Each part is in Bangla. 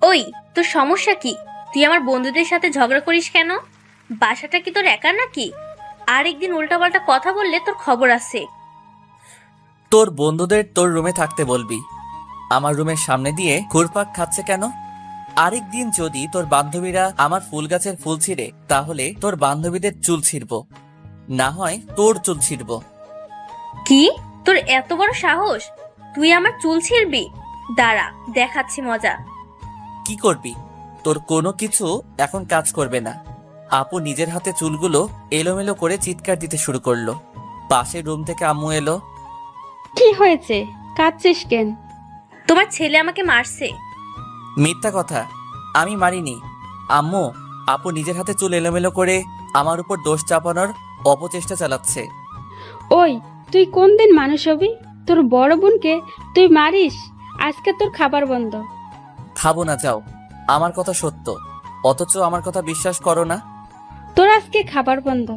ওই, তোর সমস্যা কি? তুই আমার বন্ধুদের সাথে ঝগড়া করিস কেন? বাসাটা কি তোর একা নাকি? আর একদিন উল্টাপাল্টা কথা বললে তোর খবর আছে। তোর বন্ধুদের তোর রুমে থাকতে বলবি। আমার রুমের সামনে দিয়ে ঘুরপাক খাচ্ছে কেন? আরেক দিন যদি তোর বান্ধবীরা আমার ফুল গাছের ফুল ছিঁড়ে, তাহলে তোর বান্ধবীদের চুল ছিঁড়ব, না হয় তোর চুল ছিঁড়ব। কি? তোর এত বড় সাহস? তুই আমার চুল ছিঁড়বি? দাঁড়া, দেখাচ্ছি মজা। কি করবি? তোর কোনো কিছু এখন কাজ করবে না। আপু নিজের হাতে চুলগুলো এলোমেলো করে চিৎকার দিতে শুরু করলো। পাশের রুম থেকে আম্মু এলো। কি হয়েছে? কাঁদছিস কেন? তোমার ছেলে আমাকে মারছে। মিথ্যা কথা, আমি মারিনি। আম্মু, আপু নিজের হাতে চুল এলোমেলো করে আমার উপর দোষ চাপানোর অপচেষ্টা চালাচ্ছে। ওই, তুই কোন দিন মানুষ হবি? তোর বড় বোনকে তুই মারিস? আজকে তোর খাবার বন্ধ। খাবো না, যাও। আমার কথা সত্য, অথচ আমার কথা বিশ্বাস করো না। তোর আজকে খাবার বন্ধ।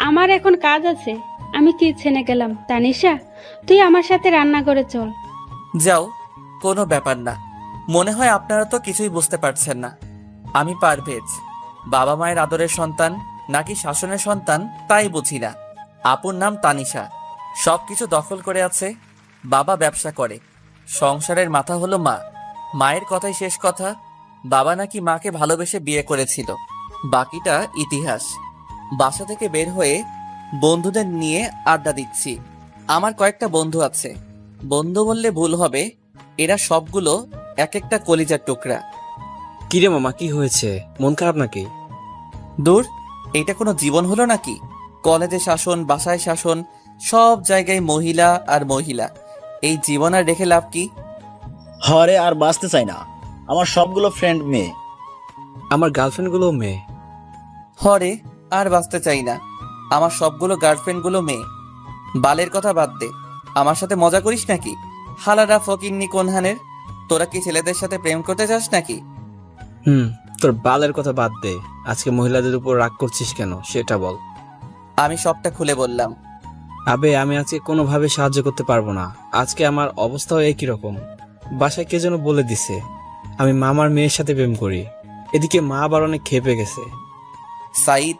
আমার এখন কাজ আছে, আমি কিচেনে গেলাম। তানিশা, তুই আমার সাথে রান্না করে চল। যাও, কোনো ব্যাপার না। মনে হয় আপনারা তো কিছুই বুঝতে পারছেন না। আমি পারভেজ, বাবা মায়ের আদরের সন্তান নাকি শাসনের সন্তান তাই বুঝি না। আপুর নাম তানিশা, সবকিছু দখল করে আছে। বাবা ব্যবসা করে, সংসারের মাথা হলো মা। মায়ের কথাই শেষ কথা। বাবা নাকি মাকে ভালোবেসে বিয়ে করেছিল, বাকিটা ইতিহাস। বাসা থেকে বের হয়ে বন্ধুদের নিয়ে আড্ডা দিচ্ছি। আমার কয়েকটা বন্ধু আছে, বন্ধু বললে ভুল হবে, এরা সবগুলো এক একটা কলিজার টুকরা। কিরে মামা, কি হয়েছে? মন খারাপ নাকি? দূর, এটা কোনো জীবন হলো নাকি? কলেজে শাসন, বাসায় শাসন, সব জায়গায় মহিলা আর মহিলা। এই জীবন আর রেখে লাভ কি? হরে আর বাঁচতে চাই না। আমার সবগুলো ফ্রেন্ড মেয়ে। আমার গার্লফ্রেন্ডগুলো মেয়ে। হরে আর বাঁচতে চাই না, আমার সবগুলো গার্লফ্রেন্ডগুলো মেয়ে। বালের কথা বাদ দে, আমার সাথে মজা করিস নাকি? হালারা ফকিন্নি কোনহানের, তোরা কি ছেলেদের সাথে প্রেম করতে চাস নাকি? তোর বালের কথা বাদ দে। আজকে মহিলাদের উপর রাগ করছিস কেন সেটা বল। আমি সবটা খুলে বললাম। আবে, আমি আজকে কোনোভাবে সাহায্য করতে পারবো না। আজকে আমার অবস্থাও একই রকম। বাসায় কে যেন বলে দিছে আমি মামার মেয়ের সাথে প্রেম করি। এদিকে মা আবার অনেক খেপে গেছে। সাইদ,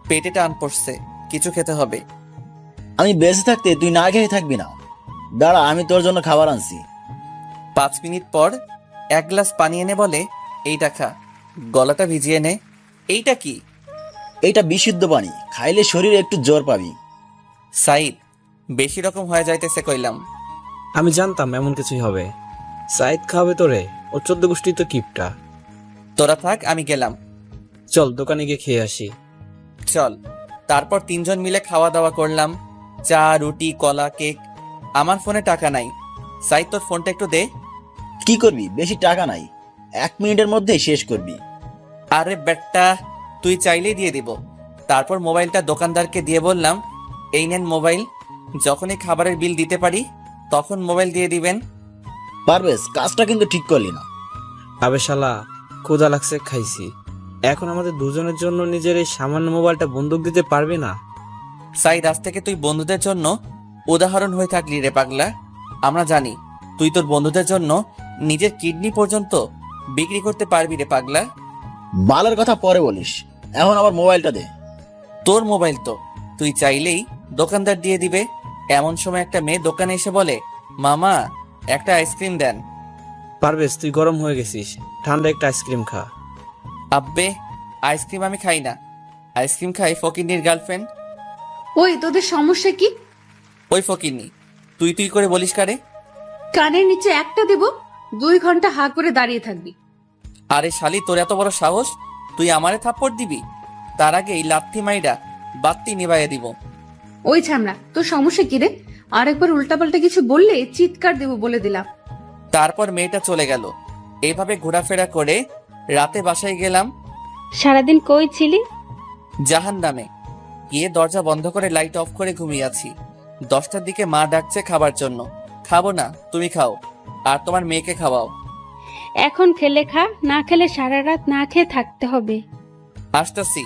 পেটে টান পড়ছে, কিছু খেতে হবে। আমি বেঁচে থাকতে তুই না খেয়ে থাকবি না। দাঁড়া, আমি তোর জন্য খাবার আনছি। 5 মিনিট পর এক গ্লাস পানি এনে বলে, এইটা খা, গলাটা ভিজিয়ে নে। এইটা কি? এইটা বিশুদ্ধ পানি, খাইলে শরীরে একটু জোর পাবি। সাইদ, বেশি রকম হয়ে যাইতেছে কইলাম। আমি জানতাম এমন কিছুই হবে। সাইদ খাওয়াবে তোরে? ও 14 গোষ্ঠী তো কিপটা। তোরা থাক, আমি গেলাম। চল দোকানে গিয়ে খেয়ে আসি। চল। তারপর 3জন মিলে খাওয়া দাওয়া করলাম, চা, রুটি, কলা, কেক। আমার ফোনে টাকা নাই। সাইদ, তোর ফোনটা একটু দে। কি করবি? বেশি টাকা নাই, 1 মিনিটের মধ্যেই শেষ করবি। আরে বেটা, তুই চাইলেই দিয়ে দিব। তারপর মোবাইলটা দোকানদারকে দিয়ে বললাম, এই নেন মোবাইল, যখনই খাবারের বিল দিতে পারি তখন মোবাইল দিয়ে দিবেন। পারবেশ, কাজটা কিন্তু ঠিক করলি না। আবে শালা, ক্ষুধা লাগছে, খাইছি। এখন আমাদের দুজনের জন্য নিজের এই সামান্য মোবাইলটা বন্দুক দিতে পারবি না? সাইদ, আজ থেকে তুই বন্ধুদের জন্য উদাহরণ হয়ে থাকলি রে পাগলা। আমরা জানি তুই তোর বন্ধুদের জন্য নিজের কিডনি পর্যন্ত বিক্রি করতে পারবি রে পাগলা। বালের কথা পরে বলিস, এখন আবার মোবাইলটা দে। তোর মোবাইল তো তুই চাইলেই দোকানদার দিয়ে দিবে। এমন সময় একটা মেয়ে দোকানে এসে বলে, মামা একটা আইসক্রিম দেন। পারবেশ, তুই গরম হয়ে গেছিস, ঠান্ডা একটা আইসক্রিম খা। আব্বে, আইসক্রিম আমি খাই না, আইসক্রিম খাই ফকিন্নির গার্লফ্রেন্ড। ওই, তোদের সমস্যা কি? ওই ফকিন্নি, তুই তুই করে বলিস কারে? কানের নিচে একটা দেব, 2 ঘন্টা হা করে দাঁড়িয়ে থাকবি। আরে শালি, তোর এত বড় সাহস, তুই আমারে থাপ্পড় দিবি? তার আগে এই লাথি মাইরা বাত্তি নিভাইয়া দিব। ওই ছামড়া, তোর সমস্যা কি রে? আরেকবার উল্টাপাল্টা কিছু বললে চিৎকার দেব বলে দিলাম। তারপর মেয়েটা চলে গেল। এইভাবে ঘোরাফেরা করে রাতে বাসায় গেলাম। সারাদিন কই ছিলি? জাহান নামে গিয়ে দরজা বন্ধ করে লাইট অফ করে ঘুমিয়ে আছি। 10টার দিকে মা ডাকছে খাবার জন্য। খাবো না, তুমি খাও, আর তোমার মেয়েকে খাওয়াও। এখন খেলে খা, না খেলে সারা রাত না খেয়ে থাকতে হবে। আসতেছি।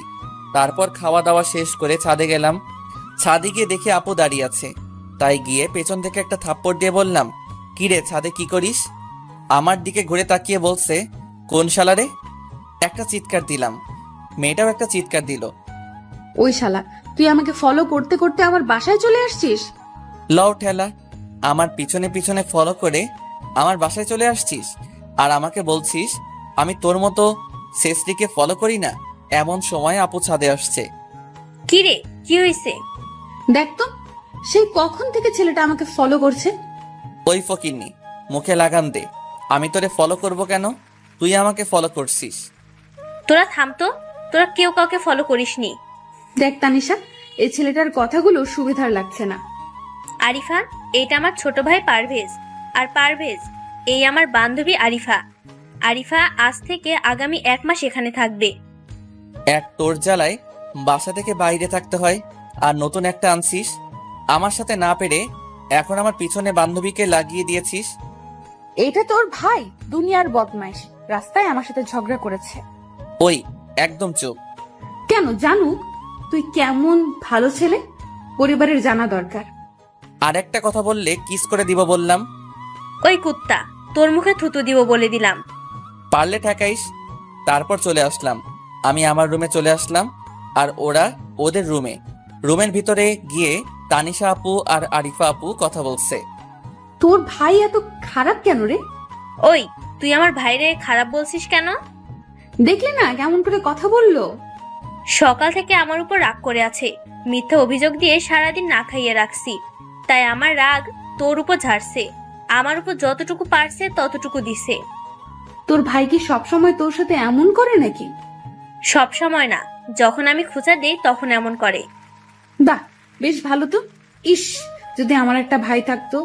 তারপর খাওয়া দাওয়া শেষ করে ছাদে গেলাম। ছাদে গিয়ে দেখি আপু দাঁড়িয়ে আছে, তাই গিয়ে পেছন থেকে একটা থাপ্পড় দিয়ে বললাম, কিরে ছাদে কি করিস? আমার দিকে ঘুরে তাকিয়ে বলছে, কোন শালারে? একটা চিৎকার দিলাম, মেয়েটাও একটা চিৎকার দিল। ওই শালা, তুই আমাকে ফলো করতে করতে আমার বাসায় চলে আসছিস? লও ঠেলা, আমার পিছনে পিছনে ফলো করে আমার বাসায় চলে আসছিস আর আমাকে বলছিস আমি তোর মতো শেষটিকে ফলো করি না। এমন সময় আপু ছাদে আসছে। কি রে, কি হয়েছে? দেখ তো, সেই কখন থেকে ছেলেটা আমাকে ফলো করছে। ওই ফকিন্নি, মুখে লাগাম দে। আমি তোরে ফলো করব কেন? তুই আমাকে ফলো করছিস। তোরা থাম তো, তোরা কেউ কাউকে ফলো করিসনি। দেখ তানিশা, এই ছেলেটার কথাগুলো সুবিধার লাগছে না। আরিফা, এইটা আমার ছোট ভাই পারভেজ, আর পারভেজ এই আমার বান্ধবী আরিফা। আরিফা আজ থেকে আগামী 1 মাস এখানে থাকবে। এক তোর জ্বালায় বাসা থেকে বাইরে থাকতে হয়, আর নতুন একটা আনছিস। আমার সাথে না পেরে এখন আমার পিছনে বান্ধবীকে লাগিয়ে দিয়েছিস। এইটা তোর ভাই দুনিয়ার বদমাইশ, রাস্তায় আমার সাথে ঝগড়া করেছে। ওই একদম চুপ। কেন জানুক তুই কেমন ভালো ছেলে, পরিবারের জানা দরকার। আর একটা কথা বললে কিস করে দিব বললাম। ওই কুত্তা, তোর মুখে থুতু দিব বলে দিলাম। পারলে ঠেকাইস। তারপর চলে আসলাম, আমি আমার রুমে চলে আসলাম আর ওরা ওদের রুমে। রুমের ভিতরে গিয়ে তানিশা আপু আর আরিফা আপু কথা বলছে। তোর ভাই এত খারাপ কেন রে? ওই, তুই আমার ভাইরে খারাপ বলছিস কেন? দেখলি না কেমন করে কথা বললো? সকাল থেকে আমার উপর রাগ করে আছে, মিথ্যা অভিযোগ দিয়ে সারাদিন না খাইয়ে রাখছি, তাই আমার রাগ তোর উপর ঝাড়ছে। আমার উপর যতটুকু পারছে ততটুকু দিছে। তোর ভাই কি সবসময় তোর সাথে এমন করে নাকি? সব সময় না, যখন আমি খোঁচা দেই তখন এমন করে। বাহ, বেশ ভালো তো। ইস, যদি আমার একটা ভাই থাকতো।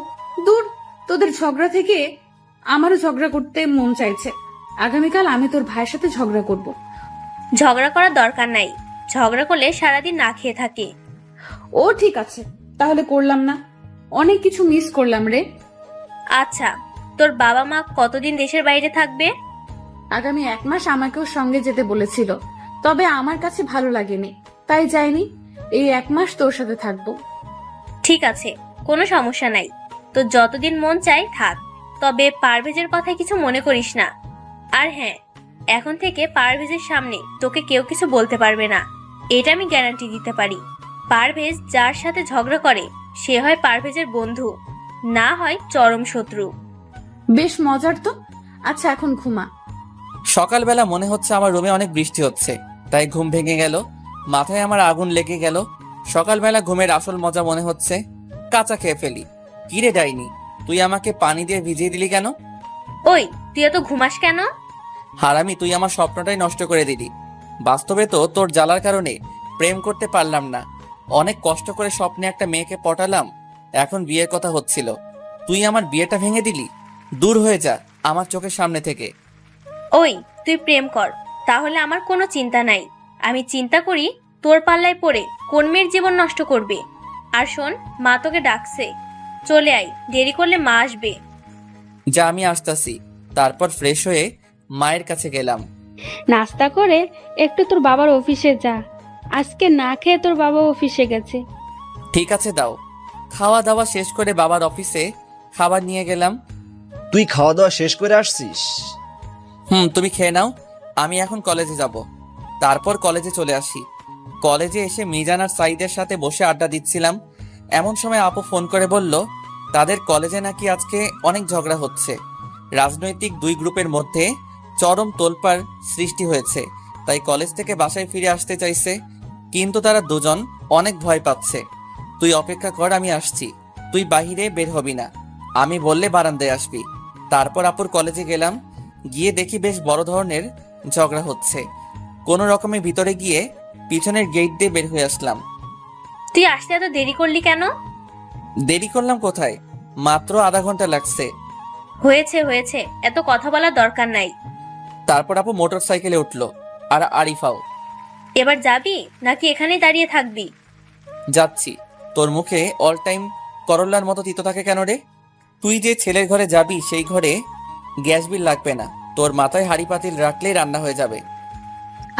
দূর, তোদের ঝগড়া থেকে আমারও ঝগড়া করতে মন চাইছে। আগামীকাল আমি তোর ভাইয়ের সাথে ঝগড়া করব। ঝগড়া করার দরকার নাই, ঝগড়া করলে সারাদিন না খেয়ে থাকি। ও ঠিক আছে, তাহলে করলাম না। অনেক কিছু মিস করলাম রে। আচ্ছা, তোর বাবা মা কতদিন দেশের বাইরে থাকবে? আগামী 1 মাস আমাকেও সঙ্গে যেতে বলেছিল, তবে আমার কাছে ভালো লাগেনি, তাই যাইনি। এই 1 মাস তোর সাথে থাকবো। ঠিক আছে, কোনো সমস্যা নাই, তোর যতদিন মন চাই থাক, তবে পারভেজের কথা কিছু মনে করিস না। আর হ্যাঁ, এখন থেকে পারভেজের সামনে তোকে কেউ কিছু বলতে পারবে না, এটা আমি গ্যারান্টি দিতে পারি। পারভেজ যার সাথে ঝগড়া করে সে হয় পারভেজের বন্ধু, না হয় চরম শত্রু। বেশ মজার তো। আচ্ছা, এখন ঘুমা। সকালবেলা মনে হচ্ছে আমার রুমে অনেক বৃষ্টি হচ্ছে, তাই ঘুম ভেঙে গেল। মাথায় আমার আগুন লেগে গেল। সকালবেলা ঘুমের আসল মজা মনে হচ্ছে কাঁচা খেয়ে ফেলি। কিরে ডাইনি, তুই আমাকে পানি দিয়ে ভিজিয়ে দিলি কেন? ওই, তুই এত ঘুমাস কেন? হারামি, তুই আমার স্বপ্নটাই নষ্ট করে দিলি। বাস্তবে তো তোর জ্বালার কারণে প্রেম করতে পারলাম না। অনেক কষ্ট করে স্বপ্নে একটা মেয়েকে পটালাম, এখন বিয়ের কথা হচ্ছিল, তুই আমার বিয়েটা ভেঙে দিলি। দূর হয়ে যা আমার চোখের সামনে থেকে। ওই, তুই প্রেম কর, তাহলে আমার কোনো চিন্তা নাই। আমি চিন্তা করি তোর পাল্লায় পড়ে কোন মেয়ের জীবন নষ্ট করবে। আর শোন, মা তোকে ডাকছে, চলে আয়, দেরি করলে মা আসবে। যা, আমি আসতাছি। তারপর ফ্রেশ হয়ে মায়ের কাছে গেলাম। নাস্তা করে একটু তোর বাবার অফিসে যা, আজকে না খেয়ে তোর বাবা অফিসে গেছে। ঠিক আছে, দাও। খাওয়া দাওয়া শেষ করে বাবার অফিসে খাবার নিয়ে গেলাম। তুই খাওয়া দাওয়া শেষ করে আসছিস? তুমি খেয়ে নাও, আমি এখন কলেজে যাব। তারপর কলেজে চলে আসি। কলেজে এসে মিজান আর সাইদের সাথে বসে আড্ডা দিচ্ছিলাম, এমন সময় আপু ফোন করে বলল তাদের কলেজে নাকি আজকে অনেক ঝগড়া হচ্ছে। রাজনৈতিক 2 গ্রুপের মধ্যে চরম তোলপাড় সৃষ্টি হয়েছে, তাই কলেজ থেকে বাসায় ফিরে আসতে চাইছে, কিন্তু তারা দুজন অনেক ভয় পাচ্ছে। তুই অপেক্ষা কর, আমি আসছি, তুই বাহিরে বের হবি না, আমি বললে বারান্দায় আসবি। তারপর আপুর কলেজে গেলাম, গিয়ে দেখি বেশ বড় ধরনের ঝগড়া হচ্ছে। কোনো রকমে ভিতরে গিয়ে পিছনের গেট দিয়ে বের হয়ে আসলাম। তুই আসতে এত দেরি করলি কেন? দেরি করলাম কোথায়, মাত্র আধা ঘন্টা লাগছে। হয়েছে হয়েছে, এত কথা বলার দরকার নাই। তারপর আপু মোটর সাইকেলে উঠলো, আর আরিফাও। এবার যাবি নাকি এখানেই দাঁড়িয়ে থাকবি? যাচ্ছি। তোর মুখে অল টাইম করল্লার মতো তিতো থাকে কেন রে? তুই যে ছেলের ঘরে যাবি সেই ঘরে গ্যাস বিল লাগবে না, তোর মাথায় হাঁড়ি পাতিল রাখলেই রান্না হয়ে যাবে।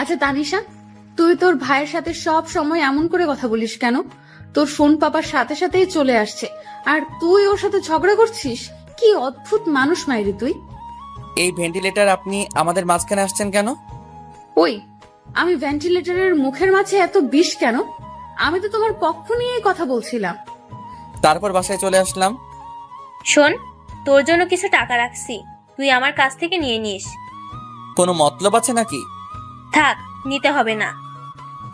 আচ্ছা তানিশা, তুই তোর ভাইয়ের সাথে সব সময় এমন করে কথা বলিস কেন? তোর ফোন পাপার সাথে সাথেই চলে আসছে, আর তুই ওর সাথে ঝগড়া করছিস? কি অদ্ভুত মানুষ মাইরি তুই। এই ভেন্টিলেটর আপনি আমাদের মাঝখানে আসছেন কেন? ওই, আমি ভেন্টিলেটরের মুখের মাঝে এত বিষ কেন? আমি তো তোমার পক্ষ নিয়েই কথা বলছিলাম। তারপর বাসায় চলে আসলাম। শোন, তোর জন্য কিছু টাকা রাখছি, তুই আমার কাছ থেকে নিয়ে নিস। কোনো মতলব আছে নাকি? থাক, নিতে হবে না।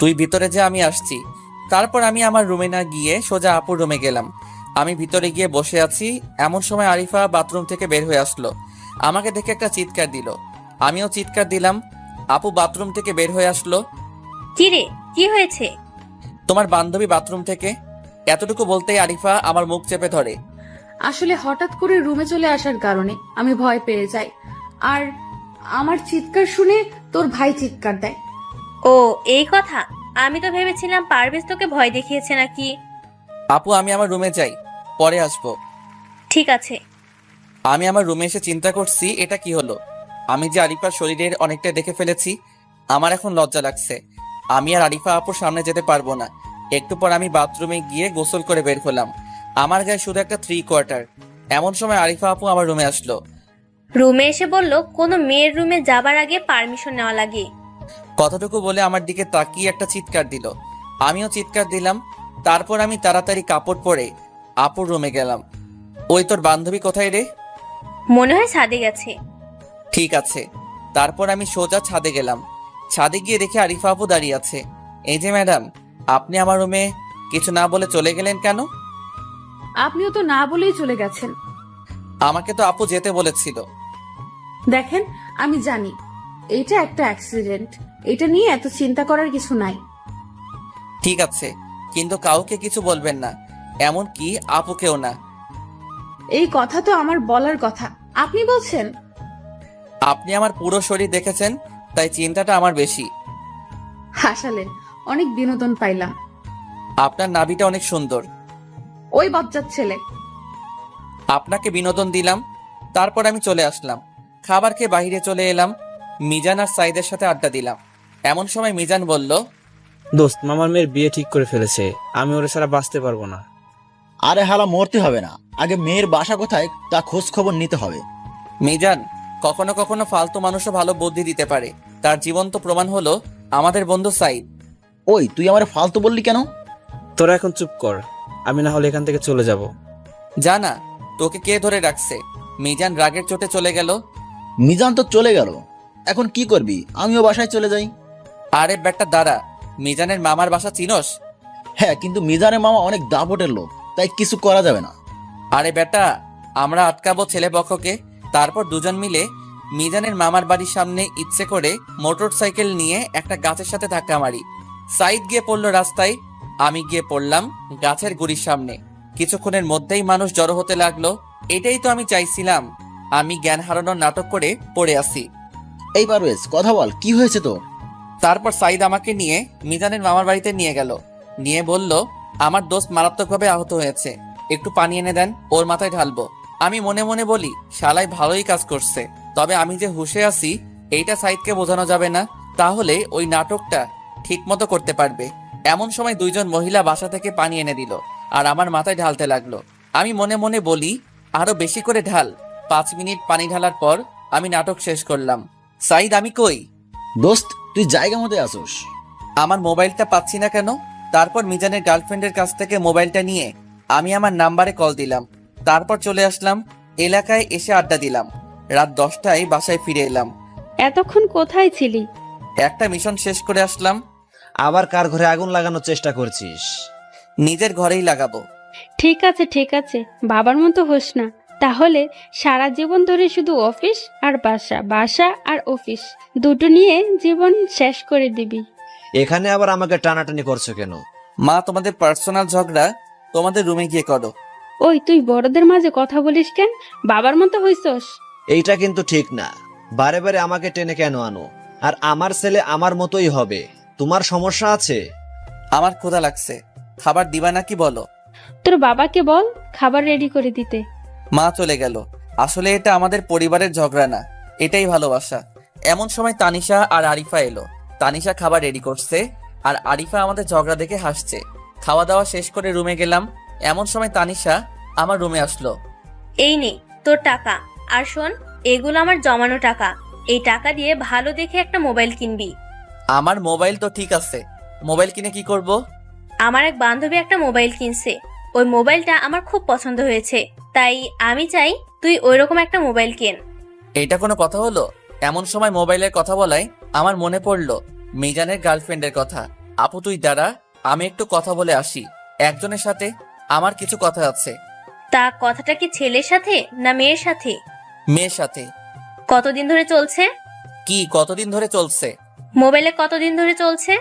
তুই ভিতরে যা, আমি আসছি। তারপর আমি আমার রুমে না গিয়ে সোজা আপুর রুমে গেলাম। আমি ভিতরে গিয়ে বসে আছি, এমন সময় আরিফা বাথরুম থেকে বের হয়ে আসলো। আমাকে দেখে একটা চিৎকার দিল, আমিও চিৎকার দিলাম। আপু বাথরুম থেকে বের হয়ে আসলো। কি রে, কি হয়েছে? তোমার বান্ধবী বাথরুম থেকে, এতটুকু বলতেই আরিফা আমার মুখ চেপে ধরে। আসলে হঠাৎ করে রুমে চলে আসার কারণে আমি ভয় পেয়ে যাই, আর আমার চিৎকার শুনে তোর ভাই চিৎকার দেয়। ও, এই কথা। আমি তো ভেবেছিলাম পারভেজ তোকে ভয় দেখিয়েছে নাকি। আপু আমি আমার রুমে যাই, পরে আসবো। ঠিক আছে। আমি আমার রুমে এসে চিন্তা করছি এটা কি হলো। আমি যে আরিফার শরীরের অনেকটা দেখে ফেলেছি। আমার এখন লজ্জা লাগছে। আমি আর আরিফা আপুর সামনে যেতে পারবো না। একটু পর আমি বাথরুমে গিয়ে গোসল করে বের হলাম। আমার গায়ে শুধু একটা 3/4। এমন সময় আরিফা আপু আমার রুমে আসলো। রুমে এসে বলল কোনো মেয়ের রুমে যাবার আগে পারমিশন নেওয়া লাগে। কথাটুকু বলে আমার দিকে তাকিয়ে একটা চিৎকার দিল। আমিও চিৎকার দিলাম। তারপর আমি তাড়াতাড়ি কাপড় পরে আপুর রুমে গেলাম। ওই তোর বান্ধবী কোথায় রে? মনে হয় ছাদে গেছে। ঠিক আছে। তারপর আমি সোজা ছাদে গেলাম। ছাদে গিয়ে দেখি আরিফা আপু দাঁড়িয়ে আছে। এই যে ম্যাডাম, আপনি আমার রুমে কিছু না বলে চলে গেলেন কেন? আপনিও তো না বলেই চলে গেছেন। আমাকে তো আপু যেতে বলেছিল। দেখেন, আমি জানি এটা একটা অ্যাক্সিডেন্ট, এটা নিয়ে এত চিন্তা করার কিছু নাই। ঠিক আছে, কিন্তু কাউকে কিছু বলবেন না, এমন কি আপুকেও না। এই কথা তো আমার বলার কথা, আপনি বলছেন? আপনি আমার পুরো শরীর দেখেছেন, তাই চিন্তাটা আমার বেশি। হাসালেন, অনেক বিনোদন পাইলাম। আপনার নাভিটা অনেক সুন্দর। ওই বজ্জাত ছেলে। আপনাকে বিনোদন দিলাম। তারপর আমি চলে আসলাম। খাবার খেয়ে বাইরে চলে এলাম। মিজান আর সাইদের সাথে আড্ডা দিলাম। এমন সময় মিজান বলল, দোস্ত, মামার মেয়ের বিয়ে ঠিক করে ফেলেছে, আমি ওরে ছাড়া বাঁচতে পারবো না। আরে হালা, মরতে হবে না, আগে মেয়ের বাসা কোথায় তা খোঁজ খবর নিতে হবে। মিজান, কখনো কখনো ফালতু মানুষও ভালো বুদ্ধি দিতে পারে। তার জীবন্ত প্রমাণ হলো আমাদের বন্ধু সাইদ। ওই, তুই আমার ফালতু বললি কেন? তোরা এখন চুপ কর, আমি না হলে এখান থেকে চলে যাব। জানা তোকে কে ধরে রাখছে? মিজান রাগের চোটে চলে গেল। মিজান তো চলে গেল, এখন কি করবি? আমিও বাসায় চলে যাই। আরে বেটা দাঁড়া, মিজানের মামার বাসা চিনোস? হ্যাঁ, কিন্তু মিজানের মামা অনেক দাপটের লোক, তাই কিছু করা যাবে না। আরে বেটা, আমরা আটকাবো ছেলে পক্ষকে। তারপর দুজন মিলে মিজানের মামার বাড়ির সামনে ইচ্ছে করে মোটর সাইকেল নিয়ে একটা গাছের সাথে ধাক্কা মারি। সাইদ গিয়ে পড়লো রাস্তায়, আমি গিয়ে পড়লাম গাছের গুড়ির সামনে। কিছুক্ষণের মধ্যেই মানুষ জড়ো হতে লাগলো। এটাই তো আমি চাইছিলাম। আমি জ্ঞান হারানোর নাটক করে পড়ে আসি। এই পারভেজ, কথা বল, কি হয়েছে তোর? তারপর সাইদ আমাকে নিয়ে মিজানের মামার বাড়িতে নিয়ে গেল। নিয়ে বলল, আমার দোস্ত মারাত্মকভাবে আহত হয়েছে, একটু পানি এনে দেন, ওর মাথায় ঢালবো। আমি মনে মনে বলি, শালাই ভালোই কাজ করছে, তবে আমি যে হুঁশে আছি এইটা সাইদকে বোঝানো যাবে না, তাহলে ওই নাটকটা ঠিক মতো করতে পারবে। এমন সময় দুইজন মহিলা বাসা থেকে পানি এনে দিল আর আমার মাথায় ঢালতে লাগলো। আমি মনে মনে বলি, আরো বেশি করে ঢাল। 5 মিনিট পানি ঢালার পর আমি নাটক শেষ করলাম। সাইদ, আমি কই? দোস্ত, তুই জায়গা মতো আসোস। আমার মোবাইলটা পাচ্ছি না কেন? তারপর মিজানের গার্লফ্রেন্ডের কাছ থেকে মোবাইলটা নিয়ে আমি আমার নাম্বারে কল দিলাম। তারপর চলে আসলাম এলাকায়, এসে আড্ডা দিলাম। রাত 10টায় বাসায় ফিরে এলাম। এতক্ষণ কোথায় ছিলি? একটা মিশন শেষ করে আসলাম। আবার কার ঘরে আগুন লাগানোর চেষ্টা করছিস? নিজের ঘরেই লাগাবো। ঠিক আছে ঠিক আছে, বাবার মতো হোস না। তাহলে সারা জীবন ধরে শুধু অফিস আর বাসা, বাসা আর অফিস, দুটো নিয়ে জীবন শেষ করে দিবি। এখানে আবার আমাকে টানাটানি করছো কেন? মা, তোমাদের পার্সোনাল ঝগড়া তোমাদের রুমে গিয়ে করো। ওই, তুই বড়দের মাঝে কথা বলিস কেন? বাবার মতো হইছস। এইটা কিন্তু ঠিক না, বারে বারে আমাকে টেনে কেন আনো? আর আমার ছেলে আমার মতোই হবে, তোমার সমস্যা আছে? আমার ক্ষুধা লাগছে, খাবার দিবা নাকি বলো? তোর বাবাকে বল খাবার রেডি করে দিতে। মা চলে গেল। আসলে এটা আমাদের পরিবারের ঝগড়া না, এটাই ভালোবাসা। এমন সময় তানিশা আর আরিফা এলো। তানিশা খাবার রেডি করছে আর আরিফা আমাদের ঝগড়া দেখে হাসছে। খাওয়া দাওয়া শেষ করে রুমে গেলাম। এমন সময় তানিশা আমার রুমে আসলো। এই নে তোর টাকা। আর শোন, এগুলো আমার জমানো টাকা। এই টাকা দিয়ে ভালো দেখে একটা মোবাইল কিনবি। আমার মোবাইল তো ঠিক আছে, মোবাইল কিনে কি করব? আমার এক বান্ধবী একটা মোবাইল কিনছে, ওই মোবাইলটা আমার খুব পছন্দ হয়েছে, তাই আমি চাই তুই ওইরকম একটা মোবাইল কেন। এইটা কোনো কথা হলো? এমন সময় মোবাইলের কথা বলায় আমার মনে পড়লো মিজানের গার্লফ্রেন্ডের কথা। আপু তুই দাঁড়া, আমি একটু কথা বলে আসি একজনের সাথে, আমার কিছু কথা আছে। তা কথাটা কি ছেলের সাথে না মেয়ের সাথে? মেয়ের সাথে। কতদিন ধরে চলছে? কি কতদিন ধরে চলছে? মোবাইলে কতদিন ধরে চলছে?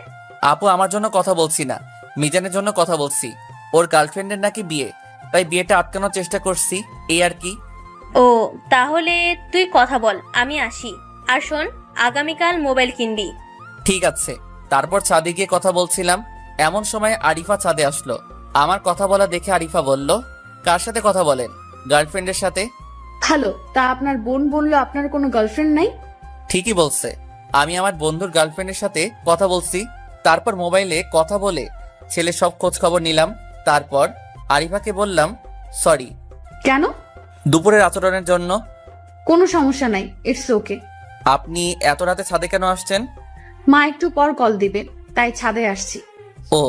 আপু আমার জন্য কথা বলছি না, মিজানের জন্য কথা বলছি। ওর গার্লফ্রেন্ডের নাকি বিয়ে, তাই বিয়েটা আটকানোর চেষ্টা করছি, এই আর কি। ও, তাহলে তুই কথা বল, আমি আসি। আর শোন, আগামীকাল মোবাইল কিনবি। ঠিক আছে। তারপর ছাদে গিয়ে কথা বলছিলাম, এমন সময় আরিফা ছাদে আসলো। আমার কথা বলা দেখে আরিফা বলল, কার সাথে কথা বলেন? গার্লফ্রেন্ডের সাথে। ভালো, তা আপনার বোন বললো আপনার কোনো গার্লফ্রেন্ড নাই? ঠিকই বলছে, আমি আমার বন্ধুর গার্লফ্রেন্ডের সাথে কথা বলছি। তারপর মোবাইলে কথা বলে ছেলে সব খোঁজ খবর নিলাম। তারপর আরিফাকে বললাম সরি কেন? দুপুরের আচরণের জন্য। কোনো সমস্যা নাই, ইটস ওকে। আপনি এত রাতে ছাদে কেন আসছেন? মা একটু পর কল দিবে, তাই ছাদে আসছি। ও,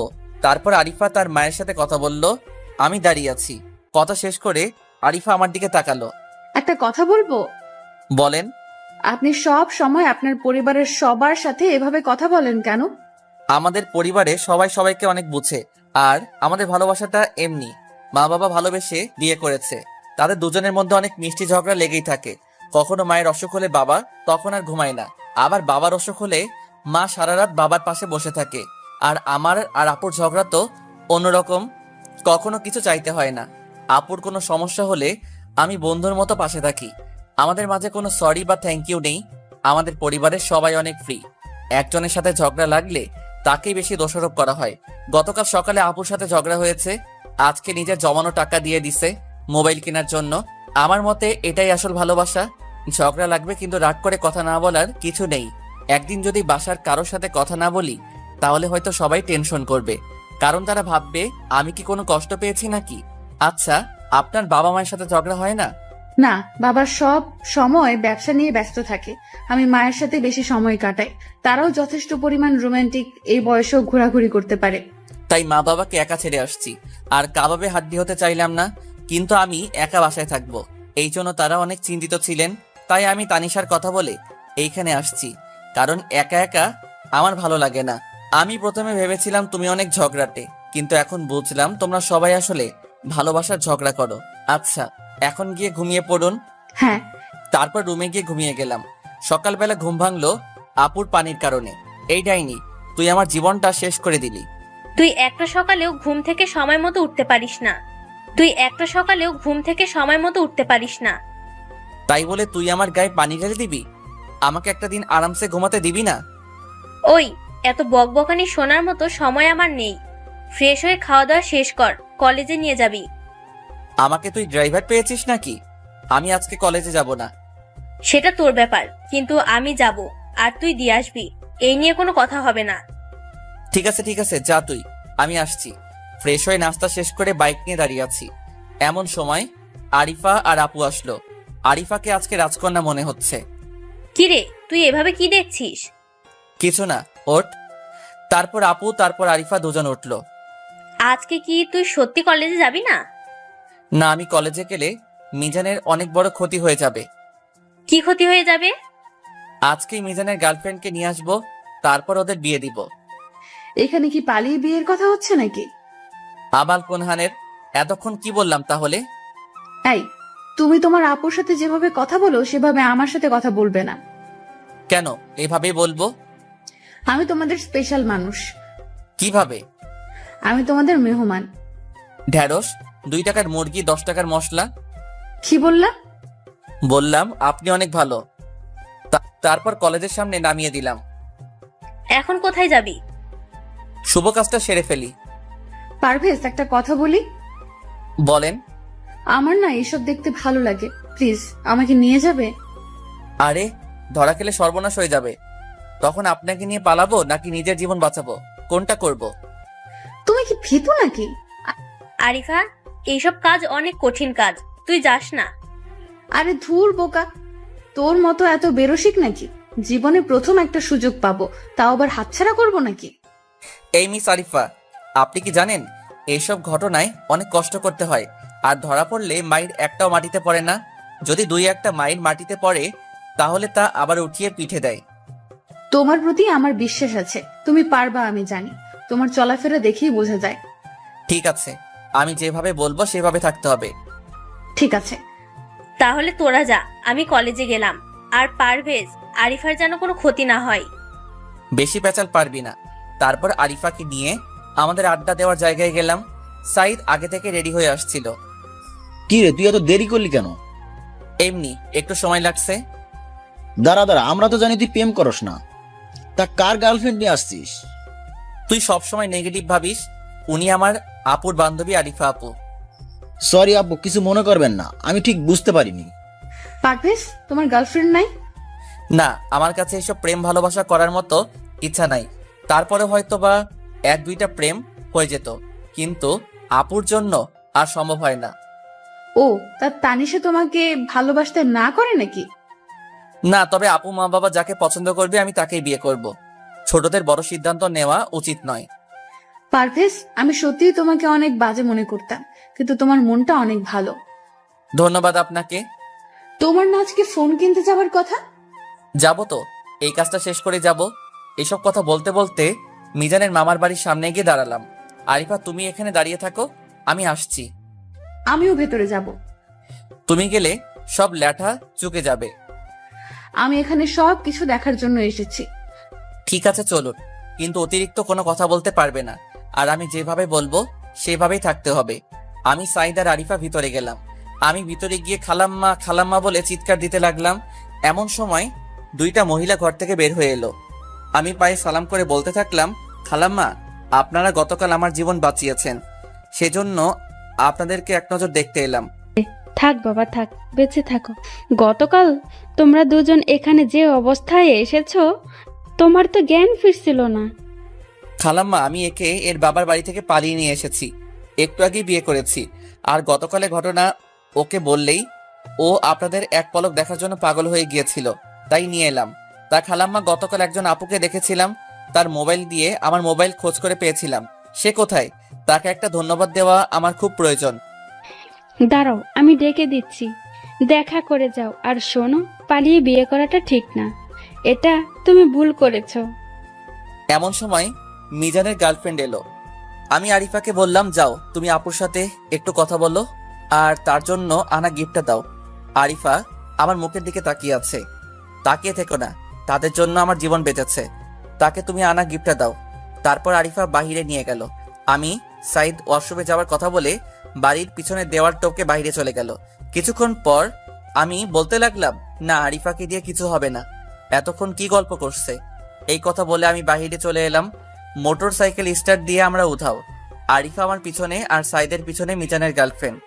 তারপর আরিফা তার মায়ের সাথে কথা বলল, আমি দাঁড়িয়ে আছি। কথা শেষ করে আরিফা আমার দিকে তাকালো। একটা কথা বলবো? বলেন। আপনি সব সময় আপনার পরিবারের সবার সাথে এভাবে কথা বলেন কেন? আমাদের পরিবারে সবাই সবাইকে অনেক বুঝে, আর আমাদের ভালোবাসাটা এমনি। মা বাবা ভালোবেসে বিয়ে করেছে, তাদের দুজনের মধ্যে অনেক মিষ্টি ঝগড়া লেগেই থাকে। কখনো মায়ের অসুখ হলে বাবা তখন আর ঘুমায় না, আবার বাবার অসুখ হলে মা সারা রাত বাবার পাশে বসে থাকে। আর আমার আর আপুর ঝগড়া তো অন্যরকম, কখনো কিছু চাইতে হয় না। আপুর কোনো সমস্যা হলে আমি বন্ধুর মতো পাশে থাকি। আমাদের মাঝে কোনো সরি বা থ্যাংক ইউ নেই। আমাদের পরিবারের সবাই অনেক ফ্রি। একজনের সাথে ঝগড়া লাগলে তাকেই বেশি দোষারোপ করা হয়। গতকাল সকালে আপুর সাথে ঝগড়া হয়েছে, আজকে নিজের জমানো টাকা দিয়ে দিছে মোবাইল কেনার জন্য। আমার মতে এটাই আসল ভালোবাসা। ঝগড়া লাগবে কিন্তু রাগ করে কথা না বলার কিছু নেই। একদিন যদি বাসার কারোর সাথে কথা না বলি, তাহলে হয়তো সবাই টেনশন করবে, কারণ তারা ভাববে আমি কি কোনো কষ্ট পেয়েছি নাকি। আচ্ছা, আপনার বাবা মায়ের সাথে ঝগড়া হয় না? না, বাবা সব সময় ব্যবসা নিয়ে ব্যস্ত থাকে। আমি মায়ের সাথে বেশি সময় কাটাই। তারাও যথেষ্ট পরিমাণ রোমান্টিক, এই বয়সেও ঘোরাঘুরি করতে পারে। তাই মা বাবাকে একা ছেড়ে আসছি। আর কাবাবে হাড্ডি হতে চাইলাম না, কিন্তু আমি একা বাসায় থাকবো, এই জন্য তারা অনেক চিন্তিত ছিলেন। তাই আমি তানিশার কথা বলে এইখানে আসছি, কারণ একা একা আমার ভালো লাগে না। আমি প্রথমে ভেবেছিলাম তুমি অনেক ঝগড়াটে, কিন্তু এখন বুঝলাম তোমরা সবাই আসলে ভালোবাসার ঝগড়া করো। আচ্ছা, এখন গিয়ে ঘুমিয়ে পড়ুন। হ্যাঁ। তারপর রুমে গিয়ে ঘুমিয়ে গেলাম। সকালবেলা ঘুম ভাঙলো আপুর পানির কারণে। এই ডাইনি, তুই আমার জীবনটা শেষ করে দিলি। তুই একটা সকালেও ঘুম থেকে সময় মতো উঠতে পারিস না। তুই একটা সকালেও ঘুম থেকে সময় মতো উঠতে পারিস না। তাই বলে তুই আমার গায়ে পানি ঢেলে দিবি? আমাকে একটা দিন আরামসে ঘুমাতে দিবি না? ওই, এত বকবকানি শোনার মতো সময় আমার নেই। ফ্রেশ হয়ে খাওয়া দাওয়া শেষ কর, কলেজে নিয়ে যাবি। আমাকে তুই ড্রাইভার পেয়েছিস নাকি? আমি আজকে কলেজে যাব না। সেটা তোর ব্যাপার, কিন্তু আমি যাব, আর তুই দিয়ে আসবি। এই নিয়ে কোনো কথা হবে না। ঠিক আছে ঠিক আছে, যা তুই, আমি আসছি। ফ্রেশ হয়ে নাস্তা শেষ করে বাইক নিয়ে দাঁড়িয়ে আছি। এমন সময় আরিফা আর আপু আসলো। আরিফাকে আজকে রাজকন্যা মনে হচ্ছে। কিরে, তুই এভাবে কি দেখছিস? কিছু না, ওঠ। তারপর আপু তারপর আরিফা দুজন উঠলো। আজকে কি তুই সত্যি কলেজে যাবি না? না, আমি কলেজে গেলে মিজানের অনেক বড় ক্ষতি হয়ে যাবে। কি ক্ষতি হয়ে যাবে? আজকেই মিজানের গার্লফ্রেন্ডকে নিয়ে আসবো, তারপর ওদের বিয়ে দিব। এখানে কি পালিয়ে বিয়ের কথা হচ্ছে নাকি? আবাল কোনহানের, এতক্ষণ কি বললাম তাহলে? এই, তুমি তোমার আপুর সাথে যেভাবে কথা বলো সেভাবে আমার সাথে কথা বলবে না। কেন এভাবেই বলবো? আমি তোমাদের স্পেশাল মানুষ। কিভাবে? আমি তোমাদের মেহমান। ঢ্যাঁড়স, 2 টাকার মুরগি, 10 টাকার মশলা। কি বললা? বললাম আপনি অনেক ভালো। তারপর কলেজের সামনে নামিয়ে দিলাম। এখন কোথায় যাবি? শুভ কাজটা সেরে ফেলি। পারভেজ, একটা কথা বলি। বলেন। আমার না এসব দেখতে ভালো লাগে, প্লিজ আমাকে নিয়ে যাবে? আরে, ধরা খেলে সর্বনাশ হয়ে যাবে। তখন আপনাকে নিয়ে পালাবো নাকি নিজের জীবন বাঁচাবো, কোনটা করব? তুমি কি ভীতু নাকি? আরিফা, এইসব কাজ অনেক কঠিন কাজ, তুই যাস না। আরে ধুর বোকা, তোর মতো এত বেরসিক নাকি? জীবনে প্রথম একটা সুযোগ পাবো, তাও আবার হাতছাড়া করবো নাকি? এই মিস আরিফা, আপনি কি জানেন এইসব ঘটনায় অনেক কষ্ট করতে হয়, আর ধরা পড়লে মাইর একটাও মাটিতে পড়ে না। যদি দুই একটা মাইর মাটিতে পড়ে তাহলে তা আবার উঠিয়ে পিঠে দেয়। তোমার প্রতি আমার বিশ্বাস আছে, তুমি পারবা আমি জানি। তোমার চলাফেরা দেখেই বোঝা যায়। ঠিক আছে, আমি যেভাবে বলবো সেভাবে থাকতে হবে। ঠিক আছে। তাহলে তোরা যা, আমি কলেজে গেলাম। আর পারভেজ, আরিফার যেন কোনো ক্ষতি না হয়। বেশি পেঁচাল পারবি না। তারপর আরিফাকে নিয়ে আমাদের আড্ডা দেওয়ার জায়গায় গেলাম। সাইদ আগে থেকে রেডি হয়ে আসছিল। কি রে, তুই এত দেরি করলি কেন? এমনি একটু সময় লাগছে। দাঁড়া দাঁড়া, আমরা তো জানি তুই প্রেম করস না, তা কার গার্লফ্রেন্ড নিয়ে আসছিস? তুই সবসময় নেগেটিভ ভাবিস। উনি আমার আপুর বান্ধবী আরিফা আপু। সরি আপু, কিছু মনে করবেন না, আমি ঠিক বুঝতে পারিনি। পারভেজ, তোমার গার্লফ্রেন্ড নাই? না, আমার কাছে এসব প্রেম ভালোবাসা করার মতো ইচ্ছা নাই। তারপরে হয়তো বা এক দুইটা প্রেম হয়ে যেত, কিন্তু আপুর জন্য আর সম্ভব হয় না। ও, তার তানিশা তোমাকে ভালোবাসতে না করে নাকি? না, তবে আপু মা বাবা যাকে পছন্দ করবে আমি তাকেই বিয়ে করব। ছোটদের বড় সিদ্ধান্ত নেওয়া উচিত নয়। পারভেজ, আমি সত্যিই তোমাকে অনেক বাজে মনে করতাম, কিন্তু তোমার মনটা অনেক ভালো। ধন্যবাদ আপনাকে। তোমার না আজকে ফোন কিনতে যাওয়ার কথা? যাব তো, এই কাজটা শেষ করে যাব। এসব কথা বলতে বলতে মিজানের মামার বাড়ির সামনে গিয়ে দাঁড়ালাম। আরিফা, তুমি এখানে দাঁড়িয়ে থাকো, আমি আসছি। আমিও ভেতরে যাব। তুমি গেলে সব ল্যাঠা চুকে যাবে। আমি এখানে সব কিছু দেখার জন্য এসেছি। ঠিক আছে চলুন, কিন্তু অতিরিক্ত কোনো কথা বলতে পারবে না। আর আমি যেভাবে বলবো সেভাবেই থাকতে হবে। আমি সাইদ আর আরিফা ভিতরে গেলাম। আমি ভিতরে গিয়ে খালাম্মা খালাম্মা বলে চিৎকার দিতে লাগলাম। এমন সময় দুইটা মহিলা ঘর থেকে বের হয়ে এলো। আমি পায়ে সালাম করে বলতে থাকলাম, খালাম্মা, আপনারা গতকাল আমার জীবন বাঁচিয়েছেন, সেজন্য আপনাদেরকে এক নজর দেখতে এলাম। থাক বাবা থাক, বেঁচে থাকো। গতকাল তোমরা দুজন এখানে যে অবস্থায় এসেছো, তোমার তো জ্ঞান ফিরছিল না। খালাম্মা, আমি একে এর বাবার বাড়ি থেকে পালিয়ে নিয়ে এসেছি। একটু আগে বিয়ে করেছি। আর গতকালের ঘটনা ওকে বললেই ও আপনাদের এক পলক দেখার জন্য পাগল হয়ে গিয়েছিল, তাই নিয়ে এলাম। তা খালাম্মা, গতকাল একজন আপুকে দেখেছিলাম, তার মোবাইল দিয়ে আমার মোবাইল খোঁজ করে পেয়েছিলাম। সে কোথায়? তাকে একটা ধন্যবাদ দেওয়া আমার খুব প্রয়োজন। দাঁড়াও, আমি ডেকে দিচ্ছি, দেখা করে যাও। আর শোনো, পালিয়ে বিয়ে করাটা ঠিক না, এটা তুমি ভুল করেছো। এমন সময় মিজানের গার্লফ্রেন্ড এলো। আমি আরিফাকে বললাম, যাও তুমি আপুর সাথে একটু কথা বলো, আর তার জন্য আনা গিফটটা দাও। আরিফা আমার মুখের দিকে তাকিয়ে আছে। তাকিয়ে থেকো না, তাদের জন্য আমার জীবন বেঁচেছে। তাকে তুমি আনা গিফটটা দাও। তারপর আরিফা বাহিরে নিয়ে গেল। আমি সাইদ ওয়াশরুমে যাওয়ার কথা বলে বাড়ির পিছনে দেওয়াল টপকে বাইরে চলে গেল। কিছুক্ষণ পর আমি বলতে লাগলাম, না, আরিফাকে দিয়ে কিছু হবে না, এতক্ষণ কি গল্প করছে। এই কথা বলে আমি বাহিরে চলে এলাম। মোটর সাইকেল স্টার্ট দিয়ে আমরা উধাও। আরিফা আমার পিছনে আর সাইদের পিছনে মিজানের গার্লফ্রেন্ড।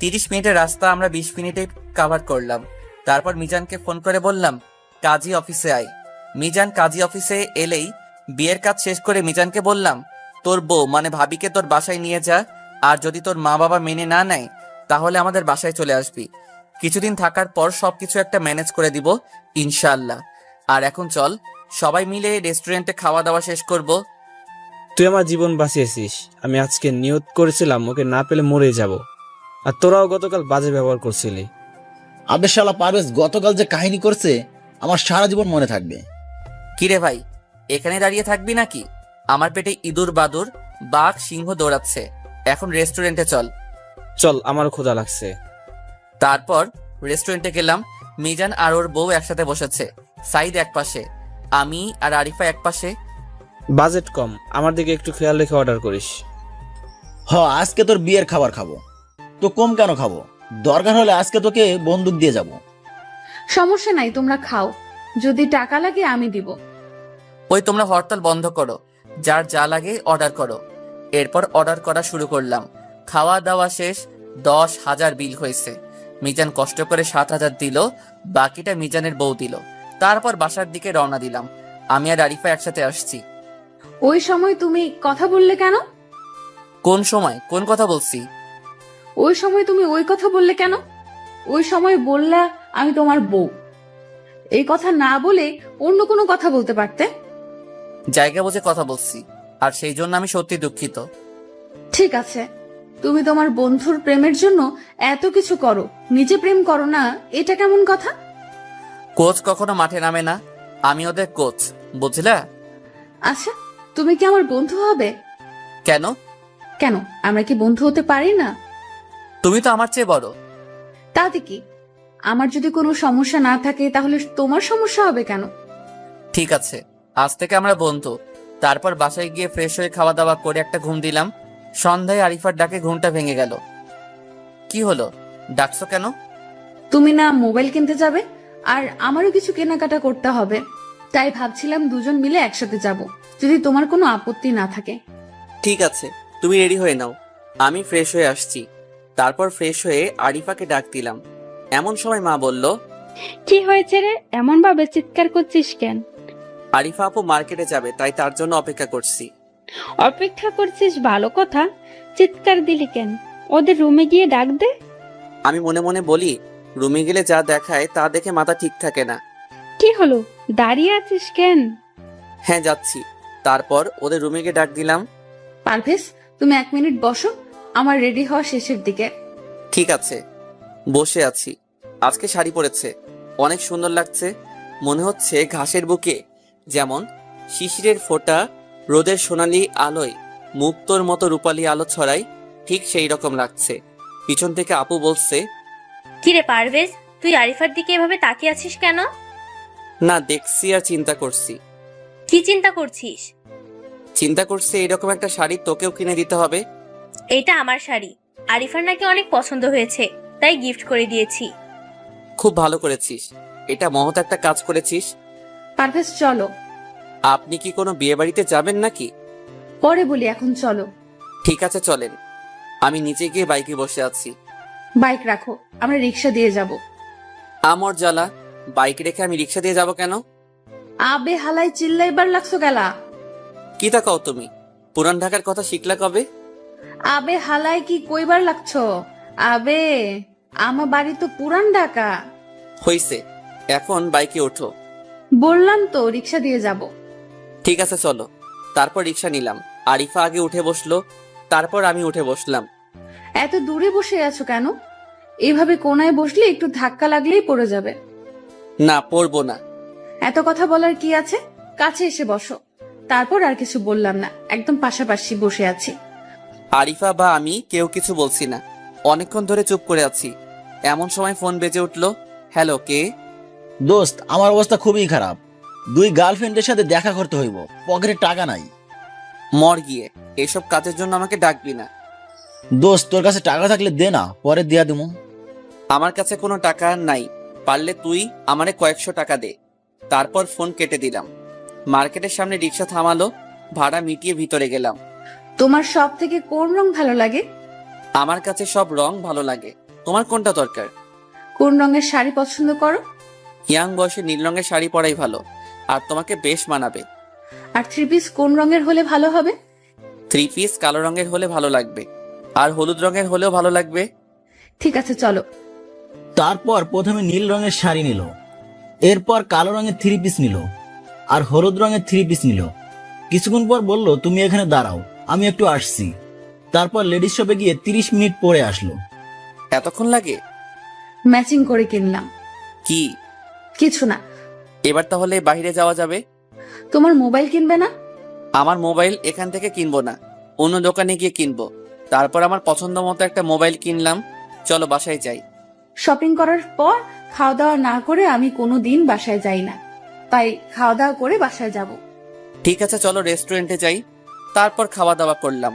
30 মিনিটের রাস্তা আমরা 20 মিনিটে কাভার করলাম। তারপর মিজানকে ফোন করে বললাম, কাজী অফিসে আয়। মিজান কাজী অফিসে এলেই বিয়ের কাজ শেষ করে মিজানকে বললাম, তোর বউ মানে ভাবিকে তোর বাসায় নিয়ে যা, আর যদি তোর মা বাবা মেনে না নেয় তাহলে আমাদের বাসায় চলে আসবি। কিছুদিন থাকার পর সবকিছু একটা ম্যানেজ করে দিব ইনশাআল্লাহ। আর এখন চল সবাই মিলে রেস্টুরেন্টে খাওয়া দাওয়া শেষ করব। তুই আমার জীবন বাঁচিয়েছিস। আমি আজকে নিয়ত করেছিলাম ওকে না পেলে মরে যাব, আর তোরাও গতকাল বাজে ব্যবহার করছিলি। আবে শালা পারভেজ, গতকাল যে কাহিনী করছে আমার সারা জীবন মনে থাকবে। কিরে ভাই, এখানে দাঁড়িয়ে থাকবি নাকি? আমার পেটে ইঁদুর বাদুর বাঘ সিংহ দৌড়াচ্ছে। এখন রেস্টুরেন্টে চল। চল, আমারও ক্ষুধা লাগছে। তারপর রেস্টুরেন্টে গেলাম। মিজান আর ওর বউ একসাথে বসেছে। সাইদ এক পাশে, আমি আর আরিফা এক পাশে। বাজেট কম, আমার দিকে একটু খেয়াল রেখে অর্ডার করিস। আজকে তোর বিয়ের খাবার খাবো, তো কম কেন খাবো? দরকার হলে আজকে তোকে বন্দুক দিয়ে যাব। সমস্যা নাই, তোমরা খাও, যদি টাকা লাগে আমি দিব। ওই তোমরা হরতাল বন্ধ করো, যার যা লাগে অর্ডার করো। এরপর অর্ডার করা শুরু করলাম। খাওয়া দাওয়া শেষ। 10,000 বিল হয়েছে। মিজান কষ্ট করে 7,000 দিল, বাকিটা মিজানের বউ দিল। তারপর বাসার দিকে রওনা দিলাম। আমি আর আরিফা একসাথে আসছি। ওই সময় তুমি কথা বললে কেন? কোন সময় কোন কথা বলছি? ওই সময় তুমি ওই কথা বললে কেন? ওই সময় বললা আমি তোমার বউ। এই কথা না বলে অন্য কোনো কথা বলতে পারতে। জায়গা বুঝে কথা বলছি, আর সেই জন্য আমি সত্যি দুঃখিত। ঠিক আছে, তুমি তোমার বন্ধুর প্রেমের জন্য এত কিছু করো, নিজে প্রেম করো না, এটা কেমন কথা? কোচ কখনো মাঠে নামে না, আমি ওদের কোচ, বুঝলা? আচ্ছা, তুমি কি আমার বন্ধু হবে? কেন? কেন, আমরা কি বন্ধু হতে পারি না? তুমি তো আমার চেয়ে বড়। তাতে কি? আমার যদি কোনো সমস্যা না থাকে তাহলে তোমার সমস্যা হবে কেন? ঠিক আছে, আজ থেকে আমরা বন্ধু। তারপর বাসায় গিয়ে ফ্রেশ হয়ে খাওয়া দাওয়া করে একটা ঘুম দিলাম। সন্ধ্যায় আরিফার ডাকে ঘুমটা ভেঙে গেল। কি হলো, ডাকছো কেন? তুমি না মোবাইল কিনতে যাবে, আর আমারও কিছু কেনাকাটা করতে হবে, তাই ভাবছিলাম দুজন মিলে একসাথে যাব, যদি তোমার কোনো আপত্তি না থাকে। ঠিক আছে, তুমি রেডি হয়ে নাও, আমি ফ্রেশ হয়ে আসছি। তারপর ফ্রেশ হয়ে আরিফাকে ডাক দিলাম। এমন সময় মা বলল, কি হয়েছে রে, এমন ভাবে চিৎকার করছিস কেন? আরিফা আপু মার্কেটে যাবে, তাই তার জন্য অপেক্ষা করছি। অপেক্ষা করছিস ভালো কথা, চিৎকার দিলি কেন? ওদের রুমে গিয়ে ডাক দে। আমি মনে মনে বলি, রুমে গেলে যা দেখায় তা দেখে মাথা ঠিক থাকে না। কি হলো, দাঁড়িয়ে আছিস কেন? হ্যাঁ, যাচ্ছি। তারপর ওদের রুমে গিয়ে ডাক দিলাম। পারভেজ, তুমি 1 মিনিট বসো, আমার রেডি হওয়া শেষের দিকে। ঠিক আছে, বসে আছি। আজকে শাড়ি পরেছে, অনেক সুন্দর লাগছে। মনে হচ্ছে ঘাসের বুকে যেমন শিশিরের ফোঁটা রোদের সোনালি আলোয় মুক্তোর মতো রূপালী আলো ছড়ায়, ঠিক সেই রকম লাগছে। পিছন থেকে আপু বলছে, কিরে পারভেজ, তুই আরিফার দিকে এভাবে তাকিয়ে আছিস কেন? না, দেখছি আর চিন্তা করছি। কি চিন্তা করছিস? চিন্তা করছি এইরকম একটা শাড়ি তোকেও কিনে দিতে হবে। এটা আমার শাড়ি, আরিফার নাকি অনেক পছন্দ হয়েছে, তাই গিফট করে দিয়েছি। খুব ভালো করেছিস, এটা মহৎ একটা কাজ করেছিস। পারভেজ চলো। আপনি কি কোনো বিয়ে বাড়িতে যাবেন নাকি? পরে বলি, এখন চলো। ঠিক আছে, চলেন। আমি নিচে গিয়ে বাইকে বসে আছি। বাইক রাখো, আমরা রিক্সা দিয়ে যাব। আমর জ্বালা, বাইক রেখে আমি রিক্সা দিয়ে যাব কেন? আবে হালাই চিল্লাইবার লাগছো গেলা। কি তাকাও তুমি, পুরান ঢাকার কথা শিখলা কবে? আবে হালাই কি কইবার লাগছো? আবে, আমার বাড়ি তো পুরান ঢাকা। হইছে, এখন বাইকে ওঠো। বললাম তো রিক্সা দিয়ে যাব। ঠিক আছে, চলো। তারপর রিক্সা নিলাম। আরিফা আগে উঠে বসলো, তারপর আমি উঠে বসলাম। এত দূরে বসে আছো কেন? এইভাবে কোনায় বসলে একটু ধাক্কা লাগলেই পড়ে যাবে। না, পড়বো না। এত কথা বলার কি আছে, কাছে এসে বসো। তারপর আর কিছু বললাম না, একদম পাশাপাশি বসে আছি। আরিফা বা আমি কেউ কিছু বলছি না, অনেকক্ষণ ধরে চুপ করে আছি। এমন সময় ফোন বেজে উঠলো। হ্যালো, কে? দোস্ত, আমার অবস্থা খুবই খারাপ। 2 গার্লফ্রেন্ডের সাথে দেখা করতে হইব, পকেটে টাকা নাই। মর গিয়ে, এসব কাজের জন্য আমাকে ডাকবি না। দোস্ত, তোর কাছে টাকা থাকলে দে না, পরে দিয়া দিমু। আমার কাছে কোনো টাকা আর নাই, পারলে তুই আমারে কয়েকশো টাকা দে। তারপর ফোন কেটে দিলাম। মার্কেটের সামনে রিক্সা থামালো, ভাড়া মিটিয়ে ভিতরে গেলাম। তোমার সব থেকে কোন রং ভালো লাগে? আমার কাছে সব রং ভালো লাগে, তোমার কোনটা দরকার? কোন রঙের শাড়ি পছন্দ করো? ইয়াং বয়সে নীল রঙের শাড়ি পরাই ভালো, আর তোমাকে বেশ মানাবে। আর 3 পিস কোন রঙের হলে ভালো হবে? 3 পিস কালো রঙের হলে ভালো লাগবে, আর হলুদ রঙের হলেও ভালো লাগবে। ঠিক আছে, চলো। তারপর প্রথমে নীল রঙের শাড়ি নিল, এরপর কালো রঙের 3 পিস নিল, আর হলুদ রঙের 3 পিস নিল। কিছুক্ষণ পর বলল, তুমি এখানে দাঁড়াও, আমি একটু আসছি। তারপর লেডিস শপে গিয়ে 30 মিনিট পরে আসলো। এতক্ষণ লাগে? ম্যাচিং করে কিনলাম। কি? কিছু না। এবার তাহলে বাইরে যাওয়া যাবে? তোমার মোবাইল কিনবে না? আমার মোবাইল এখান থেকে কিনবো না, অন্য দোকানে গিয়ে কিনবো। তারপর আমার পছন্দ মতো একটা মোবাইল কিনলাম। চলো বাসায় যাই। শপিং করার পর খাওয়া দাওয়া না করে আমি কোনোদিন বাসায় যাই না, তাই খাওয়া দাওয়া করে বাসায় যাব। ঠিক আছে, চলো রেস্টুরেন্টে যাই। তারপর খাওয়া দাওয়া করলাম,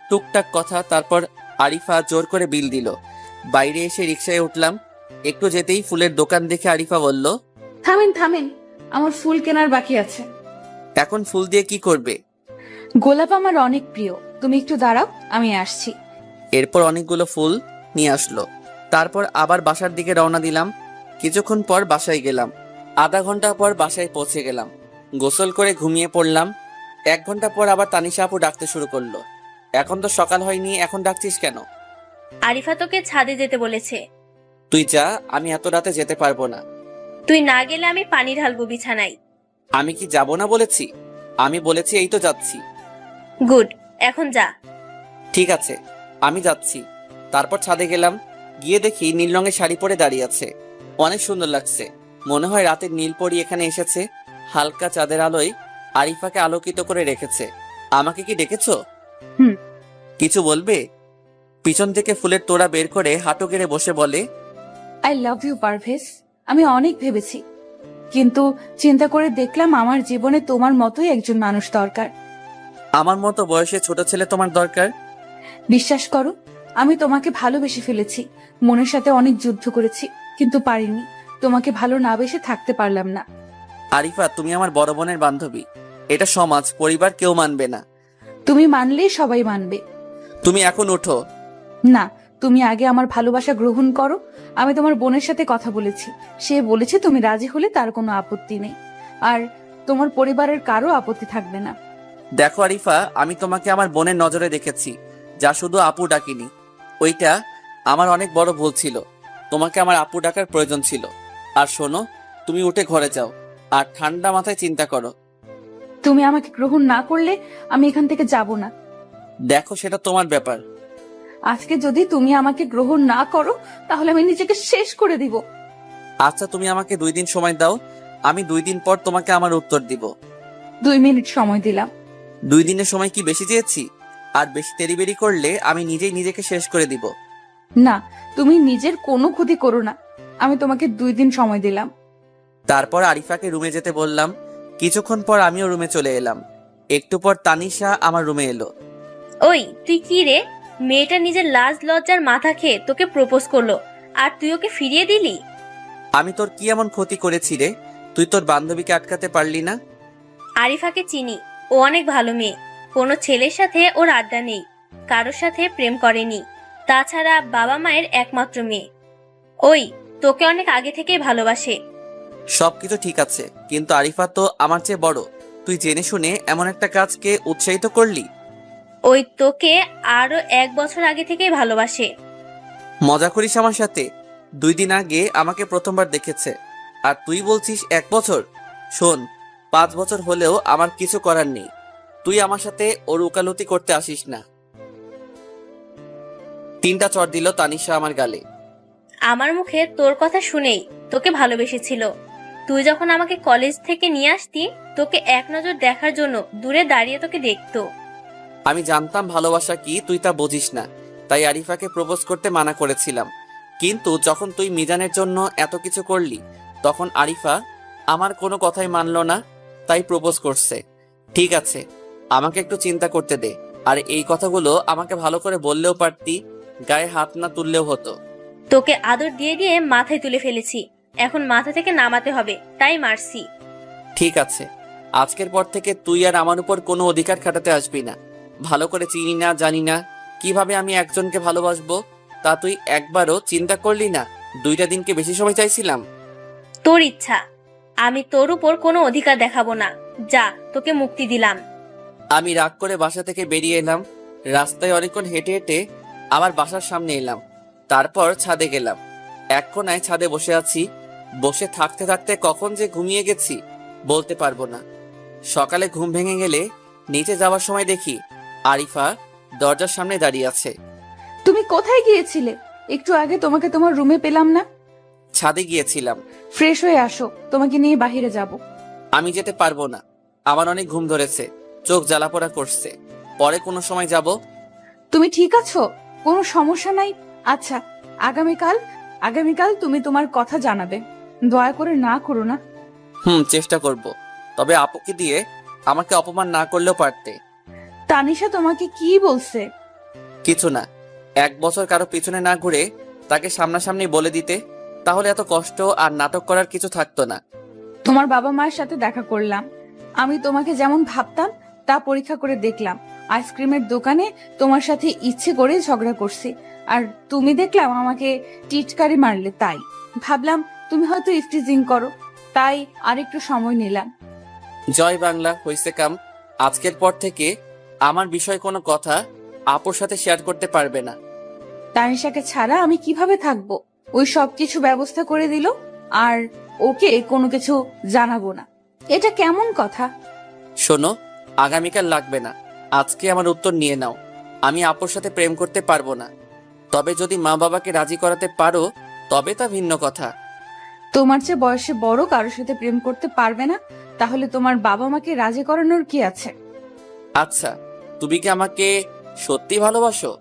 টুকটাক কথা। তারপর আরিফা জোর করে বিল দিল। বাইরে এসে রিক্সায় উঠলাম। একটু যেতেই ফুলের দোকান দেখে আরিফা বলল, থামেন থামেন, আমার ফুল কেনার বাকি আছে। এখন ফুল দিয়ে কি করবে? গোলাপ আমার অনেক প্রিয়, তুমি একটু দাঁড়াও, আমি আসছি। এরপর অনেকগুলো ফুল নিয়ে আসলো। তারপর আবার বাসার দিকে রওনা দিলাম। কিছুক্ষণ পর বাসায় গেলাম। আধা ঘন্টা পর বাসায় পৌঁছে গেলাম। গোসল করে ঘুমিয়ে পড়লাম। 1 ঘন্টা পর আবার তানিশা আপু ডাকতে শুরু করলো। এখন তো সকাল হয়নি, এখন ডাকছিস কেন? আরিফা তোকে ছাদে যেতে বলেছে। তুই যা, আমি এত রাতে যেতে পারবো না। তুই না গেলে আমি পানি ঢালবো বিছানায়। আমি কি যাব না বলেছি? আমি বলেছি এই তো যাচ্ছি। গুড, এখন যা। ঠিক আছে, আমি যাচ্ছি। তারপর ছাদে গেলাম, গিয়ে দেখি নীল রঙের শাড়ি পরে দাঁড়িয়ে আছে। অনেক সুন্দর লাগছে, মনে হয় রাতের নীল পরি এখানে এসেছে। হালকা চাঁদের আলোয় আরিফাকে আলোকিত করে রেখেছে। আমাকে কি ডেকেছো? হুম। কিছু বলবে? পিছন থেকে ফুলের তোড়া বের করে হাঁটু গেড়ে বসে বলে, আই লাভ ইউ পারভেজ। আমি অনেক ভেবেছি, কিন্তু চিন্তা করে দেখলাম আমার জীবনে তোমার মতোই একজন মানুষ দরকার। আমার মতো বয়সে ছোট ছেলে তোমার দরকার? বিশ্বাস করো, আমি তোমাকে ভালোবেসে ফেলেছি। মনের সাথে অনেক যুদ্ধ করেছি, কিন্তু পারিনি। তোমাকে ভালো না বেসে থাকতে পারলাম না। আরিফা, তুমি আমার বড় বোনের বান্ধবী। এটা সমাজ, পরিবার কেউ মানবে না। তুমি মানলেই সবাই মানবে। তুমি এখন ওঠো। না, তুমি আগে আমার ভালোবাসা গ্রহণ করো। আমি তোমার বোনের সাথে কথা বলেছি, সে বলেছে তুমি রাজি হলে তার কোনো আপত্তি নেই, আর তোমার পরিবারের কারো আপত্তি থাকবে না। দেখো আরিফা, আমি তোমাকে আমার বোনের নজরে দেখেছি, যা শুধু আপু ডাকিনি। ওইটা আমার অনেক বড় ভুল ছিল। তোমাকে আমার আপু ডাকার প্রয়োজন ছিল। আর শোনো, তুমি উঠে ঘরে যাও, আর ঠান্ডা মাথায় চিন্তা করো। তুমি আমাকে গ্রহণ না করলে আমি এখান থেকে যাব না। দেখো, সেটা তোমার ব্যাপার। আজকে যদি তুমি আমাকে গ্রহণ না করো, তাহলে আমি নিজেকে শেষ করে দিব। আচ্ছা, তুমি আমাকে 2 দিন সময় দাও, আমি 2 দিন পর তোমাকে আমার উত্তর দিব। 2 মিনিট সময় দিলাম। 2 দিনের সময় কি বেশি চেয়েছি? আর বেশি তেরিবেরি করলে আমি নিজেই নিজেকে শেষ করে দিব। না, তুমি নিজের কোনো ক্ষতি করো না। আমি তোমাকে 2 দিন সময় দিলাম। তারপর আরিফাকে রুমে যেতে বললাম। কিছুক্ষণ পর আমিও রুমে চলে এলাম। একটু পর তানিশা আমার রুমে এলো। ওই তুই কি রে? মেয়েটা নিজের লাজ লজ্জার মাথা খেয়ে তোকে প্রপোজ করলো, আর তুই ওকে ফিরিয়ে দিলি? আমি তোর কি এমন ক্ষতি করেছি রে, তুই তোর বান্ধবীকে আটকাতে পারলি না? আরিফাকে চিনি, ও অনেক ভালো মেয়ে। কোনো ছেলের সাথে ওর আড্ডা নেই, কারোর সাথে প্রেম করেনি। তাছাড়া বাবা মায়ের একমাত্র মেয়ে। ওই তোকে অনেক আগে থেকেই ভালোবাসে। সবকিছু ঠিক আছে, কিন্তু আরিফা তো আমার চেয়ে বড়। তুই জেনে শুনে এমন একটা কাজকে উৎসাহিত করলি। ওই তোকে আরো 1 বছর আগে থেকেই ভালোবাসে। মজা করিস আমার সাথে? 2 দিন আগে আমাকে প্রথমবার দেখেছে, আর তুই বলছিস 1 বছর? শোন, 5 বছর হলেও আমার কিছু করার নেই। তুই আমার সাথে ওর উকালতি করতে আসিস না। 3টা চড় দিল তানিশা আমার গালে। আমার মুখে তোর কথা শুনেই তোকে ভালোবেসেছিল। তুই যখন আমাকে কলেজ থেকে নিয়ে আসতি, তোকে এক নজর দেখার জন্য দূরে দাঁড়িয়ে তোকে দেখতো। আমি জানতাম ভালোবাসা কি, তুই তা বুঝিস না, তাই আরিফাকে প্রপোজ করতে মানা করেছিলাম। কিন্তু যখন তুই মিজানের জন্য এত কিছু করলি, তখন আরিফা আমার কোনো কথাই মানলো না, তাই প্রপোজ করছে। ঠিক আছে, আমাকে একটু চিন্তা করতে দে। আর এই কথাগুলো আমাকে ভালো করে বললেও পারতি, গায়ে হাত না তুললেও হতো। তোকে আদর দিয়ে দিয়ে মাথায় তুলে ফেলেছি, এখন মাথা থেকে নামাতে হবে, তাই মারছি। ঠিক আছে, আজকের পর থেকে তুই আর আমার উপর কোনো অধিকার খাটাতে আসবি না। ভালো করে চিনি না, জানি না কিভাবে আমি একজনকে ভালোবাসবো, তা তুই একবারও চিন্তা করলি না? 2টা দিনকে বেশি সময় চাইছিলাম। তোর ইচ্ছা, আমি তোর উপর কোনো অধিকার দেখাবো না। যা, তোকে মুক্তি দিলাম। আমি রাগ করে বাসা থেকে বেরিয়ে এলাম। রাস্তায় অনেকক্ষণ হেঁটে হেঁটে আবার বাসার সামনে এলাম। তারপর ছাদে গেলাম। এক কোণায় ছাদে বসে আছি। বসে থাকতে থাকতে কখন যে ঘুমিয়ে গেছি বলতে পারবো না। সকালে ঘুম ভেঙে গেলে নিচে যাওয়ার সময় দেখি আরিফা দরজার সামনে দাঁড়িয়ে আছে। তুমি কোথায় গিয়েছিলে? একটু আগে তোমাকে তোমার রুমে পেলাম না। ছাদে গিয়েছিলাম। ফ্রেশ হয়ে আসো, তোমাকে নিয়ে বাইরে যাব। আমি যেতে পারবো না, আমার অনেক ঘুম ধরেছে, চোখ জ্বালাপোড়া করছে। পরে কোনো সময় যাব। তুমি ঠিক আছো? কোনো সমস্যা নাই? আচ্ছা, আগামীকাল তুমি তোমার কথা জানাবে। দয়া করে না করো না। চেষ্টা করব, তবে আপুকে দিয়ে আমাকে অপমান না করলেও পারতে। তানিশা তোমাকে কি বলছে? কিছু না, 1 বছর কারো পিছনে না ঘুরে তাকে সামনাসামনি বলে দিতে, তাহলে এত কষ্ট আর নাটক করার কিছু থাকতো না। তোমার বাবা মায়ের সাথে দেখা করলাম। আমি তোমাকে যেমন ভাবতাম তা পরীক্ষা করে দেখলাম। আইসক্রিমের দোকানে তোমার সাথে ইচ্ছে করে ঝগড়া করছি, আর তুমি দেখলাম আমাকে টিটকারি মারলে। তাই ভাবলাম তুমি হয়তো ইফটিজিং করো, তাই আরেকটু সময় নিলাম। জয় বাংলা, হইছে কাম। আজকের পর থেকে আমার বিষয় কোনো কথা আপুর সাথে শেয়ার করতে পারবে না। তানিশাকে ছাড়া আমি কিভাবে থাকবো? ওই সব কিছু ব্যবস্থা করে দিল, আর ওকে কোনো কিছু জানাবো না। এটা কেমন কথা? শোনো, আগামীকাল লাগবে না, আজকে আমার উত্তর নিয়ে নাও। আমি আপুর সাথে প্রেম করতে পারবো না। তবে যদি মা বাবাকে রাজি করাতে পারো তবে তা ভিন্ন কথা। তোমার চেয়ে বয়সে বড় কারোর সাথে প্রেম করতে পারবে না? তাহলে তোমার বাবা মাকে রাজি করানোর কি আছে? আচ্ছা, তুমি কি আমাকে সত্যি ভালোবাসো?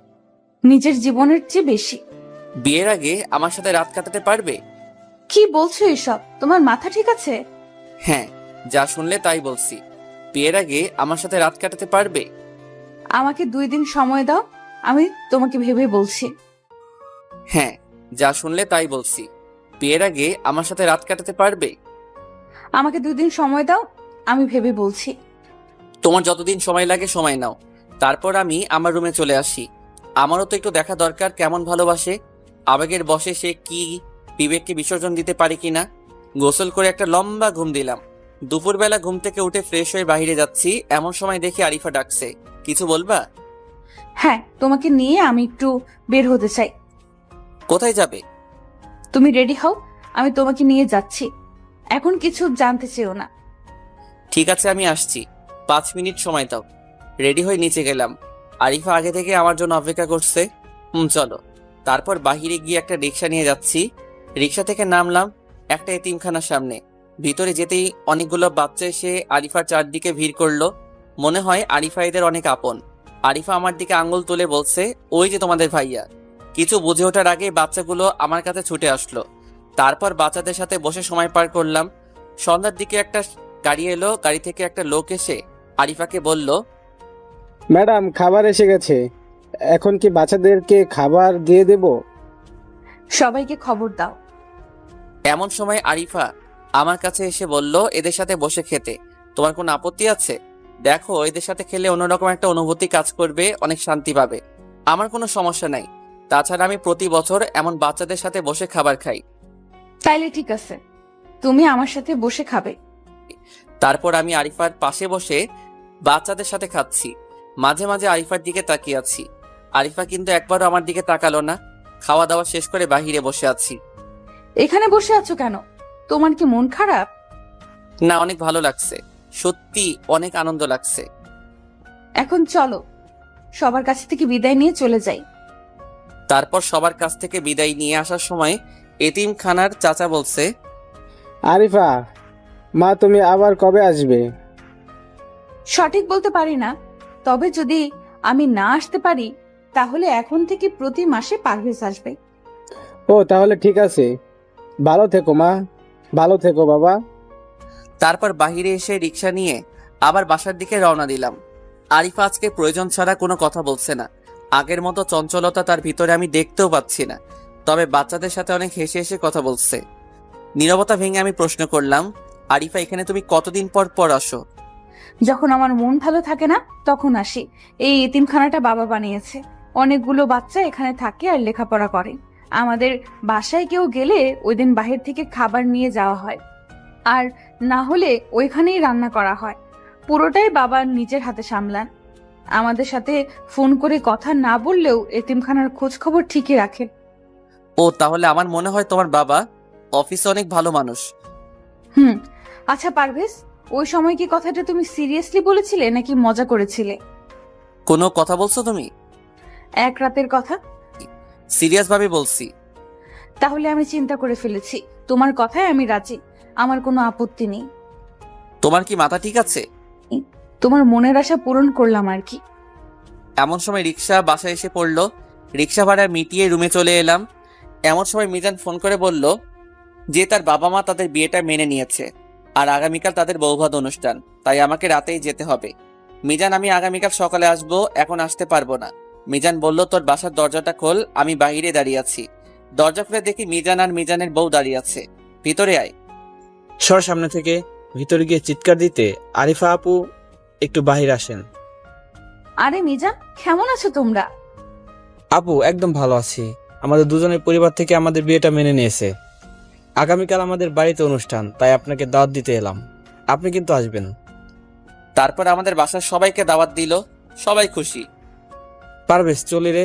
নিজের জীবনের চেয়ে বেশি। বিয়ের আগে আমার সাথে রাত কাটাতে পারবে? কি বলছো এসব? তোমার মাথা ঠিক আছে? হ্যাঁ, যা শুনলে তাই বলছি। বিয়ের আগে আমার সাথে রাত কাটাতে পারবে? আমাকে 2 দিন সময় দাও, আমি তোমাকে ভেবে বলছি। হ্যাঁ, যা শুনলে তাই বলছি। বিয়ের আগে আমার সাথে রাত কাটাতে পারবে? আমাকে 2 দিন সময় দাও, আমি ভেবে বলছি। তোমার যতদিন সময় লাগে সময় নাও, তারপর আমি আমার রুমে চলে আসি। আমারও তো একটু দেখা দরকার কেমন ভালোবাসে। আবেগের বশে সে কি বিবেককে বিসর্জন দিতে পারে কিনা। গোসল করে একটা লম্বা ঘুম দিলাম। দুপুরবেলা ঘুম থেকে উঠে ফ্রেশ হয়ে বাইরে যাচ্ছি, এমন সময় দেখি আরিফা ডাকছে। কিছু বলবা? হ্যাঁ, তোমাকে নিয়ে আমি একটু বের হতে চাই। কোথায় যাবে? তুমি রেডি হও, আমি তোমাকে নিয়ে যাচ্ছি। এখন কিছু জানতে চেও না। ঠিক আছে, আমি আসছি। 5 মিনিট সময় দাও। রেডি হয়ে নিচে গেলাম। আরিফা আগে থেকে আমার জন্য অপেক্ষা করছে। চলো। তারপর বাহিরে গিয়ে একটা রিক্সা নিয়ে যাচ্ছি। রিক্সা থেকে নামলাম একটা এতিমখানার সামনে। ভিতরে যেতেই অনেকগুলো বাচ্চা এসে আরিফার চারদিকে ভিড় করলো। মনে হয় আরিফা এদের অনেক আপন। আরিফা আমার দিকে আঙ্গুল তুলে বলছে, ওই যে তোমাদের ভাইয়া। কিছু বুঝে ওঠার আগে বাচ্চাগুলো আমার কাছে ছুটে আসলো। তারপর বাচ্চাদের সাথে বসে সময় পার করলাম। সন্ধ্যার দিকে একটা গাড়ি এলো। গাড়ি থেকে একটা লোক এসে আরিফাকে বলল, ম্যাডাম, খাবার এসে গেছে। এখন কি বাচ্চাদেরকে খাবার দিয়ে দেব? সবাইকে খবর দাও। এমন সময় আরিফা আমার কাছে এসে বলল, এদের সাথে বসে খেতে তোমার কোনো আপত্তি আছে? দেখো, এদের সাথে খেলে অন্যরকম একটা অনুভূতি কাজ করবে, অনেক শান্তি পাবে। আমার কোনো সমস্যা নাই। তাছাড়া আমি প্রতি বছর এমন বাচ্চাদের সাথে বসে খাবার খাই। তাইলে ঠিক আছে, তুমি আমার সাথে বসে খাবে। তারপর আমি আরিফার পাশে বসে বাচ্চাদের সাথে খাচ্ছি। মাঝে মাঝে আরিফার দিকে তাকিয়ে আছি। আরিফা কিন্তু একবারও আমার দিকে তাকালো না। খাওয়া দাওয়া শেষ করে বাহিরে বসে আছি। এখানে বসে আছো কেন? তোমার কি মন খারাপ? না, অনেক ভালো লাগছে, সত্যি অনেক আনন্দ লাগছে। এখন চলো, সবার কাছ থেকে বিদায় নিয়ে চলে যাই। তারপর সবার কাছ থেকে বিদায় নিয়ে আসার সময় এতিমখানার চাচা বলছে, আরিফা মা, তুমি আবার কবে আসবে? সঠিক বলতে পারি না, তবে যদি আমি না আসতে পারি তাহলে এখন থেকে প্রতি মাসে পারভেজ আসবে। ও, তাহলে ঠিক আছে। ভালো থেকো মা, ভালো থেকো বাবা। তারপর বাহিরে এসে রিক্সা নিয়ে আবার বাসার দিকে রওনা দিলাম। আরিফা আজকে প্রয়োজন ছাড়া কোনো কথা বলছে না। আগের মতো চঞ্চলতা তার ভিতরে আমি দেখতেও পাচ্ছি না। তবে বাচ্চাদের সাথে অনেক হেসে হেসে কথা বলছে। নীরবতা ভেঙে আমি প্রশ্ন করলাম, আরিফা, এখানে তুমি কতদিন পর পর আসো? যখন আমার মন ভালো থাকে না তখন আসি। এই এতিমখানাটা বাবা বানিয়েছে। অনেকগুলো বাচ্চা এখানে থাকে আর লেখাপড়া করে। আমাদের বাসায় কেউ গেলে ওই দিন বাহির থেকে খাবার নিয়ে যাওয়া হয়, আর না হলে ওইখানেই রান্না করা হয়। পুরোটাই বাবা নিজের হাতে সামলান। আমাদের সাথে ফোন করে কথা না বললেও এতিমখানার খোঁজ খবর ঠিকই রাখেন। ও, তাহলে আমার মনে হয় তোমার বাবা অফিসে অনেক ভালো মানুষ। আচ্ছা পারভেজ, ওই সময় কি কথাটা তুমি সিরিয়াসলি বলেছিলে নাকি মজা করেছিলে? কোনো কথা বলছো তুমি? এক রাতের কথা। সিরিয়াস ভাবে বলছি। তাহলে আমি চিন্তা করে ফেলেছি, তোমার কথায় আমি রাজি। আমার কোনো আপত্তি নেই। তোমার কি মাথা ঠিক আছে? তোমার মনের আশা পূরণ করলাম আর কি। এমন সময় রিক্সা বাসায় এসে পড়লো। রিক্সা ভাড়া মিটিয়ে রুমে চলে এলাম। এমন সময় মিজান ফোন করে বলল যে তার বাবা মা তাদের বিয়েটা মেনে নিয়েছে আর আগামীকাল তাদের বৌভাত অনুষ্ঠান, তাই আমাকে রাতেই যেতে হবে। মিজান, আমি আগামীকাল সকালে আসবো, এখন আসতে পারবো না। মিজান বলল, তোর বাসার দরজাটা খোল, আমি বাইরে দাঁড়িয়ে আছি। দরজা খুলে দেখি মিজান আর মিজানের বউ দাঁড়িয়ে আছে। ভিতরে আয়। সর সামনে থেকে। ভিতরে গিয়ে চিৎকার দিতে আরিফা আপু একটু বাহির আসেন। আরে মিজান, কেমন আছো তোমরা? আপু, একদম ভালো আছি। আমাদের দুজনের পরিবার থেকে আমাদের বিয়েটা মেনে নিয়েছে। আগামীকাল আমাদের বাড়িতে অনুষ্ঠান, তাই আপনাকে দাওয়াত দিতে এলাম। আপনি কিন্তু আসবেন। তারপর আমাদের বাসার সবাইকে দাওয়াত দিল। সবাই খুশি। পারবেশ, চলি রে।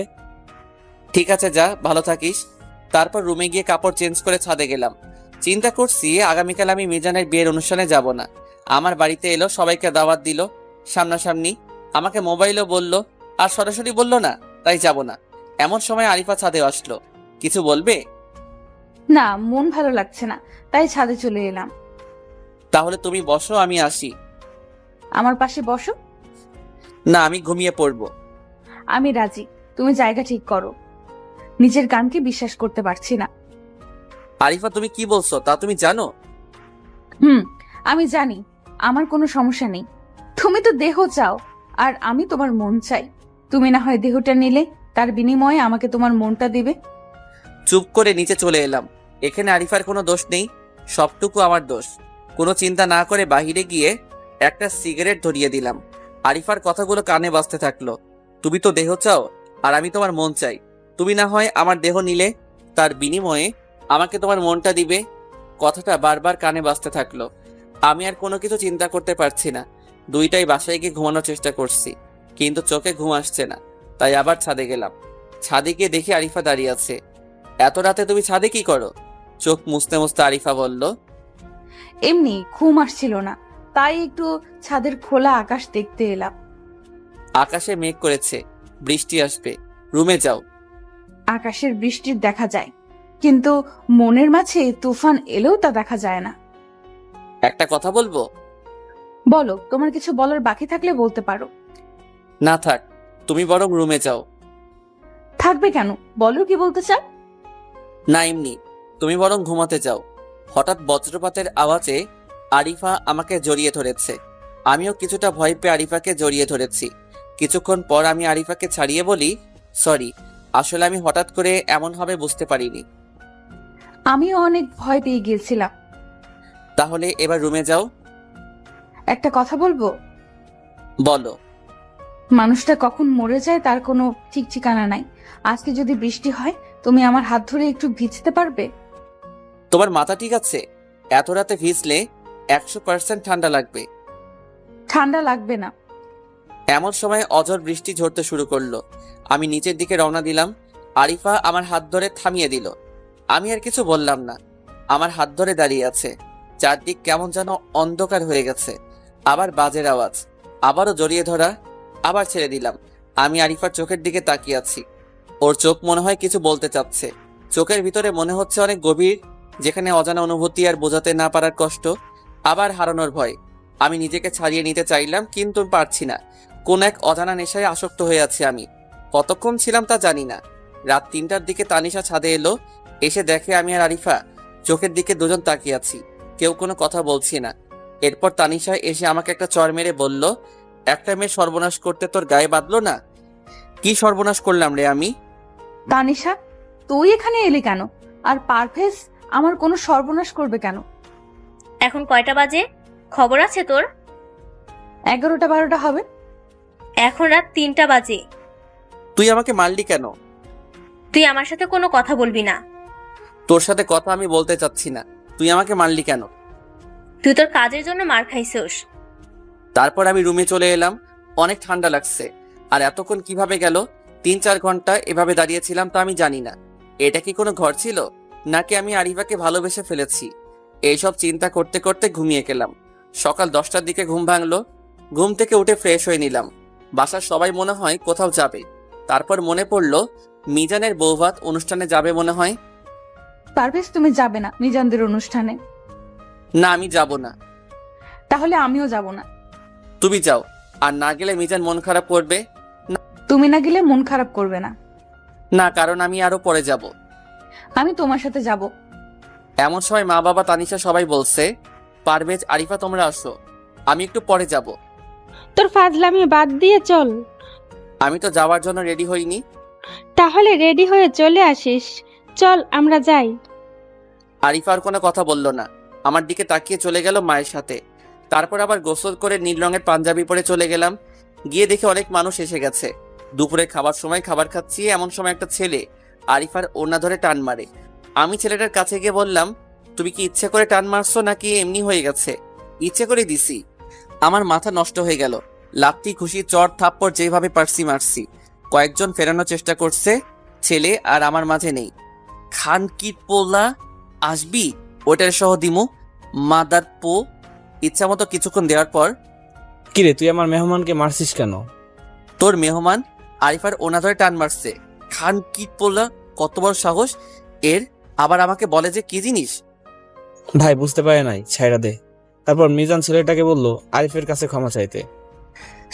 ঠিক আছে, যা, ভালো থাকিস। তারপর রুমে গিয়ে কাপড় চেঞ্জ করে ছাদে গেলাম। চিন্তা করছি আগামীকাল আমি মিজানের বিয়ের অনুষ্ঠানে যাব না। আমার বাড়িতে এলো, সবাইকে দাওয়াত দিল সামনাসামনি, আমাকে মোবাইলও বলল, আর সরাসরি বলল না, তাই যাব না। এমন সময় আরিফা ছাদে আসলো। কিছু বলবে? না, মন ভালো লাগছে না, তাই ছাদে চলে এলাম। তাহলে তুমি বসো, আমি আসি। আমার পাশে বসো। না, আমি ঘুমিয়ে পড়বো। আমি রাজি, তুমি জায়গা ঠিক করো। নিজের কানকে বিশ্বাস করতে পারছি না। আরিফা, তুমি কি বলছো তা তুমি জানো? আমি জানি, আমার কোনো সমস্যা নেই। তুমি তো দেহ চাও, আর আমি তোমার মন চাই। তুমি না হয় দেহটা নিলে, তার বিনিময়ে আমাকে তোমার মনটা দিবে। চুপ করে নিচে চলে এলাম। এখানে আরিফার কোনো দোষ নেই, সবটুকু আমার দোষ। কোনো চিন্তা না করে বাহিরে গিয়ে একটা সিগারেট ধরিয়ে দিলাম। আরিফার কথাগুলো কানে বাজতে থাকলো। তুমি তো দেহ চাও, আর আমি তোমার মন চাই। তুমি না হয় আমার দেহ নিলে, তার বিনিময়ে আমাকে তোমার মনটা দিবে। কথাটা বারবার কানে বাজতে থাকলো। আমি আর কোনো কিছু চিন্তা করতে পারছি না। দুইটাই বাসায় গিয়ে ঘুমানোর চেষ্টা করছি, কিন্তু চোখে ঘুম আসছে না। তাই আবার ছাদে গেলাম। ছাদে গিয়ে দেখি আরিফা দাঁড়িয়ে আছে। এত রাতে তুমি ছাদে কি করো? চোখ মুছতে মুছতে আরিফা বলল, এমনি ঘুম আসছিল না, তাই একটু ছাদের খোলা আকাশ দেখতে এলাম। আকাশে মেঘ করেছে, বৃষ্টি আসবে, রুমে যাও। আকাশের বৃষ্টির দেখা যায়, কিন্তু মনের মাঝে তুফান এলেও তা দেখা যায় না। একটা কথা বলবো? বলো, তোমার কিছু বলার বাকি থাকলে বলতে পারো। না থাক, তুমি বরং রুমে যাও। থাকবে কেন, বলো কি বলতে চাও। না এমনি, তুমি বরং ঘুমাতে যাও। হঠাৎ বজ্রপাতের আওয়াজে আরিফা আমাকে জড়িয়ে ধরেছে। আমিও কিছুটা ভয় পেয়ে আরিফাকে জড়িয়ে ধরেছি। কিছুক্ষণ পর আমি আরিফাকে ছাড়িয়ে বলি, সরি, আসলে আমি হঠাৎ করে এমন হবে বুঝতে পারিনি। আমিও অনেক ভয় পেয়ে গিয়েছিলাম। তাহলে এবার রুমে যাও। একটা কথা বলবো। বলো। মানুষটা কখন মরে যায় তার কোনো ঠিক ঠিকানা নাই। আজকে যদি বৃষ্টি হয়, তুমি আমার হাত ধরে একটু ভিজতে পারবে? তোমার মাথা ঠিক আছে? এত রাতে ভিজলে 100% ঠান্ডা লাগবে। ঠান্ডা লাগবে না। এমন সময় অঝোর বৃষ্টি ঝরতে শুরু করলো। আমি নিচের দিকে রওনা দিলাম। আরিফা আমার হাত ধরে থামিয়ে দিল। আমি আর কিছু বললাম না। আমার হাত ধরে দাঁড়িয়ে আছে। চারদিক কেমন যেন অন্ধকার হয়ে গেছে। আবার বাজের আওয়াজ, আবারও জড়িয়ে ধরা, আবার ছেড়ে দিলাম। আমি আরিফার চোখের দিকে তাকিয়ে আছি। ওর চোখ মনে হয় কিছু বলতে চাচ্ছে। চোখের ভিতরে মনে হচ্ছে অনেক গভীর, যেখানে অজানা অনুভূতি আর বোঝাতে না পারার কষ্ট, আবার হারানোর ভয়। আমি নিজেকে ছাড়িয়ে নিতে চাইলাম, কিন্তু পারছি না। কোন এক অজানা নেশায় আসক্ত হয়ে আছি আমি। কতক্ষণ ছিলাম তা জানি না। রাত 3টার দিকে তানিশা ছাদে এলো। এসে দেখে আমি আর আরিফা চোখের দিকে দুজন তাকিয়ে আছি, কেউ কোনো কথা বলছি না। এরপর তানিশা এসে আমাকে একটা চড় মেরে বলল, একটা মেয়ে সর্বনাশ করতে তোর গায়ে বাঁধলো না? কি সর্বনাশ করলাম রে আমি? তানিশা, তুই এখানে এলি কেন? আর পারভেজ আমার কোনো সর্বনাশ করবে কেন? এখন কয়টা বাজে? খবর আছে তোর? 11টা 12টা হবে। এখন রাত 3টা বাজে। তুই আমাকে মারলি কেন? তুই আমার সাথে কোনো কথা বলবি না। তোর সাথে কথা আমি বলতে চাচ্ছি না। তুই আমাকে মারলি কেন? তুই তোর কাজের জন্য মার খাইছিস। তারপর আমি রুমে চলে এলাম। অনেক ঠান্ডা লাগছে। আর এতক্ষণ কিভাবে গেল? 3-4 ঘন্টা এভাবে দাঁড়িয়েছিলাম তা আমি জানি না। এটা কি কোনো ঘর ছিল, নাকি আমি আরিফাকে ভালোবেসে ফেলেছি? এইসব চিন্তা করতে করতে ঘুমিয়ে গেলাম। সকাল 10টার দিকে ঘুম ভাঙলো। ঘুম থেকে উঠে ফ্রেশ হয়ে নিলাম। বাসার সবাই মনে হয় কোথাও যাবে। তারপর মনে পড়লো মিজানের বৌভাত অনুষ্ঠানে যাবে মনে হয়। পারভেজ, তুমি যাবে না মিজানদের অনুষ্ঠানে? না, আমি যাব না। তাহলে আমিও যাব না। তুমি যাও, আর না গেলে মিজান মন খারাপ করবে। তুমি না গেলে মন খারাপ করবে না। না, কারণ আমি আরো পরে যাব। আমি তোমার সাথে যাব। এমন সময় মা বাবা তানিশা সবাই বলছে, পারভেজ আরিফা তোমরা আসো, আমি একটু পরে যাব। তোর ফাজলামি বাদ দিয়ে চল। আমি তো যাওয়ার জন্য রেডি হইনি। তাহলে রেডি হয়ে চলে আসিস। চল আমরা যাই। আরিফা আর কোনো কথা বলল না। আমার দিকে তাকিয়ে চলে গেল মায়ের সাথে। তারপর আবার গোসল করে নীল রঙের পাঞ্জাবি পরে চলে গেলাম। গিয়ে দেখে অনেক মানুষ এসে গেছে। দুপুরে খাবার সময় খাবার খাচ্ছি, এমন সময় একটা ছেলে আরিফার ওড়না ধরে টান মারে। আমি ছেলেটার কাছে গিয়ে বললাম, তুমি কি ইচ্ছে করে টান মারছো নাকি এমনি হয়ে গেছে? ইচ্ছে করে দিছি। আমার মাথা নষ্ট হয়ে গেল। লাত্তি, খুশি, চড়, থাপ্পড় যেভাবে পারছি মারছি। কয়েকজন ফেরানোর চেষ্টা করছে, ছেলে আর আমার মাঝে নেই। খান কি পোলা, আসবি? ওইটার সহ দিমু মাদার পো। ইচ্ছা মতো কিছুক্ষণ দেওয়ার পর, কিরে তুই আমার মেহমানকে মারছিস কেন? তোর মেহমান আরিফার ওনা ধরে টান মারছে। খান কি পড়লা, কত বড় সাহস এর! আবার আমাকে বলে যে কি জিনিস। ভাই বুঝতে পারে নাই, ছাইড়া দে। তারপর মিজান ছেলেটাকে বলল আরিফের কাছে ক্ষমা চাইতে।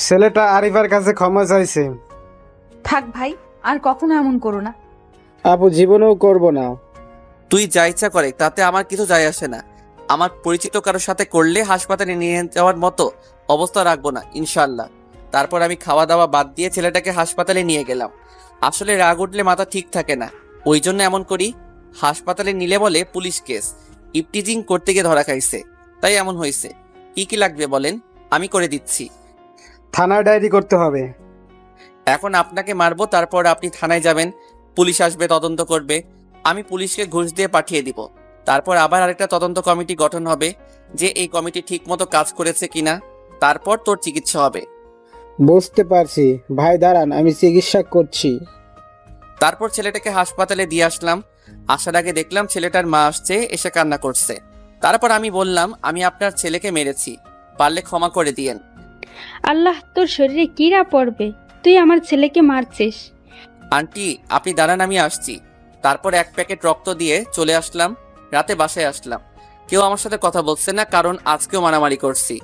ছেলেটা আরিফার কাছে ক্ষমা চাইছে। থাক ভাই, আর কখনো এমন করো না। আপু জীবনেও করব না। তুই যা ইচ্ছা করে, তাতে আমার কিছু যায় আসে না। আমার পরিচিত কারোর সাথে করলে হাসপাতালে নিয়ে যাওয়ার মতো অবস্থা রাখবো না ইনশাল্লাহ। তারপর আমি খাওয়া দাওয়া বাদ দিয়ে ছেলেটাকে হাসপাতালে নিয়ে গেলাম। আসলে রাগ উঠলে মাথা ঠিক থাকে না, ওই জন্য এমন করি। হাসপাতালে নিলে বলে পুলিশ কেস, ইপটিজিং করতে গিয়ে ধরা খাইছে, তাই এমন হয়েছে। কি কি লাগবে বলেন, আমি করে দিচ্ছি। থানায় ডায়েরি করতে হবে। এখন আপনাকে মারবো, তারপর আপনি থানায় যাবেন, পুলিশ আসবে, তদন্ত করবে। আমি পুলিশকে ঘুষ দিয়ে পাঠিয়ে দিব। তারপর আবার আরেকটা তদন্ত কমিটি গঠন হবে, যে এই কমিটি ঠিক মতো কাজ করেছে কিনা। তারপর তোর চিকিৎসা হবে। বুঝতে পারছি ভাই, দাঁড়ান আমি চিকিৎসা করছি। তারপর ছেলেটাকে হাসপাতালে দিয়ে আসলাম। আসার আগে দেখলাম ছেলেটার মা আসছে, এসে কান্না করছে। তারপর আমি বললাম, আমি আপনার ছেলেকে মেরেছি, পারলে ক্ষমা করে দিয়েন। আল্লাহ, তোর শরীরে কিরা পড়বে? তুই আমার ছেলেকে মারছিস। আন্টি আপনি দাঁড়ান, আমি আসছি। তারপর এক প্যাকেট রক্ত দিয়ে চলে আসলাম। রাতে বাসায় আসলাম, কেউ আমার সাথে কথা বলছে না, কারণ আজকেও মারামারি করছি।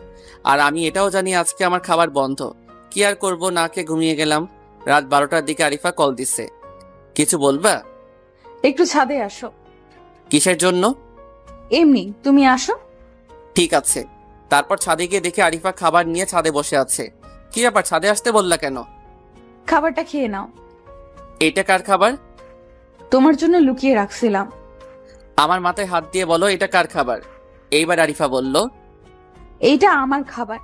আর আমি এটাও জানি আজকে আমার খাবার বন্ধ। কি আর করবো, না খেয়ে ঘুমিয়ে গেলাম। রাত 12টার দিকে আরিফা কল দিছে। কিছু বলবা? একটু ছাদে আসো। কিসের জন্য? এমনি, তুমি আসো। ঠিক আছে। তারপর ছাদে গিয়ে দেখে আরিফা খাবার নিয়ে ছাদে বসে আছে। কি ব্যাপার, ছাদে আসতে বললা কেন? খাবারটা খেয়ে নাও। এটা কার খাবার? তোমার জন্য লুকিয়ে রাখছিলাম। আমার মাথায় হাত দিয়ে বলো, এটা কার খাবার? এইবার আরিফা বলল, এইটা আমার খাবার।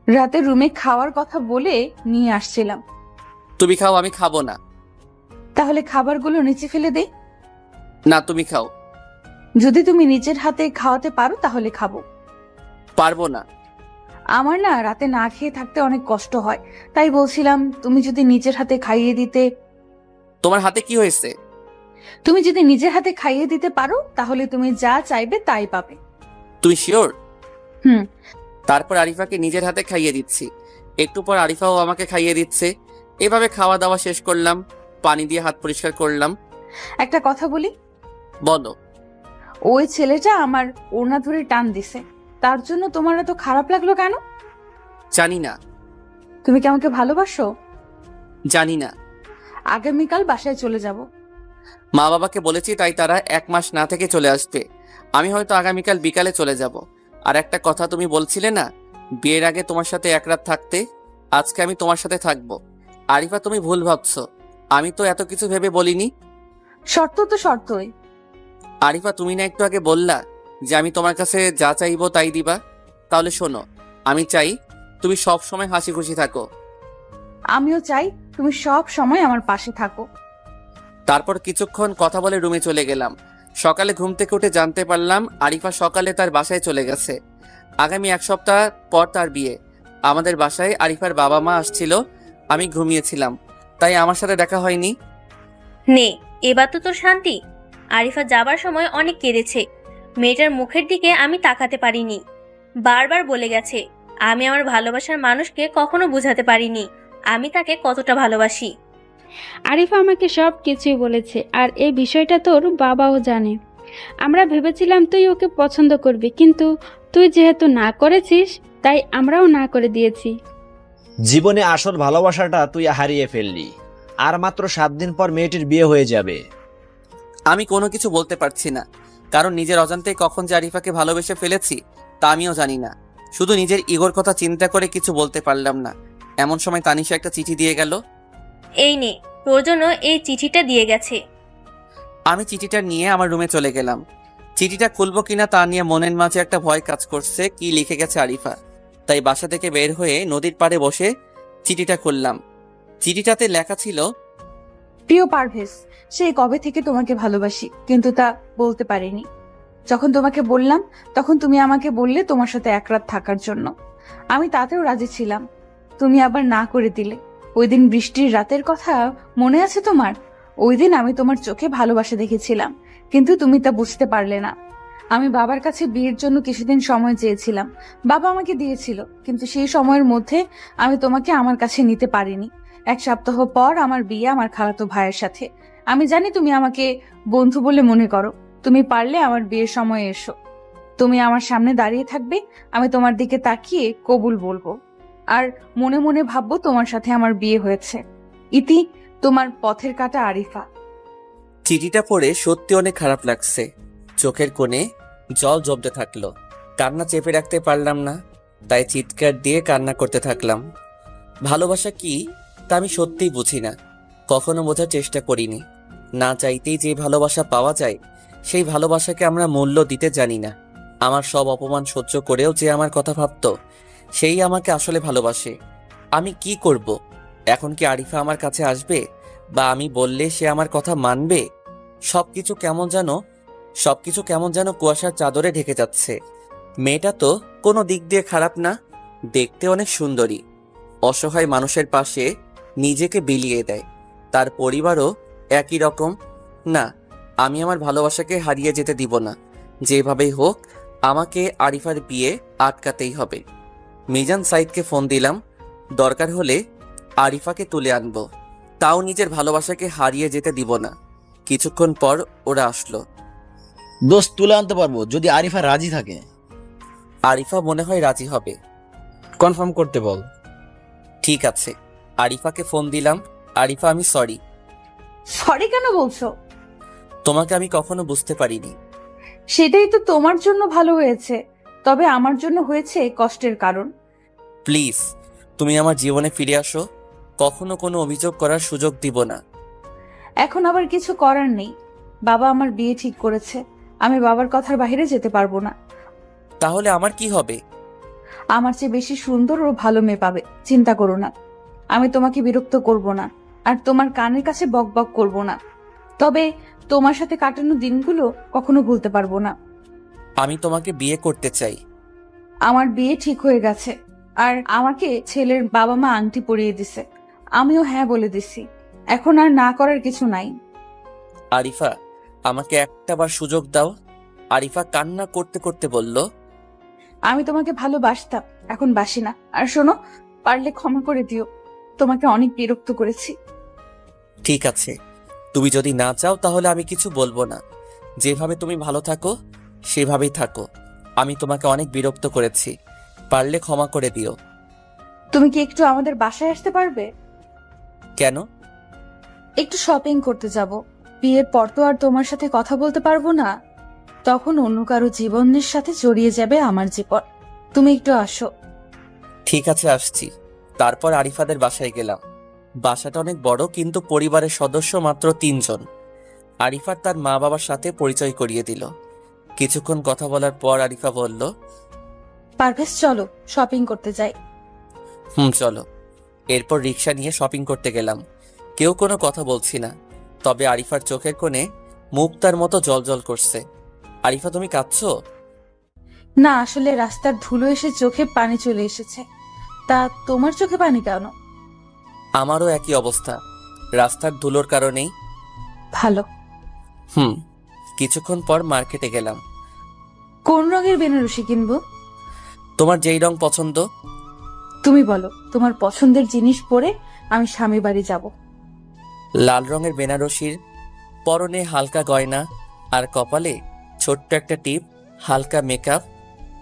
রাতে রুমে খাওয়ার কথা বলে নিয়ে আসছিলাম। তুমি খাও, আমি খাবো না। তাহলে খাবারগুলো নিচে ফেলে দেই। না, তুমি খাও। যদি তুমি নিজের হাতে খাওয়াতে পারো তাহলে খাবো। পারবো না। আমার না রাতে না খেয়ে থাকতে অনেক কষ্ট হয়, তাই বলছিলাম তুমি যদি নিজের হাতে খাইয়ে দিতে। তোমার হাতে কি হয়েছে? তুমি যদি নিজের হাতে খাইয়ে দিতে পারো তাহলে তুমি যা চাইবে তাই পাবে। তুই শিওর? হুম। তারপর আরিফাকে নিজের হাতে খাইয়ে দিচ্ছি। একটু পর আরিফাও আমাকে খাইয়ে দিচ্ছে। এভাবে খাওয়া দাওয়া শেষ করলাম, পানি দিয়ে হাত পরিষ্কার করলাম। একটা কথা বলি। বলো। ওই ছেলেটা আমার ওড়না ধরে টান দিছে, তার জন্য তোমার এত খারাপ লাগলো কেন? জানি না। তুমি কি আমাকে ভালোবাসো? জানি না। আগামীকাল বাসায় চলে যাব। মা বাবাকে বলেছি, তাই তারা 1 মাস না থেকে চলে আসবে। আমি হয়তো আগামীকাল বিকালে চলে যাব। আর একটা কথা, তুমি বলছিলে না বিয়ের আগে তোমার সাথে এক রাত থাকতে, আজকে আমি তোমার সাথে থাকবো। আরিফা তুমি ভুল ভাবছো, আমি তো এত কিছু ভেবে বলিনি। শর্ত তো শর্তই। আরিফা তুমি না একটু আগে বললা যে আমি তোমার কাছে যা চাইবো তাই দিবা? তাহলে শোনো, আমি চাই তুমি সব সময় হাসি খুশি থাকো। আমিও চাই তুমি সব সময় আমার পাশে থাকো। তারপর কিছুক্ষণ কথা বলে রুমে চলে গেলাম। সকালে ঘুম থেকে উঠে জানতে পারলাম আরিফা সকালে তার বাসায় চলে গেছে। আগামী 1 সপ্তাহ পর তার বিয়ে। আমাদের বাসায় আরিফার বাবা মা আসছিল। আমি ঘুমিয়েছিলাম, তাই আমার সাথে দেখা হয়নি। নে, এবার তো তোর শান্তি। আরিফা যাবার সময় অনেক কেঁদেছে। মেয়েটার মুখের দিকে আমি তাকাতে পারিনি। বারবার বলে গেছে, আমি আমার ভালোবাসার মানুষকে কখনো বোঝাতে পারিনি আমি তাকে কতটা ভালোবাসি। আরিফা আমাকে সব কিছুই বলেছে, আর এই বিষয়টা তোর বাবাও জানে। আমরা ভেবেছিলাম তুই ওকে পছন্দ করবি, কিন্তু তুই যেহেতু না করেছিস তাই আমরাও না করে দিয়েছি। জীবনে আসল ভালোবাসাটা তুই হারিয়ে ফেললি। আর মাত্র 7 দিন পর মেয়েটির বিয়ে হয়ে যাবে। আমি কোনো কিছু বলতে পারছি না, কারণ নিজের অজান্তেই কখন যে আরিফাকে ভালোবেসে ফেলেছি তা আমিও জানি না। শুধু নিজের ইগোর কথা চিন্তা করে কিছু বলতে পারলাম না। এমন সময় তানিশা একটা চিঠি দিয়ে গেল। এই নে, তোর জন্য এই চিঠিটা দিয়ে গেছে। আমি চিঠিটা নিয়ে আমার রুমে চলে গেলাম। চিঠিটা খুলবো কিনা তা নিয়ে মনের মাঝে একটা ভয় কাজ করছে, কি লিখে গেছে আরিফা। তাই বাসা থেকে বের হয়ে নদীর পাড়ে বসে চিঠিটা খুললাম। চিঠিটাতে লেখা ছিল, প্রিয় পারভেজ, সেই কবে থেকে তোমাকে ভালোবাসি, কিন্তু তা বলতে পারিনি। যখন তোমাকে বললাম তখন তুমি আমাকে বললে তোমার সাথে এক রাত থাকার জন্য। আমি তাতেও রাজি ছিলাম, তুমি আবার না করে দিলে। ওই দিন বৃষ্টির রাতের কথা মনে আছে তোমার? ওই দিন আমি তোমার চোখে ভালোবাসা দেখেছিলাম, কিন্তু তুমি তা বুঝতে পারলে না। আমি বাবার কাছে বিয়ের জন্য কিছুদিন সময় চেয়েছিলাম, বাবা আমাকে দিয়েছিল, কিন্তু সেই সময়ের মধ্যে আমি তোমাকে আমার কাছে নিতে পারিনি। 1 সপ্তাহ পর আমার বিয়ে আমার খালাতো ভাইয়ের সাথে। আমি জানি তুমি আমাকে বন্ধু বলে মনে করো, তুমি পারলে আমার বিয়ের সময় এসো। তুমি আমার সামনে দাঁড়িয়ে থাকবে, আমি তোমার দিকে তাকিয়ে কবুল বলবো, আর মনে মনে ভাববো তোমার সাথে আমার বিয়ে হয়েছে। ইতি, তোমার পথের কাঁটা আরিফা। চিঠিটা পড়ে সত্যি অনেক খারাপ লাগছে। চোখের কোণে জল জমতে থাকলো। কান্না চেপে রাখতে পারলাম না, তাই চিৎকার দিয়ে কান্না করতে থাকলাম। ভালোবাসা কি তা আমি সত্যিই বুঝি না, কখনো বোঝার চেষ্টা করিনি। না চাইতেই যে ভালোবাসা পাওয়া যায়, সেই ভালোবাসাকে আমরা মূল্য দিতে জানি না। আমার সব অপমান সহ্য করেও যে আমার কথা ভাবতো, সেই আমাকে আসলে ভালোবাসে। আমি কি করব? এখন কি আরিফা আমার কাছে আসবে, বা আমি বললে সে আমার কথা মানবে? সবকিছু কেমন যেন কুয়াশার চাদরে ঢেকে যাচ্ছে। মেয়েটা তো কোনো দিক দিয়ে খারাপ না, দেখতে অনেক সুন্দরী। অসহায় মানুষের পাশে নিজেকে বিলিয়ে দেয়। তার পরিবারও একই রকম। না, আমি আমার ভালোবাসাকে হারিয়ে যেতে দিব না। যেভাবেই হোক আমাকে আরিফার বিয়ে আটকাতেই হবে। মিজান সাইদকে ফোন দিলাম, দরকার হলে আরিফাকে তুলে আনবো, তাও নিজের ভালোবাসাকে হারিয়ে যেতে দিব না। কিছুক্ষণ পর ওরা আসলো। দোস্ত, তুলে আনতে পারবো যদি আরিফা রাজি থাকে। আরিফা মনে হয় রাজি হবে। কনফার্ম করতে বল। ঠিক আছে, আরিফাকে ফোন দিলাম। আরিফা, আমি সরি। সরি কেন বলছো? তোমাকে আমি কখনো বুঝতে পারিনি। সেটাই তো তোমার জন্য ভালো হয়েছে, তবে আমার জন্য হয়েছে কষ্টের কারণ। প্লিজ, তুমি আমার জীবনে ফিরে আসো। কখনো কোনো অভিযোগ করার সুযোগ দিব না। এখন আবার কিছু করার নেই, বাবা আমার বিয়ে ঠিক করেছে, আমি বাবার কথার বাইরে যেতে পারবো না। তাহলে আমার কি হবে? আমার চেয়ে বেশি সুন্দর ও ভালো মেয়ে পাবে, চিন্তা করো না। আমি তোমাকে বিরক্ত করব না, আর তোমার কানের কাছে বকবক করব না, তবে তোমার সাথে কাটানো দিনগুলো কখনো ভুলতে পারবো না। আমি তোমাকে বিয়ে করতে চাই। আমার বিয়ে ঠিক হয়ে গেছে, আর আমাকে ছেলের বাবা মা আংটি পরিয়ে দিছে, আমিও হ্যাঁ বলে দিছি। এখন আর না করার কিছু নাই। আরিফা, আমাকে একটাবার সুযোগ দাও। আরিফা কান্না করতে করতে বলল, আমি তোমাকে ভালোবাসতাম, এখন বাসি না। আর শোনো, পারলে ক্ষমা করে দিও, তোমাকে অনেক বিরক্ত করেছি। ঠিক আছে, তুমি যদি না চাও তাহলে আমি কিছু বলবো না। যেভাবে তুমি ভালো থাকো সেভাবেই থাকো। আমি তোমাকে অনেক বিরক্ত করেছি, পারলে ক্ষমা করে দিও। তুমি কি একটু আমাদের বাসায় আসতে পারবে? কেন? একটু শপিং করতে যাব। বিয়ের পর তো আর তোমার সাথে কথা বলতে পারবো না, তখন অন্য কারো জীবনের সাথে জড়িয়ে যাবে আমার জীবন। তুমি একটু আসো। ঠিক আছে, আসছি। তারপর আরিফাদের বাসায় গেলাম। বাসাটা অনেক বড়, কিন্তু পরিবারের সদস্য মাত্র 3 জন। আরিফার তার মা বাবার সাথে পরিচয় করিয়ে দিল। কিছুক্ষণ কথা বলার পর আরিফা বলল, পারভেজ, চলো শপিং করতে যাই। চলো। এরপর রিক্সা নিয়ে শপিং করতে গেলাম। কেউ কোনো কথা বলছি না, তবে আরিফার চোখের কোণে মুক্তার মতো জলজল করছে। আরিফা, তুমি কাঁদছো? না, আসলে রাস্তার ধুলো এসে চোখে পানি চলে এসেছে। তা তোমার চোখে পানি কেন? আমারও একই অবস্থা, রাস্তার ধুলোর কারণেই। ভালো। কিছুক্ষণ পর মার্কেটে গেলাম। কোন রঙের বেনারসি কিনবো? তোমার যেই রং পছন্দ। তুমি বলো, তোমার পছন্দের জিনিস পরে আমি স্বামী বাড়ি যাব। লাল রঙের বেনারসির, পরনে হালকা গয়না, আর কপালে ছোট্ট একটা টিপ, হালকা মেকআপ।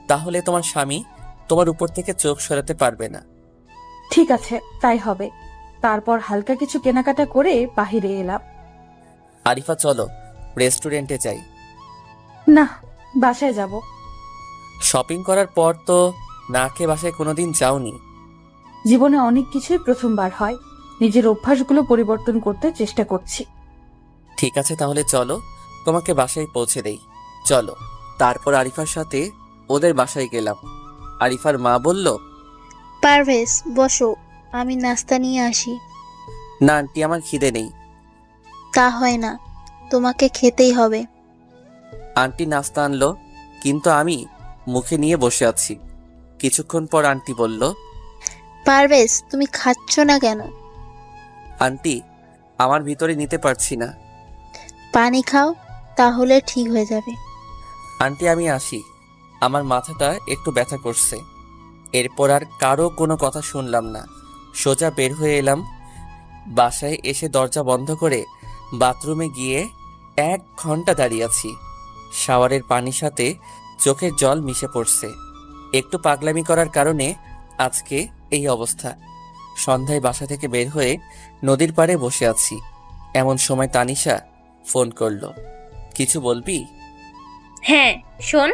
তাহলে তোমার স্বামী তোমার উপর থেকে চোখ সরাতে পারবে না। ঠিক আছে, তাই হবে। তারপর হালকা কিছু কেনাকাটা করে বাহিরে এলাম। আরিফা, চলো রেস্টুরেন্টে যাই। না, বাসায় যাব। শপিং করার পর তো না খেয়ে বাসায় কোনোদিন যাওনি। জীবনে অনেক কিছুই প্রথমবার হয়, নিজের অভ্যাসগুলো পরিবর্তন করতে চেষ্টা করছি। ঠিক আছে, তাহলে চলো তোমাকে বাসায় পৌঁছে দেই। চলো। তারপর আরিফার সাথে ওদের বাসায় গেলাম। আরিফার মা বলল, পারভেজ, বসো, আমি নাস্তা নিয়ে আসি। না আন্টি, আমার খিদে নেই। তা হয় না, তোমাকে খেতেই হবে। আন্টি নাস্তা আনলো, কিন্তু আমি মুখে নিয়ে বসে আছি। কিছুক্ষণ পর আন্টি বলল, পারভেজ, তুমি খাচ্ছ না কেন? আন্টি, আমার ভিতরে নিতে পারছি না। পানি খাও, তাহলে ঠিক হয়ে যাবে। আন্টি আমি আসি, আমার মাথাটা একটু ব্যথা করছে। এরপর আর কারো কোনো কথা শুনলাম না, সোজা বের হয়ে এলাম। বাসায় এসে দরজা বন্ধ করে বাথরুমে গিয়ে 1 ঘন্টা দাঁড়িয়ে আছি। শাওয়ারের পানির সাথে চোখের জল মিশে পড়ছে। একটু পাগলামি করার কারণে আজকে এই অবস্থা। সন্ধ্যায় বাসা থেকে বের হয়ে নদীর পাড়ে বসে আছি, এমন সময় তানিশা ফোন করলো। কিছু বলবি? হ্যাঁ শোন,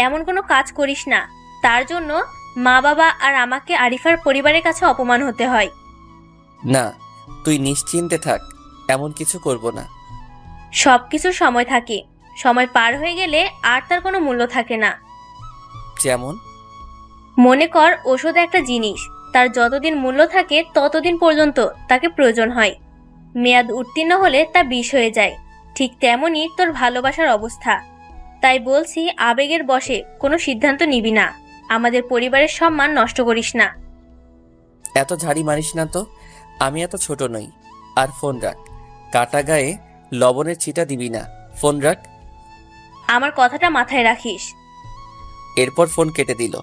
এমন কোনো কাজ করিস না, তার জন্য মা বাবা আর আমাকে আরিফার পরিবারের কাছে অপমান হতে হয়। না, তুই নিশ্চিন্তে থাক, এমন কিছু করব না। সবকিছুর সময় থাকে, সময় পার হয়ে গেলে আর তার কোনো মূল্য থাকে না। যেমন? মনে কর ওষুধ একটা জিনিস, তার যতদিন মূল্য থাকে ততদিন পর্যন্ত তাকে প্রয়োজন হয়। মেয়াদ উত্তীর্ণ হলে তা বিষ হয়ে যায়। ঠিক তেমনই তোর ভালোবাসার অবস্থা। তাই বলছি, আবেগের বশে কোনো সিদ্ধান্ত নিবি না। আমাদের পরিবারের সম্মান নষ্ট করিস না। এত ঝাড়ি মারিস না তো, আমি এত ছোট নই। আর ফোন রাখ, কাটা গায়ে লবণের ছিটা দিবি না। ফোন রাখ। আমার কথাটা মাথায় রাখিস। এরপর ফোন কেটে দিল।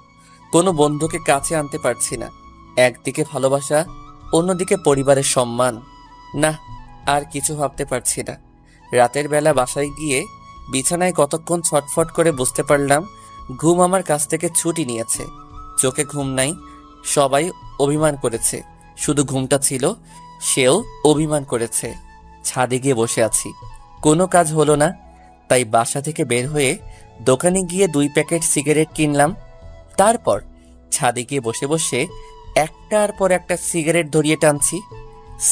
কোনো বন্ধুকে কাছে আনতে পারছি না। একদিকে ভালোবাসা, অন্যদিকে পরিবারের সম্মান। না, আর কিছু ভাবতে পারছি না। রাতের বেলা বাসায় গিয়ে বিছানায় কতক্ষণ ছটফট করে বুঝতে পারলাম ঘুম আমার কাছ থেকে ছুটি নিয়েছে। চোখে ঘুম নাই, সবাই অভিমান করেছে। শুধু ঘুমটা ছিল, সেও অভিমান করেছে। ছাদে গিয়ে বসে আছি, কোনো কাজ হলো না। তাই বাসা থেকে বের হয়ে দোকানে গিয়ে 2 প্যাকেট সিগারেট কিনলাম। তারপর ছাদে গিয়ে বসে বসে একটার পর একটা সিগারেট ধরিয়ে টানছি।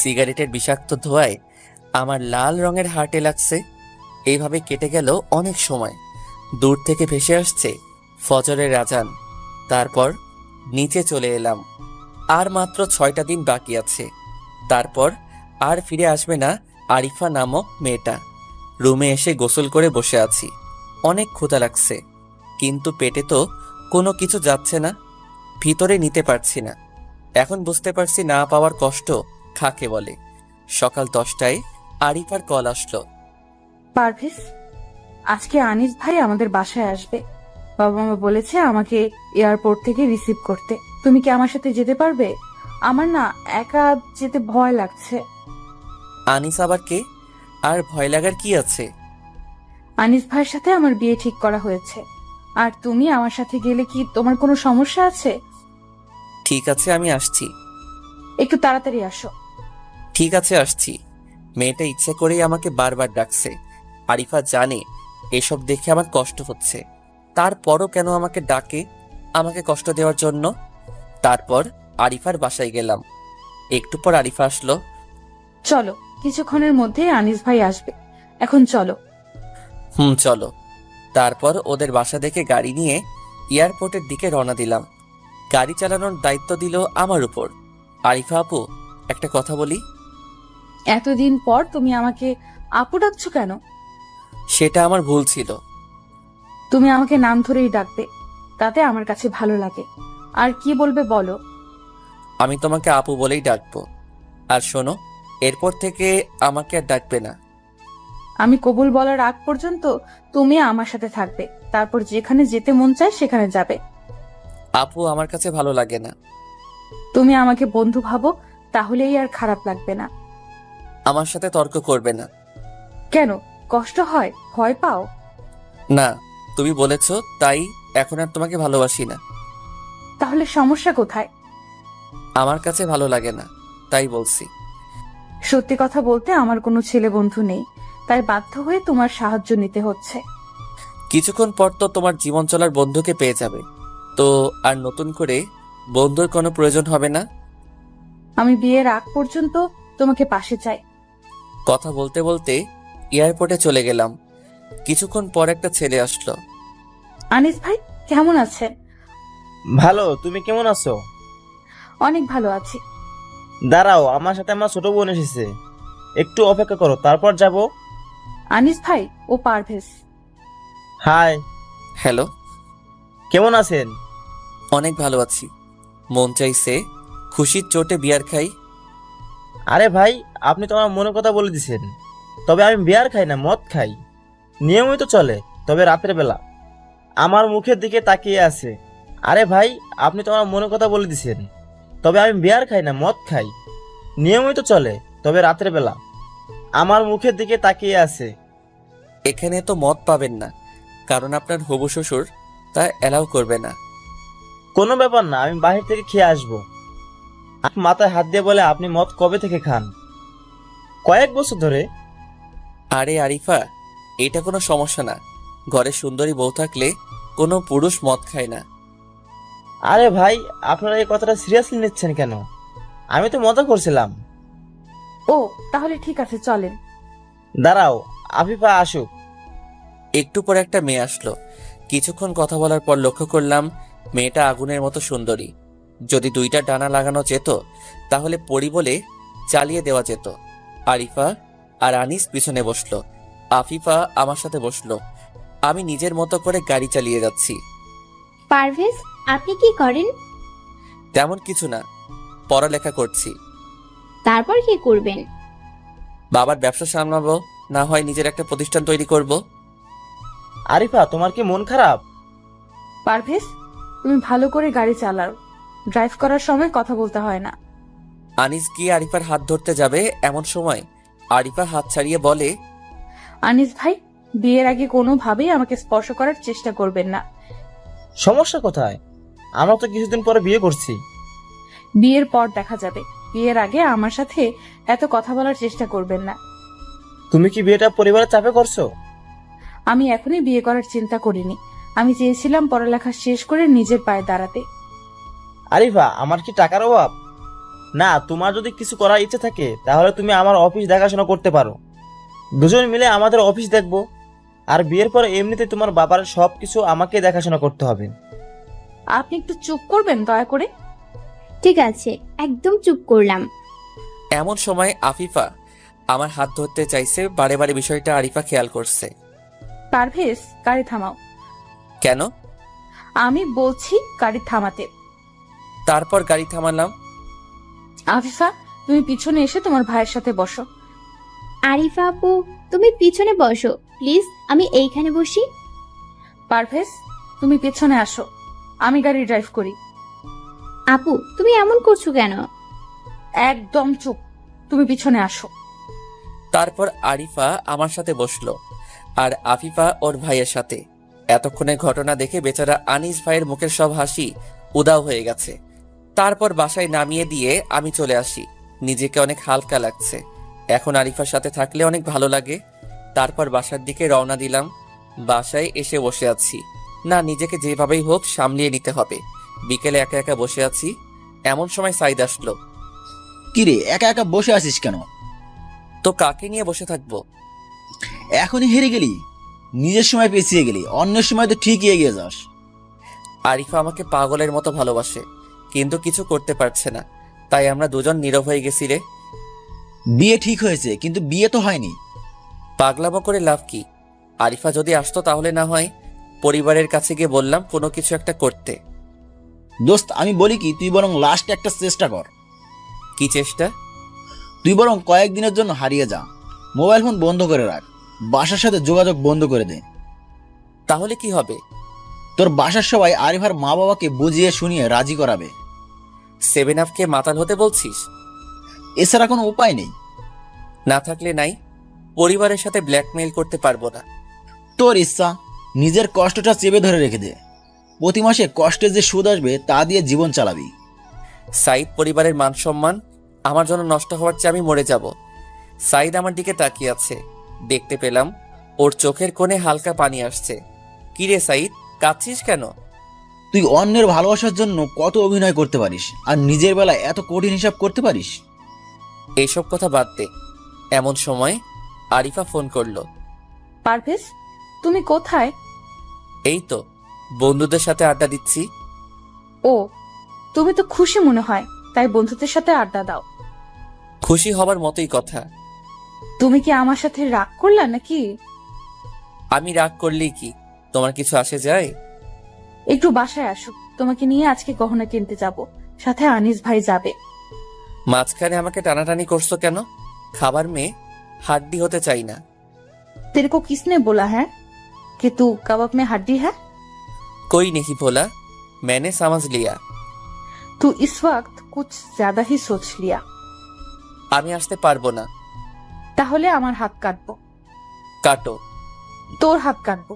সিগারেটের বিষাক্ত ধোঁয়ায় আমার লাল রঙের হার্টে লাগছে। এইভাবে কেটে গেল অনেক সময়। দূর থেকে ভেসে আসছে ফজরের আজান। তারপর নিচে চলে এলাম। আর মাত্র 6টা দিন বাকি আছে, তারপর আর ফিরে আসবে না আরিফা নামক মেয়েটা। রুমে এসে গোসল করে বসে আছি। অনেক ক্ষুধা লাগছে, কিন্তু পেটে তো কোনো কিছু যাচ্ছে না, ভিতরে নিতে পারছি না। এখন বুঝতে পারছি না পাওয়ার কষ্ট কাকে বলে। সকাল 10টায় আরিফার কল আসলো। পারভেজ, আজকে আনিস ভাই আমাদের বাসায় আসবে। বাবা মা বলেছে আমাকে এয়ারপোর্ট থেকে রিসিভ করতে। তুমি কি আমার সাথে যেতে পারবে? আমার না একা যেতে ভয় লাগছে। আনিস আবার কে? আর ভয় লাগার কি আছে? আনিস ভাইয়ের সাথে আমার বিয়ে ঠিক করা হয়েছে। আর তুমি আমার সাথে গেলে কি তোমার কোনো সমস্যা আছে? ঠিক আছে, আমি আসছি। একটু তাড়াতাড়ি আসো। ঠিক আছে, আসছি। মেয়েটা ইচ্ছে করেই আমাকে বারবার ডাকছে। আরিফা জানে এসব দেখে আমার কষ্ট হচ্ছে, তারপরও কেন আমাকে ডাকে, আমাকে কষ্ট দেওয়ার জন্য। তারপর আরিফার বাসায় গেলাম। একটু পর আরিফা আসলো। চলো, কিছুক্ষণের মধ্যে আনিস ভাই আসবে। এখন চলো। চলো। তারপর ওদের বাসা দেখে গাড়ি নিয়ে এয়ারপোর্টের দিকে রওনা দিলাম। গাড়ি চালানোর দায়িত্ব দিল আমার উপর। আরিফা আপু, একটা কথা বলি। এতদিন পর তুমি আমাকে আপু ডাকছো কেন? সেটা আমার ভুল ছিল। তুমি আমাকে নাম ধরেই ডাকবে, তাতে আমার কাছে ভালো লাগে। আর কি বলবে বলো। আমি তোমাকে আপু বলেই ডাকবো। আর শোনো, এরপর থেকে আমাকে আর ডাকবে না। আমি কবুল বলার আগ পর্যন্ত তুমি আমার সাথে থাকবে, তারপর যেখানে যেতে মন চায় সেখানে যাবে। আপু আমার কাছে ভালো লাগে না। তুমি আমাকে বন্ধু ভাবো, তাহলেই আর খারাপ লাগবে না। আমার সাথে তর্ক করবে না। কেন, কষ্ট হয়, ভয় পাও? না, তুমি বলেছো তাই এখন আর তোমাকে ভালোবাসি না। তাহলে সমস্যা কোথায়? আমার কাছে ভালো লাগে না, তাই বলছি। সত্যি কথা বলতে আমার কোনো ছেলে বন্ধু নেই, তাই বাধ্য হয়ে তোমার সাহায্য নিতে হচ্ছে। কিছুক্ষণ পর তো তোমার জীবন চলার বন্ধুকে পেয়ে যাবে, তো আর নতুন করে বন্ধুর কোনো প্রয়োজন হবে না। আমি বিয়ের আগ পর্যন্ত তোমাকে পাশে চাই। কথা বলতে বলতে এয়ারপোর্টে চলে গেলাম। কিছুক্ষণ পর একটা ছেলে আসলো। আনিস ভাই, কেমন আছেন? ভালো, তুমি কেমন আছো? অনেক ভালো আছি। দাঁড়াও, আমার সাথে আমার ছোট বোন এসেছে, একটু অপেক্ষা করো, তারপর যাব। আনিস ভাই, ও পারভেজ। High, hello. কেমন আছেন? অনেক ভালো আছি। মন চাইছে খুশির চোটে বিয়ার খাই। আরে ভাই, আপনি তো আমার মনের কথা বলে দিছেন। তবে আমি বিয়ার খাই না, মদ খাই। নিয়মিত চলে, তবে রাতের বেলা। আমার মুখের দিকে তাকিয়ে আছে। আরে ভাই, আপনি তো আমার মনের কথা বলে দিছেন। তবে আমি বিয়ার খাই না, মদ খাই। নিয়মিত চলে, তবে রাতের বেলা। আমার মুখের দিকে তাকিয়ে আছে। এখানে তো মদ পাবেন না, কারণ আপনার হবু শ্বশুর তা অ্যালাউ করবে না। কোনো ব্যাপার না, আমি বাহির থেকে খেয়ে আসবো। আপনি মাথায় হাত দিয়ে বলে, আপনি মদ কবে থেকে খান? কয়েক বছর ধরে। আরে আরিফা, এটা কোনো সমস্যা না। ঘরে সুন্দরী বউ থাকলে কোনো পুরুষ মদ খায় না। আরে ভাই, আপনারা এই কথাটা সিরিয়াসলি নিচ্ছেন কেন? আমি তো মজা করছিলাম। ও তাহলে ঠিক আছে, চলেন। দাঁড়াও, আফিফা আসুক। একটু পরে একটা মেয়ে আসলো। কিছুক্ষণ কথা বলার পর লক্ষ্য করলাম মেয়েটা আগুনের মতো সুন্দরী। যদি দুইটা ডানা লাগানো যেত তাহলে পরি বলে চালিয়ে দেওয়া যেত। আরিফা আর আনিস পিছনে বসলো, আফিফা আমার সাথে বসলো। আমি নিজের মতো করে গাড়ি চালিয়ে যাচ্ছি। পারভেজ, আপনি কি করেন? তেমন কিছু না, পড়ালেখা করছি। তারপর কি করবেন? বাবার ব্যবসা সামলাবো, না হয় নিজের একটা প্রতিষ্ঠান তৈরি করব। আরিফা, তোমার কি মন খারাপ? পারভেজ, তুমি ভালো করে গাড়ি চালাও। ড্রাইভ করার সময় কথা বলতে হয় না। আনিস গিয়ে আরিফার হাত ধরতে যাবে, এমন সময় আরিফা হাত ছাড়িয়ে বলে, আনিস ভাই, বিয়ের আগে কোনোভাবেই আমাকে স্পর্শ করার চেষ্টা করবেন না। সমস্যা কোথায়? আমরা তো কিছুদিন পরে বিয়ে করছি। বিয়ের পর দেখা যাবে। বিয়ের আগে আমার সাথে এত কথা বলার চেষ্টা করবেন না। তুমি কি বিয়েটা পরিবারের চাপে করছো? আমি এখনই বিয়ে করার চিন্তা করিনি। আমি চেয়েছিলাম পড়ালেখা শেষ করে নিজের পায়ে দাঁড়াতে। আরিফা, আমার কি টাকার অভাব? না, তোমার যদি কিছু করার ইচ্ছে থাকে তাহলে তুমি আমার অফিস দেখাশোনা করতে পারো। দুজন মিলে আমাদের অফিস দেখবো। আর বিয়ের পর এমনিতে তোমার বাবার সবকিছু আমাকে দেখাশোনা করতে হবে। আপনি একটু চুপ করবেন দয়া করে? ঠিক আছে, একদম চুপ করলাম। এমন সময় আফিফা আমার হাত ধরতে চাইছে। বারে বারে বিষয়টা আরিফা খেয়াল করছে। পারভেজ, গাড়ি থামাও। কেন? আমি বলছি গাড়ি থামাতে। তারপর গাড়ি থামালাম। আফিফা, তুমি পিছনে এসে তোমার ভাইয়ের সাথে বসো। আরিফা আপু, তুমি পিছনে বসো প্লিজ, আমি এইখানে বসি। পারভেজ, তুমি পেছনে আসো, আমি গাড়ি ড্রাইভ করি। আপু, তুমি এমন করছো কেন? একদম চুপ, তুমি পিছনে আসো। তারপর আরিফা আমার সাথে বসলো আর আফিফা ওর ভাইয়ের সাথে। এতক্ষণে ঘটনা দেখে বেচারা আনিস ভাইয়ের মুখের সব হাসি উদাও হয়ে গেছে। তারপর বাসায় নামিয়ে দিয়ে আমি চলে আসি। নিজেকে অনেক হালকা লাগছে। এখন আরিফার সাথে থাকলে অনেক ভালো লাগে। তারপর বাসার দিকে রওনা দিলাম। বাসায় এসে বসে আছি। না, নিজেকে যেভাবেই হোক সামলিয়ে নিতে হবে। বিকেলে একা একা বসে আছি, এমন সময় সাইদ আসলো। কিরে, একা একা বসে আছিস কেন? তো কাকে নিয়ে বসে থাকবো? এখনই হেরে গেলি? নিজের সময় পেছিয়ে গেলি, অন্যের সময় তো ঠিকই এগিয়ে যাস। আরিফা আমাকে পাগলের মতো ভালোবাসে, কিন্তু কিছু করতে পারছে না। তাই আমরা দুজন নীরব হয়ে গেছি রে। বিয়ে ঠিক হয়েছে, কিন্তু বিয়ে তো হয়নি। পাগলামো করে লাভ কি? আরিফা যদি আসতো তাহলে না হয় পরিবারের কাছে গিয়ে বললাম কোনো কিছু একটা করতে। দোস্ত, আমি বলি কি, তুই বরং লাস্ট একটা চেষ্টা কর। কি চেষ্টা? তুই বরং কয়েকদিনের জন্য হারিয়ে যা। মোবাইল ফোন বন্ধ করে রাখ, বাসার সাথে যোগাযোগ বন্ধ করে দে। তাহলে কি হবে? তোর বাসার সবাই আরিফার মা বাবাকে বুঝিয়ে শুনিয়ে রাজি করাবে। 7 আপকে মাতাল হতে বলছিস? এছাড়া কোনো উপায় নেই। না থাকলে নাই, পরিবারের সাথে ব্ল্যাকমেইল করতে পারবো না। তোর ইচ্ছা, নিজের কষ্টটা চেপে ধরে রেখে দে। প্রতি মাসে কষ্টের যে সুদ আসবে তা দিয়ে জীবন চালাবি। সাইদ পরিবারের মান সম্মান আমার জন্য নষ্ট হওয়ার চেয়ে আমি মরে যাব। সাইদ আমার দিকে তাকিয়ে আছে। দেখতে পেলাম ওর চোখের কোণে হালকা পানি আসছে। কিরে সাইদ, কাঁদছিস কেন? তুই অন্যের ভালোবাসার জন্য কত অভিনয় করতে পারিস, আর নিজের বেলায় এত কঠিন হিসাব করতে পারিস? এইসব কথা বাদ দে। এমন সময় আরিফা ফোন করলো। পারভেজ, তুমি কোথায়? এই তো বন্ধুদের সাথে আড্ডা দিচ্ছি। ও, তুমি তো খুশি মনে হয়, তাই বন্ধুদের সাথে আড্ডা দাও। খুশি হবার মতোই কথা। তুমি কি আমার সাথে রাগ করলা নাকি? আমি রাগ করলেই কি তোমার কিছু আসে যায়? একটু বাসায় আসো, তোমাকে নিয়ে আজকে গহনা কিনতে যাব, সাথে আনিস ভাই যাবে। মাঝখানে আমাকে টানাটানি করছো কেন? খাবার মেয়ে, হাড্ডি হতে চাই না। तेरे को किसने बोला है कि तू कबाब में हड्डी है? कोई नहीं बोला, मैंने समझ लिया। तू इस वक्त कुछ ज्यादा ही सोच लिया। আমি আসতে পারবো না। তাহলে আমার হাত কাটবো। কাটো। তোর হাত কাটবো।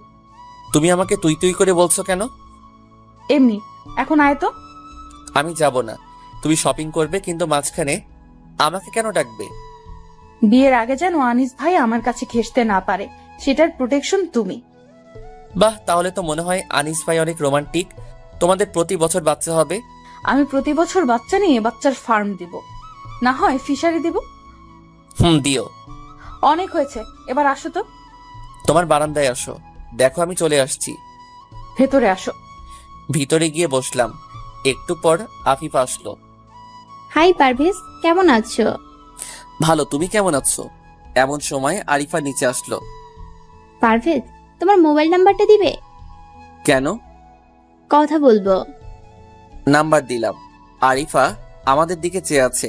তুমি আমাকে তুই তুই করে বলছো কেন? এমনি। এখন আয় তো। আমি যাব না। তুমি শপিং করবে, কিন্তু মাঝখানে আমাকে কেন ডাকবে? বিয়ের আগে যেন আনিস ভাই আমার কাছে ঘেঁষতে না পারে, সেটার প্রোটেকশন তুমি। বাহ, তাহলে তো মনে হয় আনিস ভাই অনেক রোমান্টিক। তোমাদের প্রতি বছর বাচ্চা হবে? আমি প্রতি বছর বাচ্চা নিয়ে বাচ্চার ফার্ম দিব, না হয় ফিশারি দিব। দিও। অনেক হয়েছে, এবার আসো তো। তোমার বারান্দায় আসো, দেখো আমি চলে আসছি। ভেতরে আসো। ভিতরে গিয়ে বসলাম। একটু পর আফিফা আসলো। হাই পারভেজ, কেমন আছো? ভালো, তুমি কেমন আছো? এমন সময় আরিফা নিচে আসলো। পারভেজ, তোমার মোবাইল নাম্বারটা দিবে? কেন? কথা বলবো। নাম্বার দিলাম। আরিফা আমাদের দিকে চেয়ে আছে।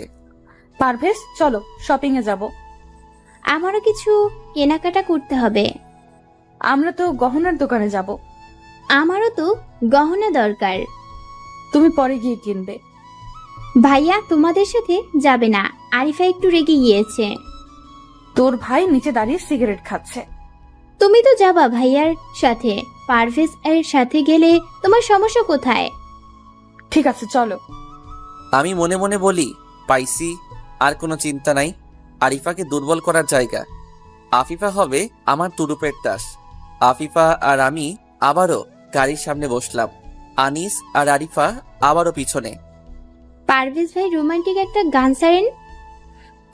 পারভেজ, চলো শপিং এ যাব। আমারও কিছু কেনাকাটা করতে হবে। আমরা তো গহনার দোকানে যাব। আমারও তো গহনা দরকার। তুমি পরে গিয়ে কিনবে। ভাইয়া তোমাদের সাথে যাবে না, আরিফা একটু রেগে গিয়েছে। তোর ভাই নিচে দাঁড়িয়ে সিগারেট খাচ্ছে। তুমি তো যাবা ভাইয়ার সাথে, পারভেজ এর সাথে গেলে তোমার সমস্যা কোথায়? ঠিক আছে চলো। আমি মনে মনে বলি, পাইছি, আর কোনো চিন্তা নাই। আরিফাকে দুর্বল করার জায়গা। আফিফা হবে আমার তুরুপের তাস। আফিফা আর আমি আবারও গাড়ির সামনে বসলাম। আনিস আর আরিফা আবারও পিছনে। পারভেজ ভাই রোমান্টিক একটা গান ছাড়েন।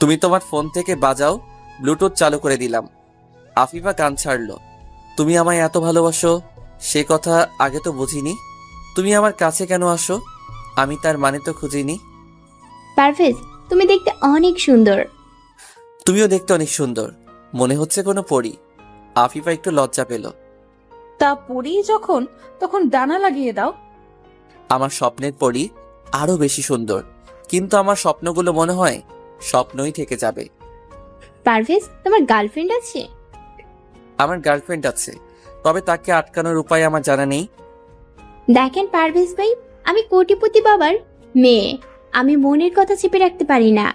তুমি তোমার ফোন থেকে বাজাও, ব্লুটুথ চালু করে দিলাম। আফিফা গান ছাড়লো। তুমি আমায় এত ভালোবাসো, সে কথা আগে তো বুঝিনি। তুমি আমার কাছে কেন আসো, আমি তার মানে তো খুঁজিনি। পারভেজ, তুমি দেখতে অনেক সুন্দর। তুমিও দেখতে অনেক সুন্দর, মনে হচ্ছে কোনো পরী। আফিফা একটু লজ্জা পেল। তা পড়ি যখন, তখন ডানা লাগিয়ে দাও। আমার স্বপ্নের পরী আরো বেশি সুন্দর, কিন্তু আমার স্বপ্নগুলো মনে হয় স্বপ্নই থেকে যাবে। পারভেজ, তোমার গার্লফ্রেন্ড আছে? আমার গার্লফ্রেন্ড আছে, তবে তাকে আটকানোর উপায় আমার জানা নেই। দেখেন পারভেজ ভাই, আমি কোটিপতি বাবার মেয়ে, আমি মনের কথা চেপে রাখতে পারি না।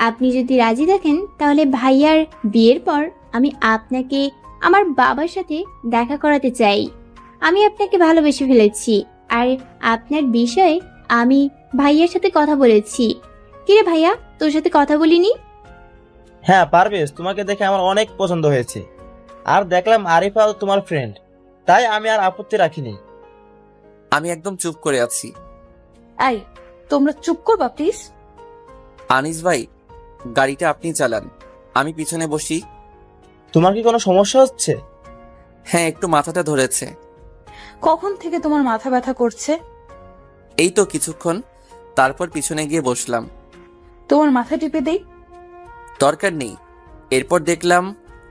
আপনি যদি রাজি থাকেন তাহলে ভাইয়ার বিয়ের পর আমি আপনাকে আমার বাবার সাথে দেখা করাতে চাই। আমি আপনাকে ভালোবেসে ফেলেছি, আর আপনার বিষয়ে আমি ভাইয়ার সাথে কথা বলেছি। কিরে ভাইয়া, তোর সাথে কথা বলিনি? হ্যাঁ পারভেজ, তোমাকে দেখে আমার অনেক পছন্দ হয়েছে, আর দেখলাম আরিফা তোমার ফ্রেন্ড, তাই আমি আর আপত্তি রাখিনি। আমি একদম চুপ করে আছি। এই, তোমরা চুপ করবা প্লিজ। আনিস ভাই, গাড়িটা আপনি চালান, আমি পিছনে বসি। তোমার কি কোনো সমস্যা হচ্ছে? হ্যাঁ, একটু মাথাটা ধরেছে। কখন থেকে তোমার মাথা ব্যথা করছে? এই তো কিছুক্ষণ। তারপর পিছনে গিয়ে বসলাম। তোমার মাথা টিপে দেই? দরকার নেই। এরপর দেখলাম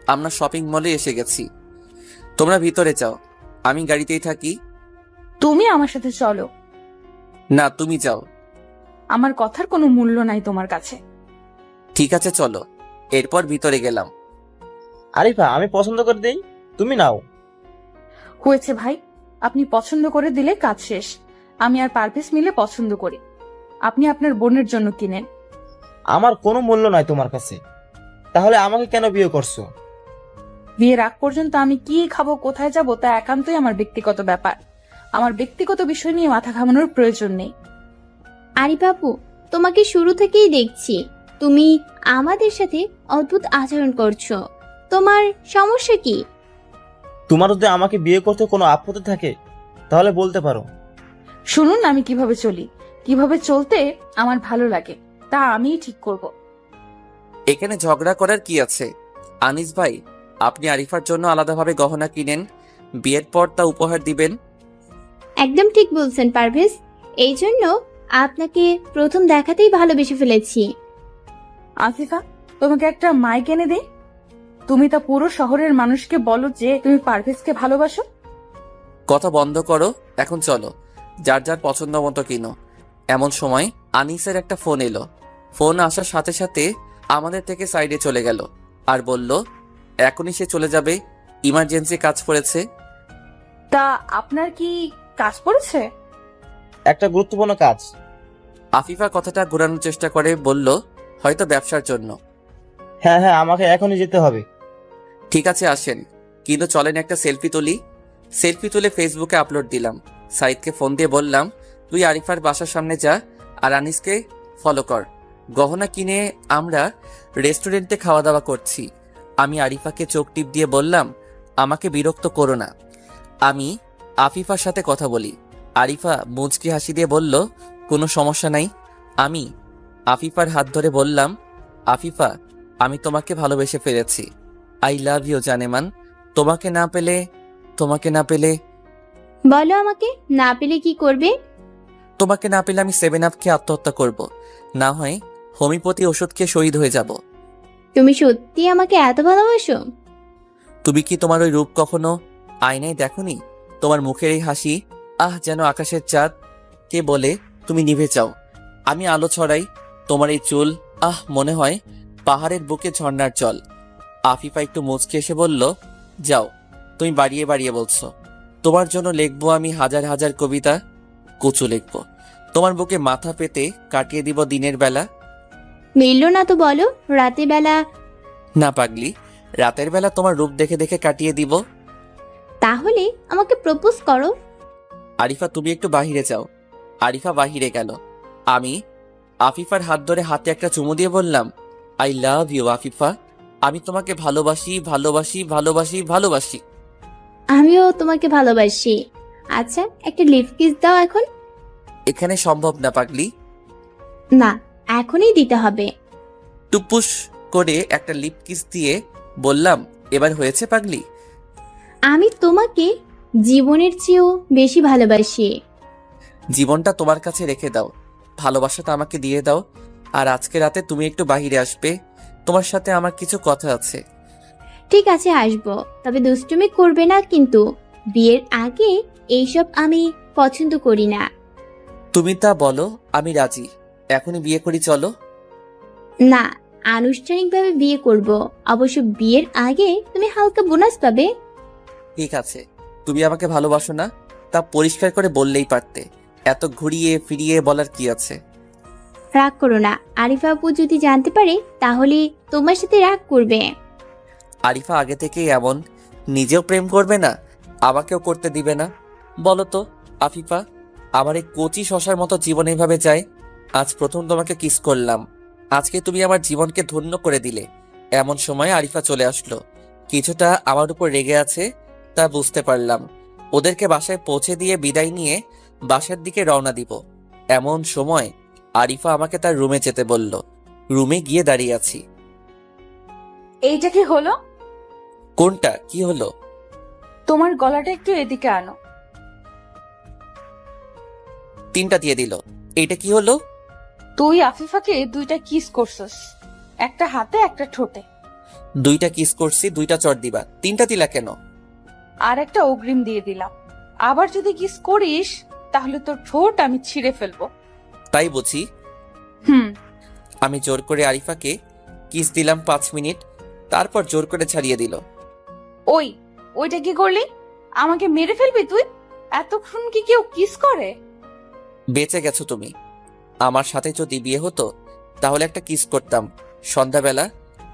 আমরা শপিং মলে এসে গেছি। তোমরা ভিতরে যাও, আমি গাড়িতেই থাকি। তুমি আমার সাথে চলো। না, তুমি যাও। আমার কথার কোনো মূল্য নাই তোমার কাছে। ঠিক আছে চলো। এরপর ভিতরে গেলাম। আরিফা, আমি পছন্দ করে দেই, তুমি নাও। হয়েছে ভাই, আপনি পছন্দ করে দিলে কাজ শেষ। আমি আর পারভেজ মিলে পছন্দ করি, আপনি আপনার বোনের জন্য কিনেন। আমার কোনো মূল্য নাই তোমার কাছে, তাহলে আমাকে কেন বিয়ে করছো? বিয়ের আগ পর্যন্ত আমি কি খাবো, কোথায় যাব, তা একান্তই আমার ব্যক্তিগত ব্যাপার। আমার ব্যক্তিগত বিষয় নিয়ে মাথা ঘামানোর প্রয়োজন নেই। আরে বাবু, তোমাকে শুরু থেকেই দেখছি তুমি আমাদের সাথে অদ্ভুত আচরণ করছো। তোমার সমস্যা কি? তোমার যদি আমাকে বিয়ে করতে কোনো আপত্তি থাকে তাহলে বলতে পারো। শুনুন, আমি কিভাবে চলি, কিভাবে চলতে আমার ভালো লাগে, তা আমিই ঠিক করব। এখানে ঝগড়া করার কি আছে? আনিস ভাই, আপনি আরিফার জন্য আলাদাভাবে গহনা কিনেন, বিয়ের পর তা উপহার দিবেন। একদম ঠিক বলছেন পারভেজ, এই জন্য আপনাকে প্রথম দেখাতেই ভালোবেসে ফেলেছি। আসিফা, তোমাকে একটা মাইক এনে দে। তুমি তা পুরো শহরের মানুষকে বলো যে তুমি পারভেজকে ভালোবাসো। কথা বন্ধ করো, এখন চলো, যার যার পছন্দ মতো কিনো। এমন সময় আনিসের একটা ফোন এলো। ফোন আসার সাথে সাথে আমাদের থেকে সাইডে চলে গেল আর বলল এখনই সে চলে যাবে, ইমার্জেন্সি কাজ পড়েছে। তা আপনার কি কাজ পড়েছে? একটা গুরুত্বপূর্ণ কাজ। আফিফা কথাটা ঘোরানোর চেষ্টা করে বলল, হয়তো ব্যবসার জন্য। হ্যাঁ হ্যাঁ, আমাকে এখনই যেতে হবে। ঠিক আছে আসেন, কিন্তু চলেন একটা সেলফি তুলি। সেলফি তুলে ফেসবুকে আপলোড দিলাম। সাইদকে ফোন দিয়ে বললাম, তুই আরিফার বাসার সামনে যা আর আনিসকে ফলো কর। গহনা কিনে আমরা রেস্টুরেন্টে খাওয়া দাওয়া করছি। আমি আরিফাকে চোখ টিপ দিয়ে বললাম, আমাকে বিরক্ত করো না, আমি আফিফার সাথে কথা বলি। আরিফা মুচকি হাসি দিয়ে বলল, কোনো সমস্যা নাই। আমি আফিফার হাত ধরে বললাম, আফিফা, আমি তোমাকে ভালোবেসে ফেলেছি। আই লাভ ইউ জানেমান। তোমাকে না পেলে বলো আমাকে, না পেলে কি করবে? তোমাকে না পেলে আমি 7 আপ খেয়ে আত্মহত্যা করব, না হয় হোমিওপ্যাথি ওষুধ খেয়ে শহীদ হয়ে যাব। তুমি সত্যি আমাকে এত ভালোবাসো? তুমি কি তোমার ওই রূপ কখনো আয়নায় দেখোনি? তোমার মুখের এই হাসি, যেন আকাশের চাঁদ। কে বলে তুমি নিভে যাও, আমি আলো ছড়াই। তোমার এই চুল, মনে হয় পাহাড়ের বুকে ঝর্ণার জল। আফিফা একটু মুচকি এসে বলল, যাও, তুমি বাড়িয়ে বাড়িয়ে বলছো। তোমার জন্য লিখবো আমি হাজার হাজার কবিতা, কুচু লিখবো। তোমার বুকে মাথা পেতে কাটিয়ে দিব দিনের বেলা। মিলল না তো বলো, রাতের বেলা। না পাগলি, রাতের বেলা তোমার রূপ দেখে দেখে কাটিয়ে দিব। তাহলে আমাকে প্রপোজ করো। আরিফা, তুমি একটু বাহিরে যাও। আরিফা বাহিরে গেল। আমি আফিফার হাত ধরে হাতে একটা চুমু দিয়ে বললাম, আই লাভ ইউ আফিফা। আমি তোমাকে ভালোবাসি ভালোবাসি ভালোবাসি ভালোবাসি। আমিও তোমাকে ভালোবাসি। আচ্ছা, একটা লিপ কিস দাও এখন। এখানে সম্ভব না পাগলি। না, এখনই দিতে হবে। টুপুস করে একটা লিপ কিস দিয়ে বললাম, এবার হয়েছে পাগলি? আমি তোমাকে জীবনের চেয়েও বেশি ভালোবাসি। জীবনটা তোমার কাছে রেখে দাও, ভালোবাসাটা আমাকে দিয়ে দাও। আর আজকে রাতে তুমি একটু বাহিরে আসবে, তোমার সাথে আমার কিছু কথা আছে। ঠিক আছে, আসবো, তবে দুষ্টুমি করবে না কিন্তু। বিয়ের আগে এইসব আমি পছন্দ করি না। তুমি তা বলো, আমি রাজি। এখনই বিয়ে করি, চলো। না, আনুষ্ঠানিকভাবে বিয়ে করব। অবশ্য বিয়ের আগে তুমি হালকা বোনাস পাবে। ঠিক আছে, তুমি আমাকে ভালোবাসো না, তা পরিষ্কার করে বললেই পারতে। এত ঘুরিয়ে ফিরিয়ে বলার কি আছে? রাগ করো না, আরিফা আপু যদি জানতে পারে তাহলে তোমার সাথে রাগ করবে। আরিফা আগে থেকেই এমন, নিজেও প্রেম করবে না, আমাকেও করতে দিবে না। বলো তো আফিফা, আমার এই কচি শশার মতো জীবন এইভাবে যায়? আজ প্রথম তোমাকে কিস করলাম, আজকে তুমি আমার জীবনকে ধন্য করে দিলে। এমন সময় আরিফা চলে আসলো। কিছুটা আমার উপর রেগে আছে, তা বুঝতে পারলাম। ওদেরকে বাসায় পৌঁছে দিয়ে বিদায় নিয়ে বাসার দিকে রওনা দিব। এমন সময় আরিফা আমাকে তার রুমে যেতে বলল। রুমে গিয়ে দাঁড়িয়ে আছি। এইটা কি হলো? কোনটা কি হলো? তোমার গলাটা একটু এদিকে আনো। 3টা দিয়ে দিল। এইটা কি হলো? তুই আফিফাকে 2টা কিস করছস, একটা হাতে একটা ঠোঁটে। 2টা কিস করছি, 2টা চড় দিবা, 3টা দিলা কেন? আর একটা অগ্রিম দিয়ে দিলাম। আবার যদি কিস করিস তাহলে তোর ঠোঁট আমি ছিঁড়ে ফেলবো। তাই বুঝি? হুম। আমি জোর করে আরিফাকে কিস দিলাম 5 মিনিট, তারপর জোর করে ছাড়িয়ে দিল। ওইটা কি করলি? আমাকে মেরে ফেলবি তুই? এতক্ষণ কি কেউ কিস করে? বেঁচে গেছো তুমি। আমার সাথে যদি বিয়ে হতো তাহলে একটা কিস করতাম সন্ধ্যাবেলা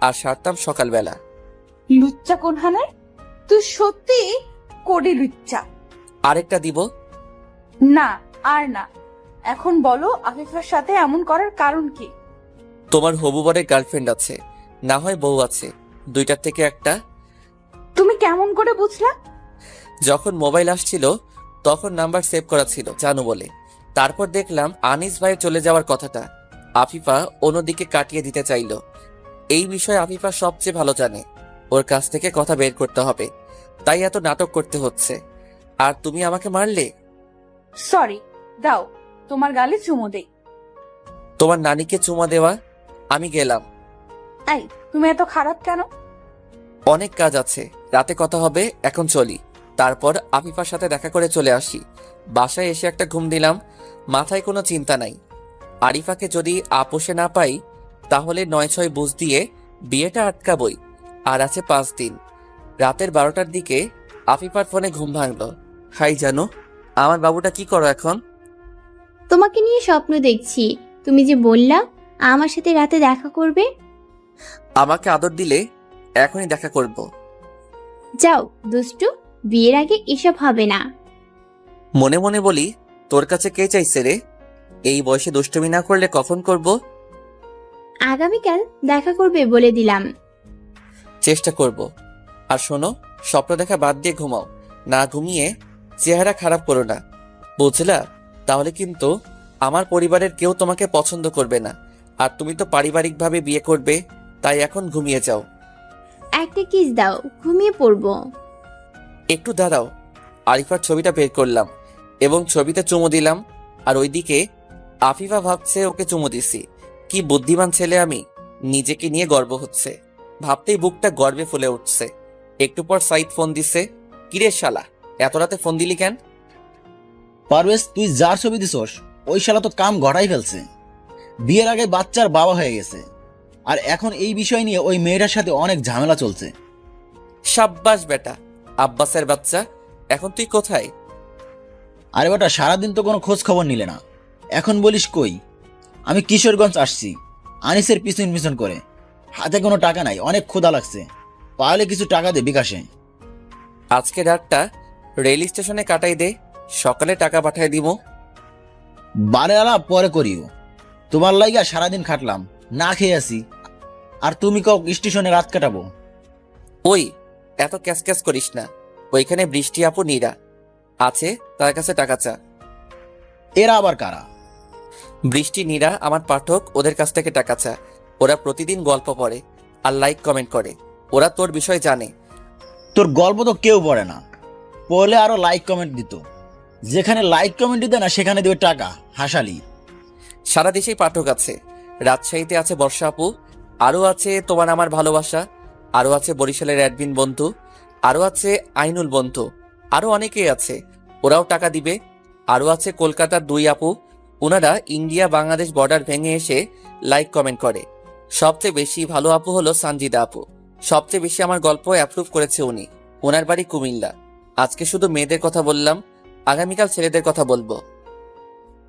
আর সারতাম সকালবেলা। লুচ্চা কোনখানে? তুই সত্যি কোডি লুচ্চা। আরেকটা দিব? না, আর না। এখন বলো আফিফার সাথে এমন করার কারণ কি? তোমার হবু বরের গার্লফ্রেন্ড আছে, না হয় বউ আছে, 2টার থেকে একটা। তুমি কেমন করে বুঝলা? যখন মোবাইল আসছিল তখন নাম্বার সেভ করা ছিল জানো বলে। তারপর দেখলাম আনিস ভাইয়ের চলে যাওয়ার কথাটা আফিফা অন্যদিকে কাটিয়ে দিতে চাইল। এই বিষয়ে আফিফা সবচেয়ে ভালো জানে, ওর কাছ থেকে কথা বের করতে হবে, তাই এত নাটক করতে হচ্ছে। আর তুমি আমাকে মারলে। সরি, দাও তোমার গালে চুমু দেই। তোমার নানিকে চুমা দেওয়া। আমি গেলাম। এই, তুমি এত খারাপ কেন? অনেক কাজ আছে, রাতে কথা হবে, এখন চলি। তারপর আফিফার সাথে দেখা করে চলে আসি। বাসায় এসে একটা ঘুম দিলাম, মাথায় কোনো চিন্তা নাই। আরিফাকে যদি আপোষে না পাই তাহলে 9-6 বুঝ দিয়ে বিয়েটা আটকাবই। আর আছে 5 দিন। রাতের 12টার দিকে আফিফার ফোনে ঘুম ভাঙলো। হাই জানো, আমার বাবুটা কি করো এখন? তোমাকে নিয়ে স্বপ্ন দেখছি। তুমি যে বললা আমার সাথে রাতে দেখা করবে। আমাকে আদর দিলে এখনই দেখা করব। যাও দুষ্টু, বিয়ের আগে এসব হবে না। মনে মনে বলি, তোর কাছে কে চাইছে রে? এই বয়সে দুষ্টুমি না করলে কখন করব? আগামীকাল দেখা করবে বলে দিলাম। চেষ্টা করব। আর শোনো, স্বপ্ন দেখা বাদ দিয়ে ঘুমাও, না ঘুমিয়ে চেহারা খারাপ করো না, বুঝলা? তাহলে কিন্তু আমার পরিবারের কেউ তোমাকে পছন্দ করবে না। আর তুমি তো পারিবারিকভাবে বিয়ে করবে, তাই এখন ঘুমিয়ে যাও। একটা কিস দাও, ঘুমিয়ে পড়বো। একটু দাঁড়াও, আরিফার ছবিটা বের করলাম এবং ছবিতে চুমু দিলাম। আর ওইদিকে আফিফা ভাবছে ওকে চুমু দিছি। কি বুদ্ধিমান ছেলে আমি, নিজেকে নিয়ে গর্ব হচ্ছে। ভাবতেই বুকটা গর্বে ফুলে উঠছে। একটু পর সাইদ ফোন দিছে। কিরে শালা, এত রাতে ফোন দিলি কেন? পারভেজ, তুই যার ছবি দিছস ওই শালা তো কাম ঘটাই ফেলছে। বিয়ের আগে বাচ্চার বাবা হয়ে গেছে, আর এখন এই বিষয় নিয়ে ওই মেয়েটার সাথে অনেক ঝামেলা চলছে। সাব্বাস বেটা, আব্বাসের বাচ্চা। এখন তুই কোথায়? আরে বেটা, সারাদিন তো কোনো খোঁজ খবর নিলে না, এখন বলিস কই? আমি কিশোরগঞ্জ আসছি আনিসের পিছন পিছন করে। হাতে কোনো টাকা নাই, অনেক ক্ষুধা লাগছে, পারলে কিছু টাকা দে বিকাশে। আজকে রাতটা রেল স্টেশনে কাটাই দে, সকালে টাকা পাঠাই দিব। বারে আলাপ পরে করিও, তোমার লাইগা সারাদিন খাটলাম, না খেয়ে আসি, আর তুমি কও স্টেশনে রাত কাটাবো। ওই এত ক্যাস ক্যাস করিস না। ওইখানে বৃষ্টি আপু নীরা আছে, তার কাছে টাকা চা। এরা আবার কারা? বৃষ্টি নীরা আমার পাঠক, ওদের কাছ থেকে টাকা চা। ওরা প্রতিদিন গল্প পড়ে আর লাইক কমেন্ট করে। ওরা তোর বিষয় জানে। তোর গল্প তো কেউ পড়ে না, পড়লে আরো লাইক কমেন্ট দিত। যেখানে লাইক কমেন্ট দিতে না সেখানে দেবে টাকা, হাসালি। সারা দেশেই পাঠক আছে। রাজশাহীতে আছে বর্ষা আপু, আরও আছে তোমার আমার ভালোবাসা, আরও আছে বরিশালের অ্যাডমিন বন্ধু, আরও আছে আইনুল বন্ধু, আরও অনেকেই আছে। ওরাও টাকা দিবে। আরও আছে কলকাতার 2 আপু, ওনারা ইন্ডিয়া বাংলাদেশ বর্ডার ভেঙে এসে লাইক কমেন্ট করে। সবচেয়ে বেশি ভালো আপু হলো সানজিদা আপু। সবচেয়ে বেশি আমার গল্প অ্যাপ্রুভ করেছে উনি। ওনার বাড়ি কুমিল্লা। আজকে শুধু মেয়েদের কথা বললাম, আগামীকাল ছেলেদের কথা বলবো।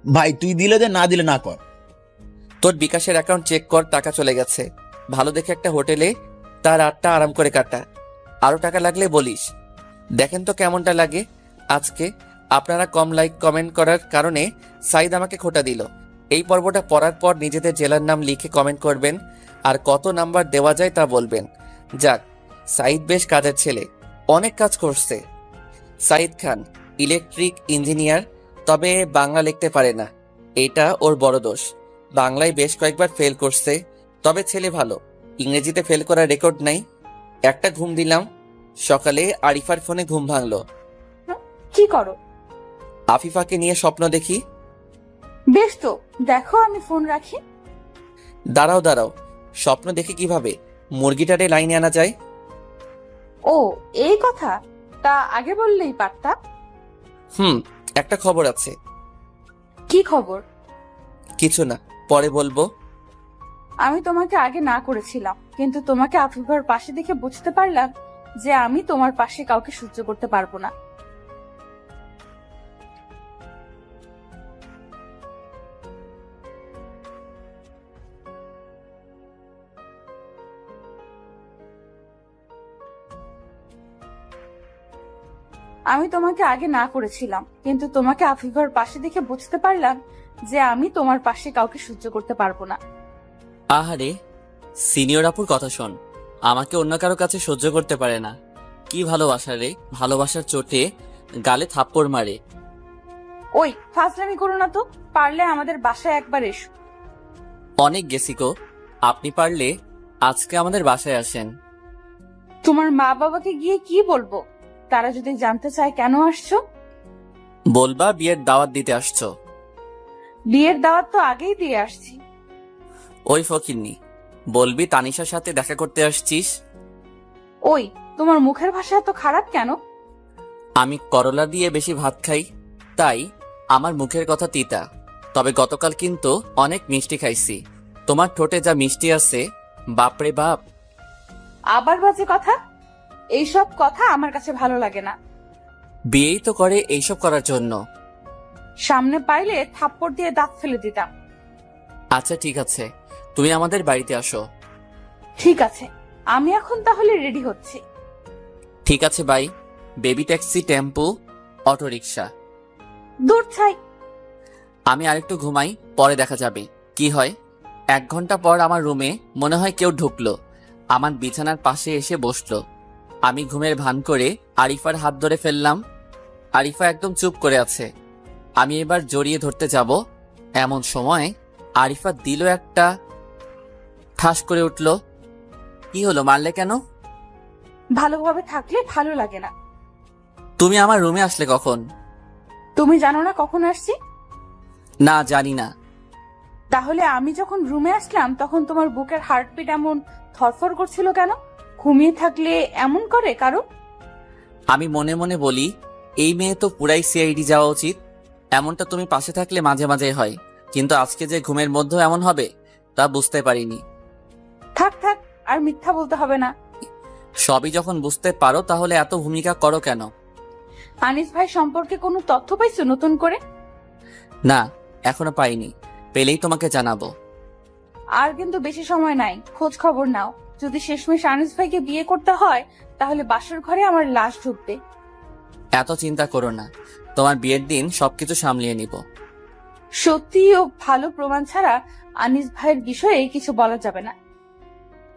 ভাই তুই দিলে দে, না দিলে না কর। তোর বিকাশের অ্যাকাউন্ট চেক কর, টাকা চলে গেছে। ভালো দেখে একটা হোটেলে তার রাতটা আরাম করে কাটা। আরো টাকা লাগলে বলিস। দেখেন তো কেমনটা লাগে। আজকে আপনারা কম লাইক কমেন্ট করার কারণে সাইদ আমাকে খোটা দিল। এই পর্বটা পড়ার পর নিজেদের জেলার নাম লিখে কমেন্ট করবেন আর কত নাম্বার দেওয়া যায় তা বলবেন। যাক, সাইদ বেশ কাজের ছেলে, অনেক কাজ করছে। সাইদ খান ইলেকট্রিক ইঞ্জিনিয়ার, তবে বাংলা লিখতে পারে না, এটা ওর বড় দোষ। বাংলায় বেশ কয়েকবার ফেল করছে, তবে ছেলে ভালো। ইংরেজিতে ফেল করার রেকর্ড নাই। একটা ঘুম দিলাম, সকালে আরিফার ফোনে ঘুম ভাঙলো। কি করো? আফিফাকে নিয়ে স্বপ্ন দেখি। বেশ তো, দেখো আমি ফোন রাখি। দাঁড়াও দাঁড়াও, স্বপ্ন দেখে কিভাবে মুরগিটারে লাইনে আনা যায়? ও এই কথা, তা আগে বললেই পারতা। একটা খবর আছে। কি খবর? কিছু না, পরে বলবো। আমি তোমাকে আগে না করেছিলাম, কিন্তু তোমাকে আফিফার পাশে দেখে বুঝতে পারলাম যে আমি তোমার পাশে কাউকে সহ্য করতে পারবো না। আমি তোমাকে আগে না করেছিলাম, কিন্তু তোমাকে আফিফার পাশে দেখে বুঝতে পারলাম যে আমি তোমার পাশে কাউকে সহ্য করতে পারবো না। আহারে, সিনিয়র আপুর কথা শোন। আমাকে অন্য কারো কাছে সহ্য করতে পারে না। কি ভালোবাসা রে, ভালোবাসার চোটে গালে থাপ্পড় মারে। ওই ফাজলামি করো না তো, পারলে আমাদের বাসায় একবার এসো। অনেক গেছি গো, আপনি পারলে আজকে আমাদের বাসায় আসেন। তোমার মা বাবাকে গিয়ে কি বলবো? তারা যদি জানতে চায় কেন আসছো? বলবা বিয়ের দাওয়াত দিতে আসছো। বিয়ের দাওয়াত তো আগেই দিয়ে আসছি। ওই ফকিন্নি, বলবি তানিশার সাথে দেখা করতে আসছিস। ওই তোমার মুখের ভাষা এত খারাপ কেন? আমি করলা দিয়ে বেশি ভাত খাই, তাই আমার মুখের কথা তিতা। তবে গতকাল কিন্তু অনেক মিষ্টি খাইছি। তোমার ঠোঁটে যা মিষ্টি আছে, বাপরে বাপ। আবার বাজে কথা, এইসব কথা আমার কাছে ভালো লাগে না। বিয়েই তো করে এইসব করার জন্য। সামনে পাইলে থাপ্পড় দিয়ে দাঁত ফেলে দিতাম। আচ্ছা ঠিক আছে, তুমি আমাদের বাড়িতে আসো। ঠিক আছে, আমি এখন তাহলে রেডি হচ্ছি। ঠিক আছে bye. Baby taxi, tempo, autorickshaw. দূর ছাই। আমি আরেকটু ঘুমাই, পরে দেখা যাবে কি হয়। 1 ঘন্টা পর আমার রুমে মনে হয় কেউ ঢুকলো, আমার বিছানার পাশে এসে বসলো। আমি ঘুমের ভান করে আরিফার হাত ধরে ফেললাম। আরিফা একদম চুপ করে আছে। আমি এবার জড়িয়ে ধরতে যাব, এমন সময় আরিফা দিল একটা ঠাস করে উঠল। কি হলো, মারলে কেন? ভালোভাবে থাকলে ভালো লাগে না। তুমি আমার রুমে আসলে কখন? তুমি জানো না কখন আসছি? না, জানি না। তাহলে আমি যখন রুমে আসলাম তখন তোমার বুকের হার্টবিট এমন থরফর করছিল কেন? ঘুমিয়ে থাকলে এমন করে কারো? আমি মনে মনে বলি, এই মেয়ে তো পুরাই সিআইডি যাওয়া উচিত। এমনটা তুমি পাশে থাকলে মাঝে মাঝে হয়, কিন্তু আজকে যে ঘুমের মধ্যেও এমন হবে তা বুঝতে পারিনি। থাক থাক, আর মিথ্যা বলতে হবে না। সবই যখন বুঝতে পারো তাহলে এত ভূমিকা করো কেন? আনিস ভাই সম্পর্কে কোনো তথ্য পাইছো নতুন করে? না, এখনো পাইনি, পেলেই তোমাকে জানাবো। আর কিন্তু বেশি সময় নাই, খোঁজ খবর নাও। যদি শেষমেশ আনিস ভাইকে বিয়ে করতে হয় তাহলে বাসর ঘরে আমার লাশ ঢুকবে। এত চিন্তা করো না, তোমার বিয়ের দিন সবকিছু সামলিয়ে নিব। সত্যি ও ভালো প্রমাণ ছাড়া আনিস ভাইয়ের বিষয়ে কিছু বলা যাবে না।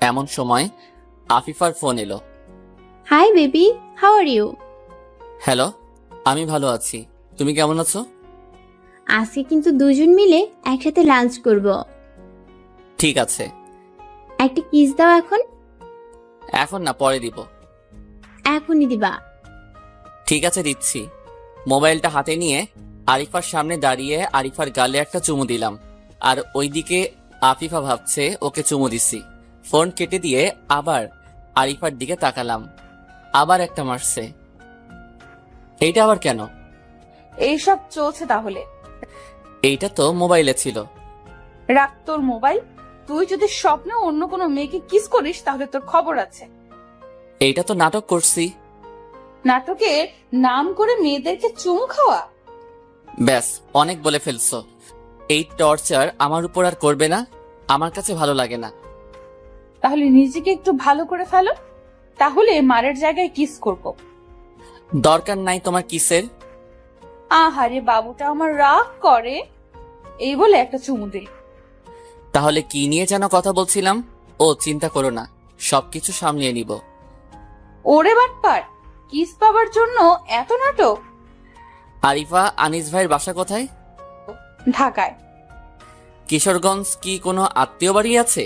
এমন সময় আফিফার ফোন এলো। Hi baby, how are you? Hello, আমি ভালো আছি, তুমি কেমন আছো? আজকে কিন্তু দুজন মিলে একসাথে লাঞ্চ করব। ঠিক আছে। একটা কিস দাও এখন। এখন না, পরে দিব। এখনই দিবা? ঠিক আছে, দিচ্ছি। মোবাইলটা হাতে নিয়ে আরিফার সামনে দাঁড়িয়ে আরিফার গালে একটা চুমু দিলাম, আর ওইদিকে আফিফা ভাবছে ওকে চুমু দিছি। ফোন কেটে দিয়ে আবার আরিফার দিকে তাকালাম, আবার একটা মারছে। এইটা আবার কেন? এইসব চলছে তাহলে? এইটা তো মোবাইলে ছিল। রাখ তোর মোবাইল। তুই যদি স্বপ্নে অন্য কোনো মেয়েকে কিস করিস তাহলে তোর খবর আছে। এইটা তো নাটক করছি। নাটকের নাম করে মেয়েদেরকে চুমু খাওয়া? ব্যাস, অনেক বলে ফেলছো। এই টর্চার আমার উপর আর করবে না, আমার কাছে ভালো লাগে না। তাহলে নিজেকে একটু ভালো করে ফেলো, তাহলে মারের জায়গায় কিস করব। দরকার নাই তোমার কিসের। আহারে বাবুটা আমার রাগ করে, এই বলে একটা চুমু দিল। তাহলে কি নিয়ে যেন কথা বলছিলাম? ও, চিন্তা করো না, সবকিছু সামলিয়ে নিব। ওরে বাটপার, কিস পাওয়ার জন্য এত নাটক? আরিফা, আনিস ভাইয়ের বাসা কোথায়? ঢাকায়। কিশোরগঞ্জ কি কোনো আত্মীয় বাড়ি আছে?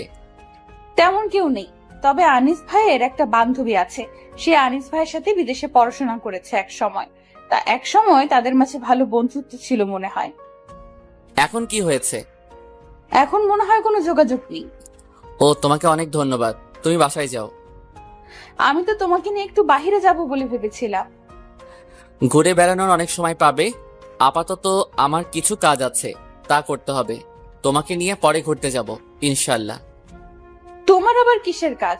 তেমন কেউ নেই, তবে আনিস ভাইয়ের একটা বান্ধবী আছে। সে আনিস ভাইয়ের সাথে বিদেশে পড়াশোনা করেছে এক সময়। তা এক সময় তাদের মাঝে ভালো বন্ধুত্ব ছিল মনে হয়। এখন কি হয়েছে? এখন মনে হয় কোনো যোগাযোগ নেই। ও, তোমাকে অনেক ধন্যবাদ, তুমি বাসায় যাও। আমি তো তোমাকে নিয়ে একটু বাহিরে যাব বলে ভেবেছিলাম। ঘুরে বেড়ানোর অনেক সময় পাবে। আপাতত আমার কিছু কাজ আছে, তা করতে হবে। তোমাকে নিয়ে পরে ঘুরতে যাব ইনশাল্লাহ। তোমার আবার কিসের কাজ?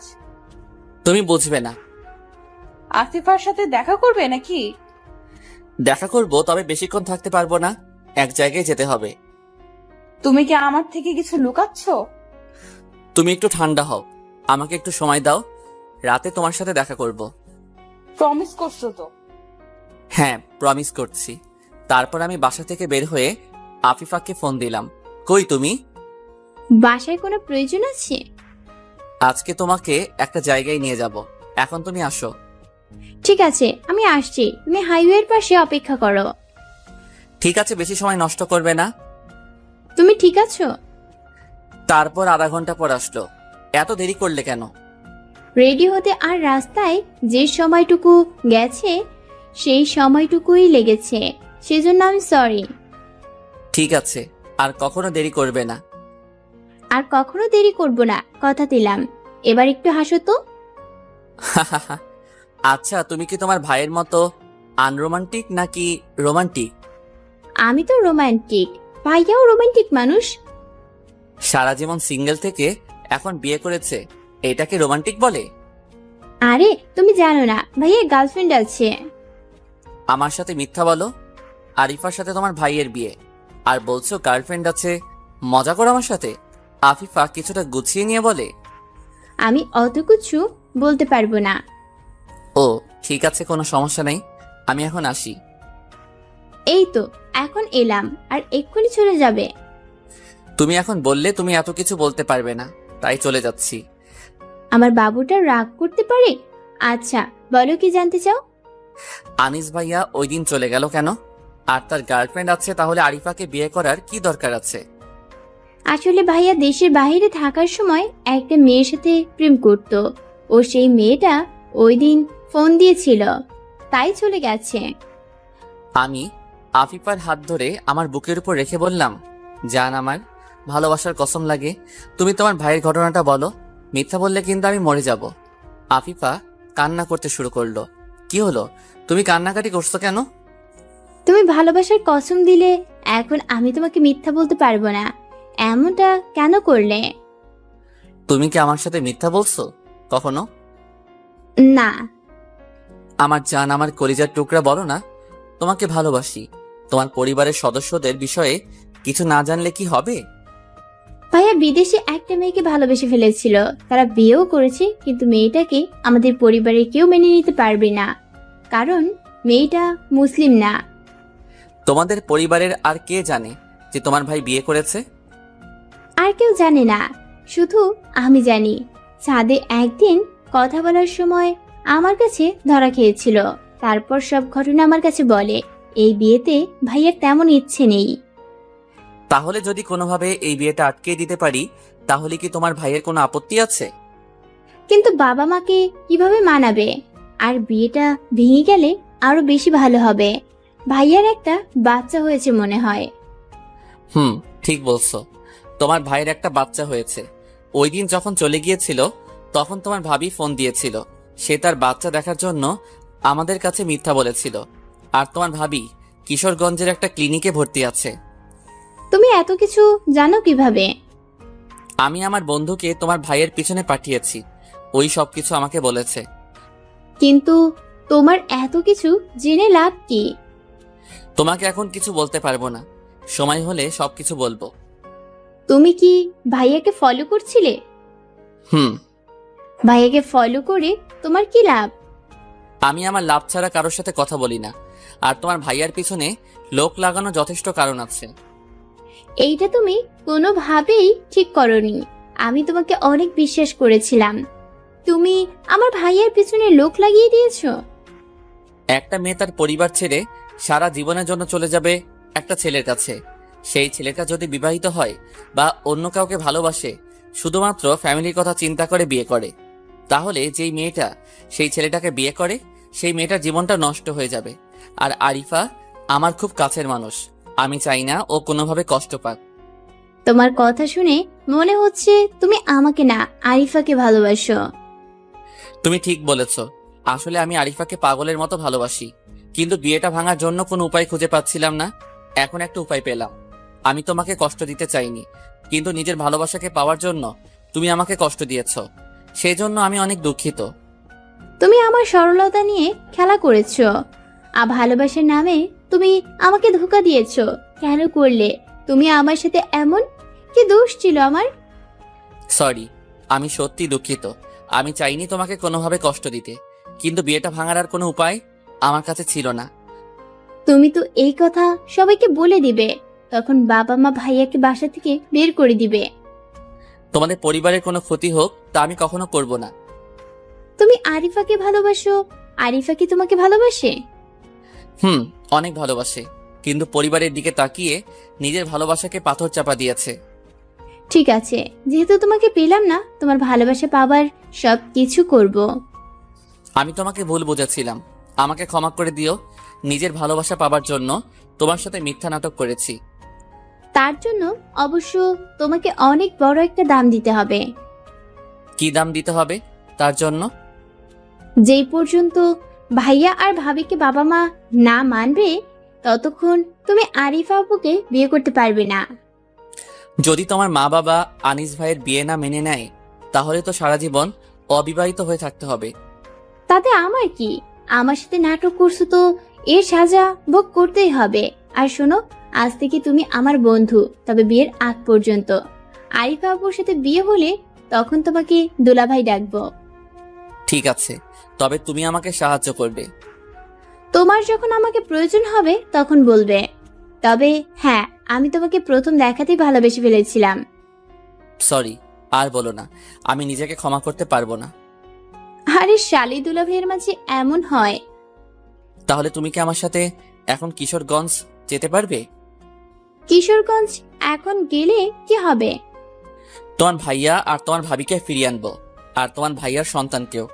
তুমি বুঝবে না। আসিফার সাথে দেখা করবে নাকি? দেখা করব, তবে বেশিক্ষণ থাকতে পারবো না, এক জায়গায় যেতে হবে। তুমি কি আমার থেকে কিছু লুকাচ্ছ? তুমি একটু ঠান্ডা হও, আমাকে একটু সময় দাও, রাতে তোমার সাথে দেখা করব। প্রমিস করছো তো? হ্যাঁ, প্রমিস করছি। তারপর আমি বাসা থেকে বের হয়ে আফিফাকে ফোন দিলাম। কই তুমি? বাসায় কোনো প্রয়োজন আছে? আজকে তোমাকে একটা জায়গায় নিয়ে যাব, এখন তুমি আসো। ঠিক আছে, আমি আসছি। তুমি হাইওয়ের পাশে অপেক্ষা করো। ঠিক আছে, বেশি সময় নষ্ট করবে না। তুমি ঠিক আছো? তারপর আধা ঘন্টা পর আসলো। এত দেরি করলে কেন? রেডি হতে আর রাস্তায় যে সময়টুকু গেছে সেই সময়টুকুই লেগেছে, সেজন্য আমি সরি। ঠিক আছে, আর কখনো দেরি করবে না। আর কখনো দেরি করব না, কথা দিলাম। এবার একটু হাসো তো। আচ্ছা, তুমি কি তোমার ভাইয়ের মতো আনরোমান্টিক নাকি রোমান্টিক? আমি তো রোমান্টিক, ভাইয়াও রোমান্টিক মানুষ। সারা জীবন সিঙ্গেল থেকে এখন বিয়ে করেছে, এটাকে রোমান্টিক বলে? আরে তুমি জানো না, ভাইয়ের গার্লফ্রেন্ড আছে। আমার সাথে মিথ্যা বলো। আরিফার সাথে তোমার ভাইয়ের বিয়ে, আর বলছো গার্লফ্রেন্ড আছে। মজা করো আমার সাথে? আফিফা কিছুটা গুছিয়ে নিয়ে বলে। আমি অত কিছু বলতে পারবো না। ও ঠিক আছে, কোনো সমস্যা নেই, আমি এখন আসি। এই তো এখন এলাম, আর এক্ষুনি চলে যাবে? তুমি এখন বললে তুমি এত কিছু বলতে পারবে না, তাই চলে যাচ্ছি। আমার বাবুটা রাগ করতে পারে? আচ্ছা বলো, কি জানতে চাও? আনিস ভাইয়া ওই দিন চলে গেল কেন? আর তার গার্লফ্রেন্ড আছে, তাহলে আরিফাকে বিয়ে করার কি দরকার আছে? আসলে ভাইয়া দেশের বাইরে থাকার সময় একটা মেয়ের সাথে প্রেম করত। ও সেই মেয়েটা ওই দিন ফোন দিয়েছিল, তাই চলে গেছে। আমি আফিফার হাত ধরে আমার বুকের উপর রেখে বললাম, জান আমার ভালোবাসার কসম লাগে, তুমি তোমার ভাইয়ের ঘটনাটা বলো, মিথ্যা বললে কিন্তু আমি মরে যাব। আফিফা কান্না করতে শুরু করলো। কি হলো, তুমি কান্নাকাটি করছো কেন? তুমি ভালোবাসার কসম দিলে, এখন আমি তোমাকে মিথ্যা বলতে পারবো না। এমনটা কেন করলে? তুমি কি আমার সাথে মিথ্যা বলছো কখনো? না। আমার জান, আমার কলিজার টুকরা, বলো না তোমাকে ভালোবাসি। তোমার পরিবারের সদস্যদের বিষয়ে কিছু না জানলে কি হবে? ভাইয়া বিদেশে একটা মেয়েকে ভালোবেসে ফেলেছিল, তারা বিয়েও করেছে, কিন্তু মেয়েটাকে আমাদের পরিবারের কেউ মেনে নিতে পারবে না, কারণ মেয়েটা মুসলিম না। তোমাদের পরিবারের আর কে জানে যে তোমার ভাই বিয়ে করেছে? আর কেউ জানে না, শুধু আমি জানি। ছাদে একদিন কথা বলার সময় আমার কাছে ধরা খেয়েছিল, তারপর সব ঘটনা আমার কাছে বলে। এই বিয়েতে ভাইয়ার তেমন ইচ্ছে নেই। তাহলে যদি কোনোভাবে এই বিয়েটা আটকে দিতে পারি, তাহলে কি তোমার ভাইয়ের কোনো আপত্তি আছে? কিন্তু বাবা মাকে কিভাবে মানাবে? আর বিয়েটা ভেঙে গেলে আরো বেশি ভালো হবে। ভাইয়ার একটা বাচ্চা হয়েছে মনে হয়। ঠিক বলছো, তোমার ভাইয়ের একটা বাচ্চা হয়েছে। ওই দিন যখন চলে গিয়েছিল, তখন তোমার ভাবি ফোন দিয়েছিল, সে তার বাচ্চা দেখার জন্য আমাদের কাছে মিথ্যা বলেছিল। আর তোমার ভাবি কিশোরগঞ্জের একটা ক্লিনিকে ভর্তি আছে। তুমি এত কিছু জানো কিভাবে? আমি আমার বন্ধুকে তোমার ভাইয়ের পিছনে পাঠিয়েছি, ওই সব কিছু আমাকে বলেছে। কিন্তু তোমার এত কিছু জেনে লাভ কি? তোমাকে এখন কিছু বলতে পারবো না, সময় হলে সবকিছু বলবো। তুমি কি ভাইয়াকে ফলো করছিলে? হুম। ভাইয়াকে ফলো করে তোমার কি লাভ? আমি আমার লাভ ছাড়া কারোর সাথে কথা বলি না, আর তোমার ভাইয়ার পিছনে লোক লাগানো যথেষ্ট কারণ আছে। এইটা তুমি কোনোভাবেই ঠিক করনি। আমি তোমাকে অনেক বিশ্বাস করেছিলাম, তুমি আমার ভাইয়ের পিছনে লোক লাগিয়ে দিয়েছো। একটা মেয়ে তার পরিবার ছেড়ে সারা জীবনের জন্য চলে যাবে একটা ছেলের কাছে। সেই ছেলেটা যদি বিবাহিত হয় বা অন্য কাউকে ভালোবাসে, শুধুমাত্র ফ্যামিলির কথা চিন্তা করে বিয়ে করে, তাহলে যেই মেয়েটা সেই ছেলেটাকে বিয়ে করে, সেই মেয়েটার জীবনটা নষ্ট হয়ে যাবে। আর আরিফা আমার খুব কাছের মানুষ, আমি চাই না ও কোনোভাবে কষ্ট পাক। তোমার কথা শুনে মনে হচ্ছে তুমি আমাকে না, আরিফাকে ভালোবাসো। তুমি ঠিক বলেছ, আসলে আমি আরিফাকে পাগলের মতো ভালোবাসি, কিন্তু বিয়েটা ভাঙার জন্য কোনো উপায় খুঁজে পাচ্ছিলাম না। এখন একটা উপায় পেলাম। আমি তোমাকে কষ্ট দিতে চাইনি, কিন্তু নিজের ভালোবাসাকে পাওয়ার জন্য তুমি আমাকে কষ্ট দিয়েছ, সেই জন্য আমি অনেক দুঃখিত। তুমি আমার সরলতা নিয়ে খেলা করেছো, আর ভালোবাসার নামে তুমি আমাকে ধোঁকা দিয়েছো। কেন করলে তুমি আমার সাথে এমন? কি দোষ ছিল আমার? সরি, আমি সত্যি দুঃখিত। আমি চাইনি তোমাকে কোনোভাবে কষ্ট দিতে, কিন্তু বিয়েটা ভাঙার আর কোনো উপায় আমার কাছে ছিল না। তুমি তো এই কথা সবাইকে বলে দিবে, তখন বাবা মা ভাইয়াকে বাসা থেকে বের করে দিবে। তোমাদের পরিবারের কোনো ক্ষতি হোক তা আমি কখনো করব না। তুমি আরিফাকে ভালোবাসো, আরিফা কি তোমাকে ভালোবাসে? অনেক ভালোবাসে, কিন্তু পরিবারের দিকে তাকিয়ে নিজের ভালোবাসাকে পাথর চাপা দিয়েছে। ঠিক আছে, যেহেতু তোমাকে পেলাম না, তোমার ভালোবাসা পাবার সব কিছু করব। আমি তোমাকে ভুল বুঝেছিলাম, আমাকে ক্ষমা করে দিও। নিজের ভালোবাসা পাবার জন্য তোমার সাথে মিথ্যা নাটক করেছি। তার জন্য অবশ্য তোমাকে অনেক বড় একটা দাম দিতে হবে। কি দাম দিতে হবে তার জন্য? যেই পর্যন্ত ভাইয়া আর ভাবিকে বাবা মা না মানবে, ততক্ষণ তুমি আরিফা আপুকে বিয়ে করতে পারবে না। যদি তোমার মা বাবা আনিস ভাইয়ের বিয়ে না মেনে নেয়, তাহলে তো সারা জীবন অবিবাহিত হয়ে থাকতে হবে। তাতে আমার কি? আমার সাথে নাটক করছো তো এর সাজা ভোগ করতেই হবে। আর শোনো, আজ থেকে তুমি আমার বন্ধু, তবে বিয়ের আগ পর্যন্ত। আরিফা আপুর সাথে বিয়ে হলে তখন তোমাকে দুলাভাই ডাকবো। ঠিক আছে, তবে তুমি আমাকে সাহায্য করবে। তোমার যখন আমাকে প্রয়োজন হবে তখন বলবে। তবে হ্যাঁ, আমি তোমাকে প্রথম দেখাতেই ভালোবেসে ফেলেছিলাম। সরি, আর বলো না, আমি নিজেকে ক্ষমা করতে পারবো না। আরে শালি দুলাভাইয়ের মাঝে এমন হয়। তাহলে তুমি কি আমার সাথে এখন কিশোরগঞ্জ যেতে পারবে? কিশোরগঞ্জ এখন গেলে কি হবে? তোমার ভাইয়া আর তোমার ভাবিকে ফিরিয়ে আনবো, আর তোমার ভাইয়ার সন্তানকেও।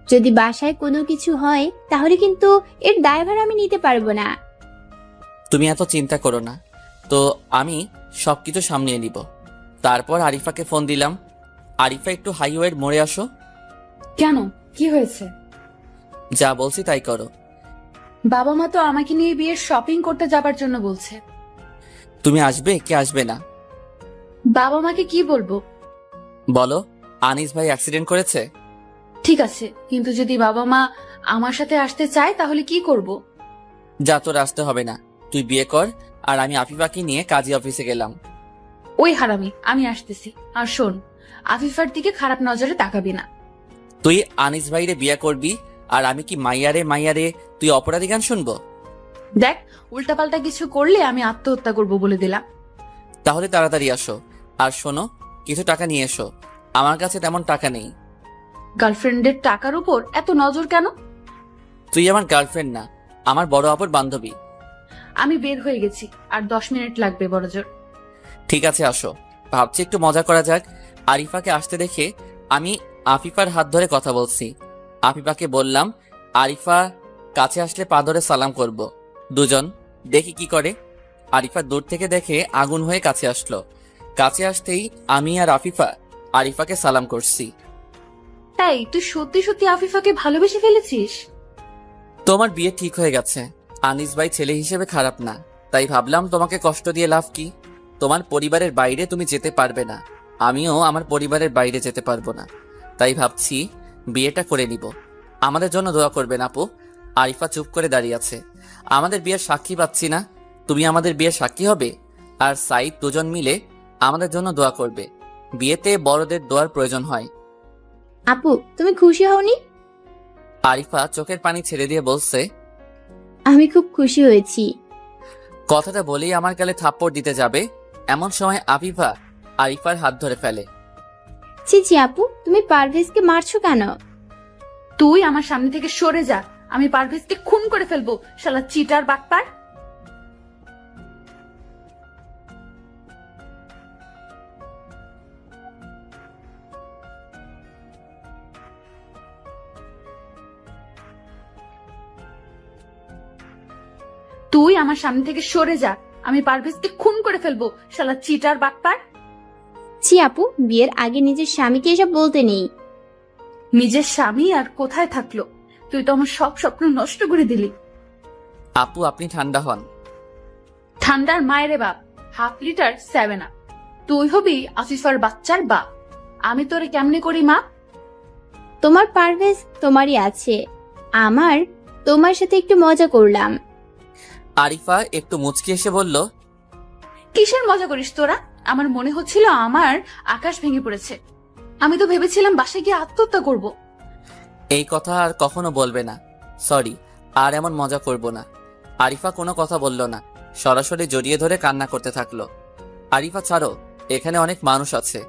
যদি বাসায় কোনো কিছু হয় তাহলে কিন্তু এর দায়ভার আমি নিতে পারবো না। তুমি এত চিন্তা করো না, তো আমি সবকিছু সামলিয়ে নিব। তারপর আরিফাকে ফোন দিলাম। আরিফা, একটু হাইওয়ের মোড়ে আসো। কেন, কি হয়েছে? যা বলছি তাই করো। বাবা মা তো আমাকে নিয়ে বিয়ের শপিং করতে যাবার জন্য বলছে। তুমি আসবে কি আসবে না? বাবা মাকে কি বলবো? বলো, আনিস ভাই অ্যাক্সিডেন্ট করেছে। ঠিক আছে, কিন্তু যদি বাবা মা আমার সাথে আসতে চায় তাহলে কি করব? যা, তোর আসতে হবে না, তুই বিয়ে কর। আর আমি আফিফাকে নিয়ে কাজী অফিসে গেলাম। ওই হারামি, আমি আসতেছি। আর শোন, আফিফার দিকে খারাপ নজরে তাকাবি না। তুই আনিস ভাইরে বিয়ে করবি, আর আমি কি মাইয়ারে মাইয়ারে তুই অপরাধী গান শুনবো? দেখ, উল্টাপাল্টা কিছু করলে আমি আত্মহত্যা করব বলে দিলাম। তাহলে তাড়াতাড়ি আসো। আর শোনো, কিছু টাকা নিয়ে এসো, আমার কাছে তেমন টাকা নেই। গার্লফ্রেন্ডের টাকার উপর এত নজর কেন? তুই আমার গার্লফ্রেন্ড না, আমার বড় আপুর বান্ধবী। আমি বের হয়ে গেছি, আর 10 মিনিট লাগবে বড়জোর। ঠিক আছে, আসো। ভাবছি একটু মজা করা যাক। আরিফাকে আসতে দেখে আমি আফিফার হাত ধরে কথা বলছি। আফিফাকে বললাম, আরিফা কাছে আসলে পা ধরে সালাম করব। দুজন দেখি কি করে। আরিফা দূর থেকে দেখে আগুন হয়ে কাছে আসলো। কাছে আসতেই আমি আর আফিফা আরিফাকে সালাম করছি। তাই তুই সত্যি সত্যি আফিফাকে ভালোবেসে ফেলেছিস? তোমার বিয়ে ঠিক হয়ে গেছে। আনিস ভাই ছেলে হিসেবে খারাপ না, তাই ভাবলাম তোমাকে কষ্ট দিয়ে লাভ কি। তোমার পরিবারের বাইরে তুমি যেতে পারবে না, আমিও আমার পরিবারের বাইরে যেতে পারবো না, তাই ভাবছি বিয়েটা করে নিব। আমাদের জন্য দোয়া করবেন আপু। আরিফা চুপ করে দাঁড়িয়ে আছে। আমাদের বিয়ের সাক্ষী পাচ্ছি না, তুমি আমাদের বিয়ের সাক্ষী হবে। আর সাইদ, দুজন মিলে আমাদের জন্য দোয়া করবে। বিয়েতে বড়দের দোয়ার প্রয়োজন হয়। আপু, তুমি খুশি হওনি? আরিফা চোখের পানি ছেড়ে দিয়ে বলছে, আমি খুব খুশি হয়েছি। কথাটা বলেই আমার গালে থাপ্পড় দিতে যাবে, এমন সময় আফিফা আরিফার হাত ধরে ফেলে। ছি আপু, তুমি পারভেজকে মারছো কেন? তুই আমার সামনে থেকে সরে যা, আমি পারভেজকে খুন করে ফেলবো, শালা চিটার বাটপার। তুই আমার সামনে থেকে সরে যা, আমি পারভেজকে খুন করে ফেলবো, শালা চিটার বাটপার। ছি আপু, বিয়ের আগে নিজের স্বামীকে এসব বলতে নেই। নিজের স্বামী আর কোথায় থাকলো? তুই তো আমার সব স্বপ্ন নষ্ট করে দিলি। আপু, আপনি ঠান্ডা হন। ঠান্ডার মায়েরে বাপ, 1/2 লিটার 7 আপ। তুই হবি আফিফার বাচ্চার বাপ। আমি তোরে কেমনে করি মা? তোমার পারভেজ তোমারই আছে, আমার তোমার সাথে একটু মজা করলাম। আরিফা একটু মুচকি এসে বলল, কিসের মজা করিস তোরা? আমার মনে হচ্ছিল আমার আকাশ ভেঙে পড়েছে। আমি তো ভেবেছিলাম বাসায় গিয়ে আত্মহত্যা করব। এই কথা আর কখনো বলবে না। সরি, আর এমন মজা করব না। আরিফা কোনো কথা বলল না, সরাসরি জড়িয়ে ধরে কান্না করতে থাকলো। আরিফা, ছাড়ো, এখানে অনেক মানুষ আছে।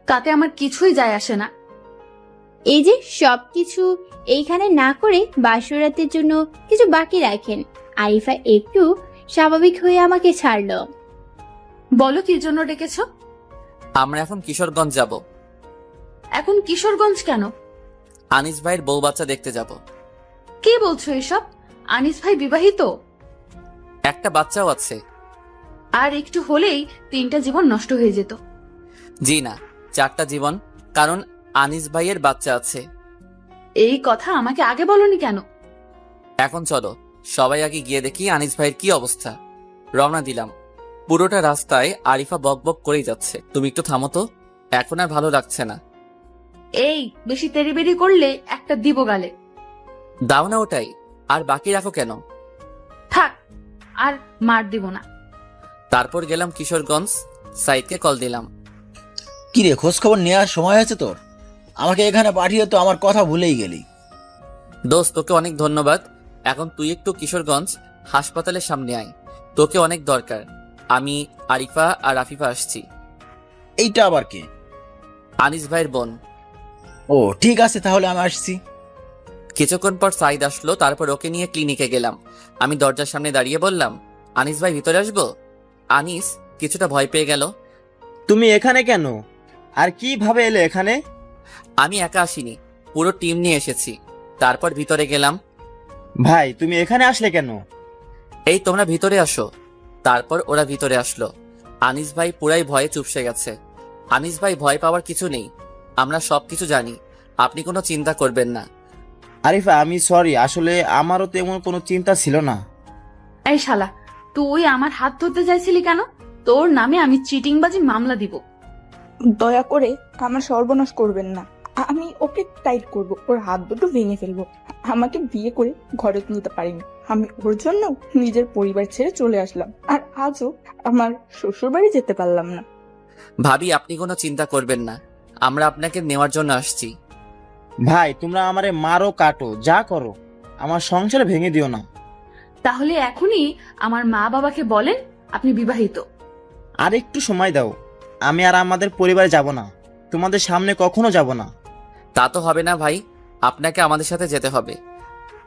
তাতে আমার কিছুই যায় আসে না। এই যে সবকিছু এইখানে না করে বাসরাতের জন্য কিছু বাকি রাখেন। আরিফা একটু স্বাভাবিক হয়ে আমাকে ছাড়লো। বলো কি জন্য ডেকেছ? আমরা এখন কিশোরগঞ্জ যাব। এখন কিশোরগঞ্জ কেন? আনিস ভাইয়ের বউ বাচ্চা দেখতে যাব। কে বলছো এসব? আনিস ভাই বিবাহিত? একটা বাচ্চাও আছে। আর একটু হলেই 3টা জীবন নষ্ট হয়ে যেত। জি না, 4টা জীবন, কারণ আনিস ভাইয়ের বাচ্চা আছে। এই কথা আমাকে আগে বলনি কেন? এখন চলো সবাই আগে গিয়ে দেখি আনিস ভাইয়ের কি অবস্থা। রওনা দিলাম। পুরোটা রাস্তায় আরিফা বক বক করেই যাচ্ছে। তুমি একটু থামো তো, এখন আর ভালো লাগছে না। এই বেশি তেড়িবেড়ি করলে একটা দিব গালে। দাও না ওটাই। আর বাকি রাখো কেন? থাক, আর মার দিব না। তারপর গেলাম কিশোরগঞ্জ, সাইদকে কল দিলাম। কি রে, খোঁজ খবর নেওয়ার সময় হয়েছে তোর? আমাকে এখানে পাঠিয়ে তো আমার কথা ভুলেই গেলি। দোস্ত, তোকে অনেক ধন্যবাদ। এখন তুই একটু কিশোরগঞ্জ হাসপাতালের সামনে আয়, তোকে অনেক দরকার। আমি, আরিফা আর আফিফা আসছি। এইটা আবার কে? আনিস ভাইয়ের বোন। ও ঠিক আছে, তাহলে আমি আসছি। কিছুক্ষণ পর সাইদ আসলো, তারপর ওকে নিয়ে ক্লিনিকে গেলাম। আমি দরজার সামনে দাঁড়িয়ে বললাম, আনিস ভাই ভিতরে আসবো? আনিস কিছুটা ভয় পেয়ে গেল। তুমি এখানে কেন? আর কিভাবে এলে এখানে? আমি একা আসিনি, পুরো টিম নিয়ে এসেছি। তারপর ভিতরে গেলাম। ভাই তুমি এখানে আসলে কেন? এই তোমরা ভিতরে আসো। তারপর ওরা ভিতরে আসলো। আনিস ভাই পুরাই ভয়ে চুপসে গেছে। আনিস ভাই, ভয় পাওয়ার কিছু নেই, আমরা সবকিছু জানি, আপনি কোনো চিন্তা করবেন না। আরিফা আমি সরি, আসলে আমারও তেমন কোনো চিন্তা ছিল না। এই শালা, তুই আমার হাত ধরতে চাইছিলি কেন? তোর নামে আমি চিটিংবাজি মামলা দিব। দয়া করে আমার সর্বনাশ করবেন না। আমি ওকে টাইট করব, ওর হাত দুটো ভেঙে ফেলবো। আমাকে বিয়ে করে ঘরে তুলতে পারিনি, আমি ওর জন্য নিজের পরিবার ছেড়ে চলে আসলাম, আর আজও আমার শ্বশুর বাড়ি যেতে পারলাম না। ভাবি, আপনি কোনো চিন্তা করবেন না, আমরা আপনাকে নেওয়ার জন্য আসছি। ভাই তোমরা আমারে মারো কাটো যা করো, আমার সংসার ভেঙে দিও না। তাহলে এখনই আমার মা বাবাকে বলেন আপনি বিবাহিত। আর একটু সময় দাও, আমি আর আমাদের পরিবারে যাব না, তোমাদের সামনে কখনো যাব না। তা তো হবে না ভাই, আপনাকে আমাদের সাথে যেতে হবে।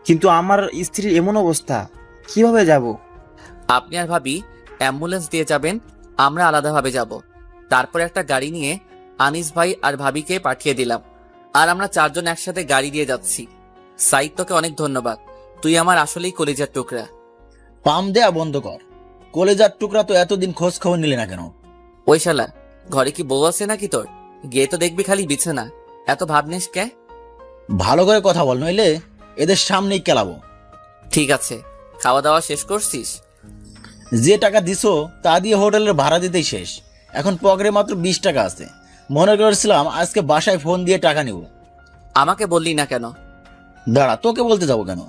কিন্তু আমার স্ত্রীর এমন অবস্থা, কিভাবে যাব? আপনি আর ভাবি অ্যাম্বুলেন্স দিয়ে যাবেন, আমরা আলাদাভাবে যাব। তারপর একটা গাড়ি নিয়ে আনিস ভাই আর ভাবিকে পাঠিয়ে দিলাম, আর আমরা চারজন একসাথে গাড়ি দিয়ে যাচ্ছি। সাইদ, তোকে অনেক ধন্যবাদ, তুই আমার আসলেই কলিজার টুকরা। পাম দেয়া বন্ধ কর। কলেজার টুকরা তো এতদিন খোঁজ খবর নিলে না কেন? ওই শালা, ঘরে কি বউ আছে নাকি তোর? গিয়ে তো দেখবি খালি বিছানা, এত ভাবনিস কে? ভালো করে কথা বল, নইলে এদের সামনেই কেলাবো। ঠিক আছে, খাওয়া দাওয়া শেষ করছিস? যে টাকা দিছো তা দিয়ে হোটেলের ভাড়া দিতেই শেষ। এখন পকেটে মাত্র 20 টাকা আছে। মনে করেছিলাম আজকে বাসায় ফোন দিয়ে টাকা নিব। আমাকে বললি না কেন? দাঁড়া, তোকে বলতে যাবো কেন?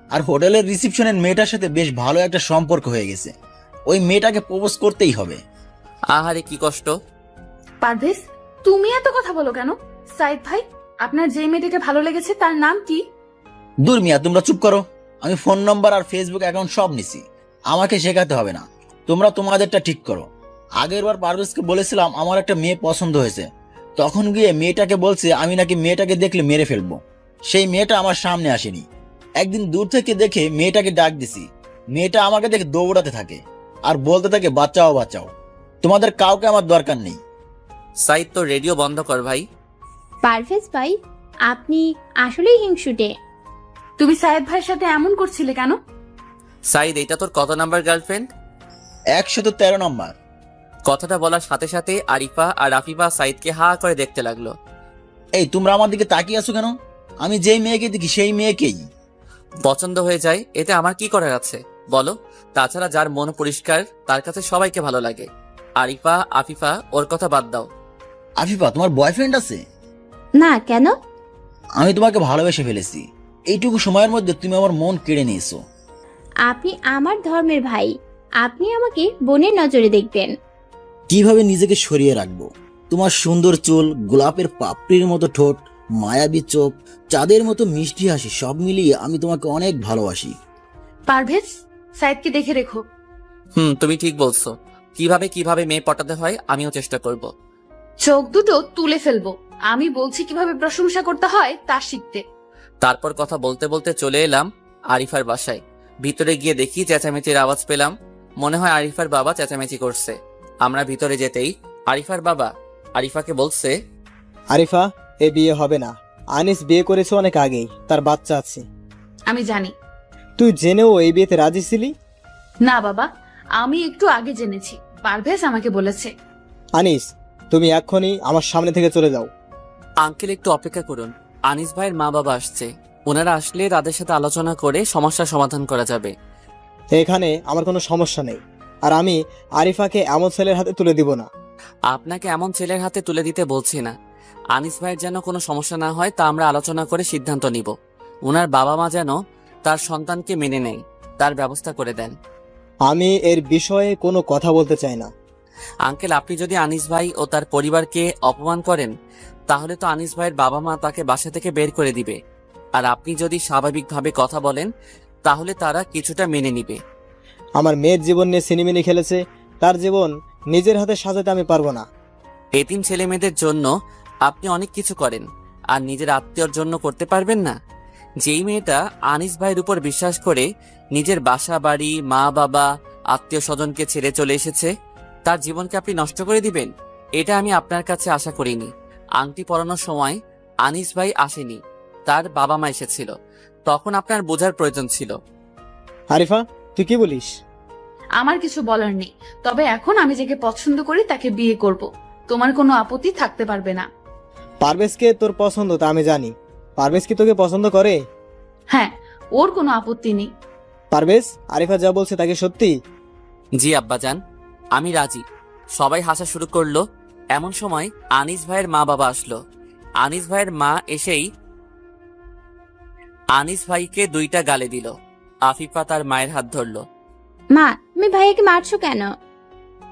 আর হোটেলের রিসিপশনের মেয়েটার সাথে বেশ ভালো একটা সম্পর্ক হয়ে গেছে, ওই মেয়েটাকে প্রপোজ করতেই হবে। আহারে কি কষ্ট। পারভেজ, তুমি এত কথা বলো কেন? সাইদ ভাই, আপনার যে মেয়েটাকে ভালো লেগেছে তার নাম কি? দূর মিয়া, তোমরা চুপ করো। আমি ফোন নম্বর আর ফেসবুক অ্যাকাউন্ট সব নিছি, আমাকে শেখাতে হবে না। তোমরা তোমাদেরটা ঠিক করো। আগের বার পারভেজকে বলেছিলাম আমার একটা মেয়ে পছন্দ হয়েছে, তখন গিয়ে মেয়েটাকে বলছে আমি নাকি মেয়েটাকে দেখলে মেরে ফেলবো। সেই মেয়েটা আমার সামনে আসেনি, একদিন দূর থেকে দেখে মেয়েটাকে ডাক দিছি। মেয়েটা আমাকে দেখে দৌড়াতে থাকে আর বলতে থাকে বাঁচাও বাঁচাও। তোমাদের কাউকে আমার দরকার নেই। সাইদ, তো রেডিও বন্ধ কর ভাই। পারভেজ ভাই, আপনি আসলেই হিংসুটে। তুমি সাইদ ভাইয়ের সাথে এমন করছিলে কেন? সাইদ, এটা তোর কত নাম্বার গার্লফ্রেন্ড? 113 নম্বর। কথাটা বলার সাথে সাথে আরিফা আর আফিফা সাইদকে হা করে দেখতে লাগলো। এই তোমরা আমার দিকে তাকিয়ে আছো কেন? আমি যেই মেয়েকে দেখি সেই মেয়েকেই পছন্দ হয়ে যায়, এতে আমার কি করার আছে বলো? তাছাড়া যার মন পরিষ্কার তার কাছে সবাইকে ভালো লাগে। আরিফা, আফিফা, ওর কথা বাদ দাও। আফিফা, তোমার বয়ফ্রেন্ড আছে? না, কেন? আমি তোমাকে ভালোবেসে ফেলেছি। এইটুকু সময়ের মধ্যে তুমি আমার মন কেড়ে নিয়েছো। আপনি আমার ধর্মের ভাই, আপনি আমাকে বোনের নজরে দেখবেন। কিভাবে নিজেকে সরিয়ে রাখবো? তোমার সুন্দর চুল, গোলাপের পাপড়ির মতো ঠোঁট, মায়াবী চোখ, চাঁদের মতো মিষ্টি হাসি, সব মিলিয়ে আমি তোমাকে অনেক ভালোবাসি। পারভেজ, সাইদকে দেখে রেখো। তুমি ঠিক বলছো। কিভাবে কিভাবে মেয়ে পটাতে হয় আমিও চেষ্টা করব। চোখ দুটো তুলে ফেলবো। আমি বলছি কিভাবে প্রশংসা করতে হয় তা শিখতে। তারপর কথা বলতে বলতে চলে এলাম আরিফার বাসায়। ভিতরে গিয়ে দেখি চেঁচামেচির আওয়াজ পেলাম, মনে হয় আরিফার বাবা চেঁচামেচি করছে। আমরা ভিতরে যেতেই আরিফার বাবা আরিফাকে বলছে, আরিফা, এ বিয়ে হবে না। আনিস বিয়ে করেছে অনেক আগেই, তার বাচ্চা আছে। আমি জানি। তুই জেনেও এই বিয়েতে রাজি ছিলি? না বাবা, আমি একটু আগে জেনেছি, পারভেজ আমাকে বলেছে। আনিস, তুমি এক্ষুনি আমার সামনে থেকে চলে যাও। আঙ্কেল একটু অপেক্ষা করুন, আনিস ভাইয়ের মা বাবা আসছে, ওনারা আসলে তাদের সাথে আলোচনা করে সমস্যার সমাধান করা যাবে। এখানে আমার কোনো সমস্যা নেই, আর আমি আরিফাকে এমন ছেলের হাতে তুলে দিব না। আপনাকে এমন ছেলের হাতে তুলে দিতে বলছি না, আনিস ভাইয়ের যেন কোনো সমস্যা না হয় তা আমরা আলোচনা করে সিদ্ধান্ত নিব। ওনার বাবা মা যেন তার সন্তানকে মেনে নেয়, তার ব্যবস্থা করে দেন। আমি এর বিষয়ে কোনো কথা বলতে চাই না। আঙ্কেল, আপনি যদি আনিস ভাই ও তার পরিবারকে অপমান করেন, তাহলে তো আনিস ভাইয়ের বাবা মা তাকে বাসা থেকে বের করে দিবে। আর আপনি যদি স্বাভাবিকভাবে কথা বলেন, তাহলে তারা কিছুটা মেনে নিবে। আমার মেয়ের জীবন নিয়ে সিনেমিনি খেলেছে, তার জীবন নিজের হাতে সাজাতে আমি পারবো না। এতিম ছেলে মেয়েদের জন্য আপনি অনেক কিছু করেন, আর নিজের আত্মীয়র জন্য করতে পারবেন না? যেই মেয়েটা আনিস ভাইয়ের উপর বিশ্বাস করে নিজের বাসা বাড়ি, মা বাবা, আত্মীয় স্বজনকে ছেড়ে চলে এসেছে, তার জীবনকে আপনি নষ্ট করে দিবেন? এটা আমি আপনার কাছে আশা করিনি। আংটি পরানোর সময় আনিস ভাই আসেনি, তার বাবা মা এসেছিল। তখন আপনার বোঝার প্রয়োজন ছিল। আরিফা, তুই কি বলিস? আমার কিছু বলার নেই, তবে এখন আমি যাকে পছন্দ করি তাকে বিয়ে করব। তোমার কোনো আপত্তি থাকতে পারবে না। পারভেজকে তোর পছন্দ তা আমি জানি। পারভেজ কি তোকে পছন্দ করে? হ্যাঁ, ওর কোনো আপত্তি নেই। পারভেজ, আরিফা যা বলছে তাকে সত্যি? জি আব্বাজান, আমি রাজি। সবাই হাসা শুরু করলো। এমন সময় আনিস ভাইয়ের মা বাবা আসলো। আনিস ভাইয়ের মা এসেই আনিস ভাইকে 2টা গালে দিল। আফিফা তার মায়ের হাত ধরলো। মা, তুমি ভাইয়াকে মারছো কেন?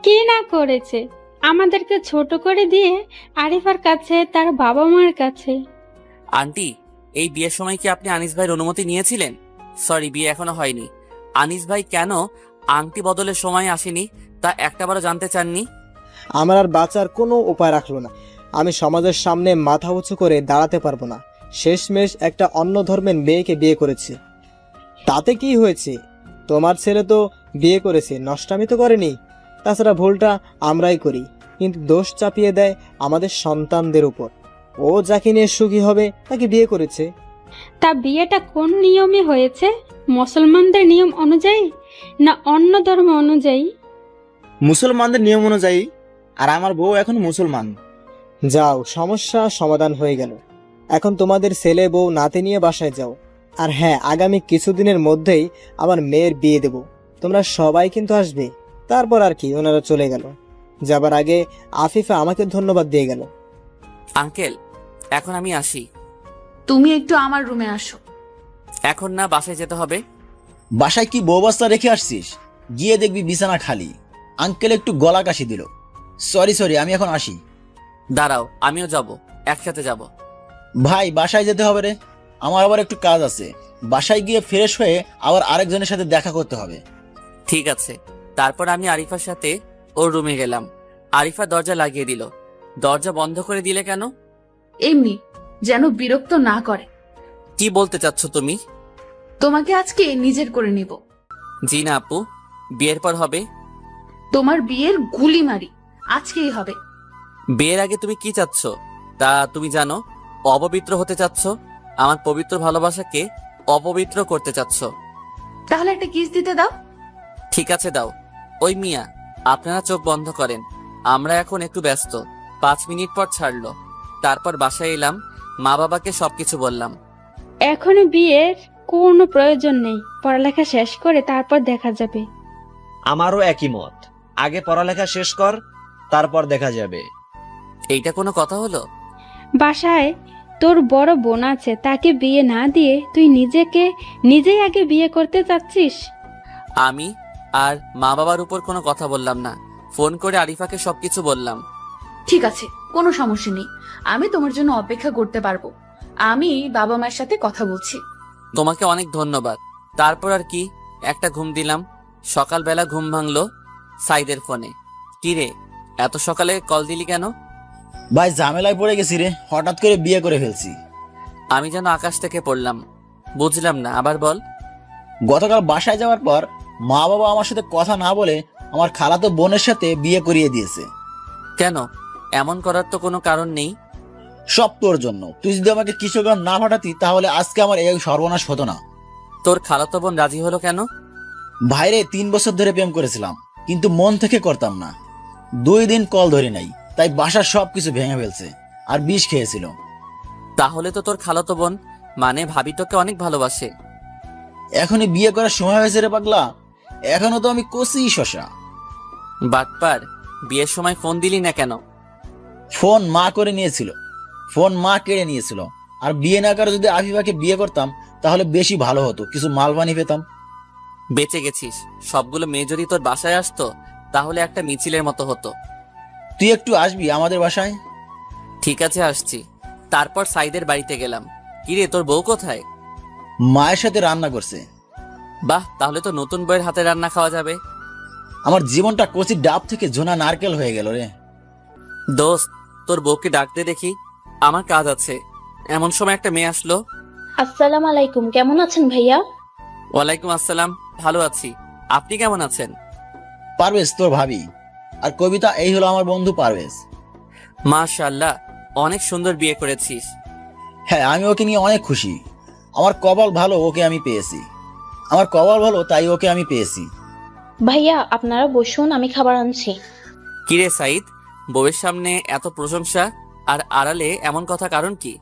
কি না করেছে? আমাদেরকে ছোট করে দিয়ে আরিফার কাছে, তার বাবা মার কাছে। আন্টি, এই বিয়ের সময় কি আপনি আনিস ভাইয়ের অনুমতি নিয়েছিলেন? সরি, বিয়ে এখনো হয়নি। আনিস ভাই কেন আংটি বদলের সময় আসেনি তা একটাবারও জানতে চাননি? আমার আর বাঁচার কোনো উপায় রাখলো না। আমি সমাজের সামনে মাথা উঁচু করে দাঁড়াতে পারবো না। শেষমেশ একটা অন্য ধর্মের মেয়েকে বিয়ে করেছে। তাতে কি হয়েছে? তোমার ছেলে তো বিয়ে করেছে, নষ্টামি তো করেনি। তাছাড়া ভুলটা আমরাই করি, কিন্তু দোষ চাপিয়ে দেয় আমাদের সন্তানদের উপর। ও যাকে নিয়ে সুখী হবে তাকে বিয়ে করেছে। তা বিয়েটা কোন নিয়মে হয়েছে? মুসলমানদের নিয়ম অনুযায়ী না অন্য ধর্ম অনুযায়ী? মুসলমানদের নিয়ম অনুযায়ী, আর আমার বউ এখন মুসলমান। যাও, সমস্যা সমাধান হয়ে গেল। এখন তোমাদের ছেলে বউ নাতি নিয়ে বাসায় যাও। আর হ্যাঁ, আগামী কিছুদিনের মধ্যেই আমার মেয়ের বিয়ে দেব। তোমরা সবাই কিন্তু আসবে। তারপর আর কি, ওনারা চলে গেল। যাবার আগে আফিফা আমাকে ধন্যবাদ দিয়ে গেল। আঙ্কেল, এখন আমি আসি। তুমি একটু আমার রুমে আসো। এখন না, বাসায় যেতে হবে। বাসায় কি বউ বাচ্চা রেখে আসছিস? গিয়ে দেখবি বিছানা খালি। আঙ্কেল একটু গলা কাশি দিল। সরি, আমি এখন আসি। দাঁড়াও, আমিও যাব, একসাথে যাব। ভাই, বাসায় যেতে হবে রে। আমার আবার একটু কাজ আছে। বাসায় গিয়ে ফ্রেশ হয়ে আবার আরেকজনের সাথে দেখা করতে হবে। ঠিক আছে। তারপর আমি আরিফার সাথে ওর রুমে গেলাম। আরিফা দরজা লাগিয়ে দিল। দরজা বন্ধ করে দিলে কেন? এমনি, যেন বিরক্ত না করে। কি বলতে চাচ্ছ তুমি? তোমাকে আজকে নিজের করে নিব। জি না আপু, বিয়ের পর হবে। তোমার বিয়ের গুলি মারি আজকেই হবে। বিয়ের আগে তুমি কি চাচ্ছ তা তুমি জানো? অপবিত্র হতে চাচ্ছ, আমার পবিত্র ভালোবাসাকে অপবিত্র করতে চাচ্ছ। তাহলে একটা কিস দিতে দাও। ঠিক আছে, দাও। ওই মিয়া, আপনারা চোখ বন্ধ করেন, আমরা এখন একটু ব্যস্ত। 5 মিনিট পর ছাড়লো। তারপর বাসায় এলাম, মা বাবাকে সবকিছু বললাম। এখনো বিয়ের কোনো প্রয়োজন নেই, পড়ালেখা শেষ করে তারপর দেখা যাবে। আমারও একই মত। আগে পড়ালেখা শেষ কর, তারপর দেখা যাবে। এইটা কোনো কথা হলো? বাসায় তোর বড় বোন আছে, তাকে বিয়ে না দিয়ে তুই নিজেই আগে বিয়ে করতে চাচ্ছিস? আমি আর মা বাবার উপর কোনো কথা বললাম না। ফোন করে আরিফাকে সবকিছু বললাম। ঠিক আছে, কোনো সমস্যা নেই। আমি তোমার জন্য অপেক্ষা করতে পারবো। আমি বাবা মায়ের সাথে কথা বলছি। তোমাকে অনেক ধন্যবাদ। তারপর আর কি, একটা ঘুম দিলাম। সকালবেলা ঘুম ভাঙলো সাইদের ফোনে। কি রে, এত সকালে কল দিলি কেন? ভাই, ঝামেলায় পড়ে গেছি রে। হঠাৎ করে বিয়ে করে ফেলছি। আমি যেন আকাশ থেকে পড়লাম। বুঝলাম না, আবার বল। গতকাল বাসায় যাওয়ার পর মা বাবা আমার সাথে কথা না বলে আমার খালাতো বোনের সাথে বিয়ে করিয়ে দিয়েছে। কেন? এমন করার তো কোনো কারণ নেই। সব তোর জন্য। তুই যদি আমাকে কিশোরগঞ্জ না পাঠাতি তাহলে আজকে আমার এই সর্বনাশ হতো না। তোর খালাতো বোন রাজি হলো কেন? ভাইরে, 3 বছর ধরে প্রেম করেছিলাম, কিন্তু মন থেকে করতাম না। 2 দিন কল ধরে নাই, তাই বাসার সবকিছু ভেঙে ফেলছে আর বিষ খেয়েছিল। তাহলে তো তোর খালাতো বোন মানে ভাবি তোকে অনেক ভালোবাসে। এখনই বিয়ে করার সময় হয়েছে রে পাগলা। এখনো তো আমি কচি শশা। বাটপার, বিয়ের সময় ফোন দিলি না কেন? ফোন মা করে নিয়েছিল। ফোন মা কেড়ে নিয়েছিল। আর বিয়ে না করে যদি আফিফাকে বিয়ে করতাম তাহলে বেশি ভালো হতো, কিছু মালবানি পেতাম। বেঁচে গেছিস। সবগুলো মেয়ে যদি তোর বাসায় আসতো তাহলে একটা মিছিলের মতো হতো। তুই একটু আসবি আমাদের বাসায়? ঠিক আছে, আসছি। তারপর সাইদের বাড়িতে গেলাম। কিরে, তোর বউ কোথায়? মায়ের সাথে রান্না করছে। বাহ, তাহলে তো নতুন বউয়ের হাতে রান্না খাওয়া যাবে। আমার জীবনটা কচির ডাব থেকে জোনা নারকেল হয়ে গেল রে। দোস্ত, তোর বউকে ডাকতে দেখি, আমার কাজ আছে। এমন সময় একটা মেয়ে আসলো। আসসালামু আলাইকুম, কেমন আছেন ভাইয়া? ওয়ালাইকুম আসসালাম, ভালো আছি। আপনি কেমন আছেন? পারভেজ তোর ভাবি। আর কবিতা, এই হলো আমার বন্ধু পারভেজ। মাশাআল্লাহ, অনেক সুন্দর বিয়ে করেছিস। হ্যাঁ, আমি ওকে নিয়ে অনেক খুশি। আমার কপাল ভালো, ওকে আমি পেয়েছি। আমার কপাল ভালো, তাই ওকে আমি পেয়েছি। ভাইয়া আপনারা বসুন, আমি খাবার আনছি। কিরে সাইদ, বউয়ের সামনে এত প্রশংসা আর আড়ালে এমন কথা, কারণ কি?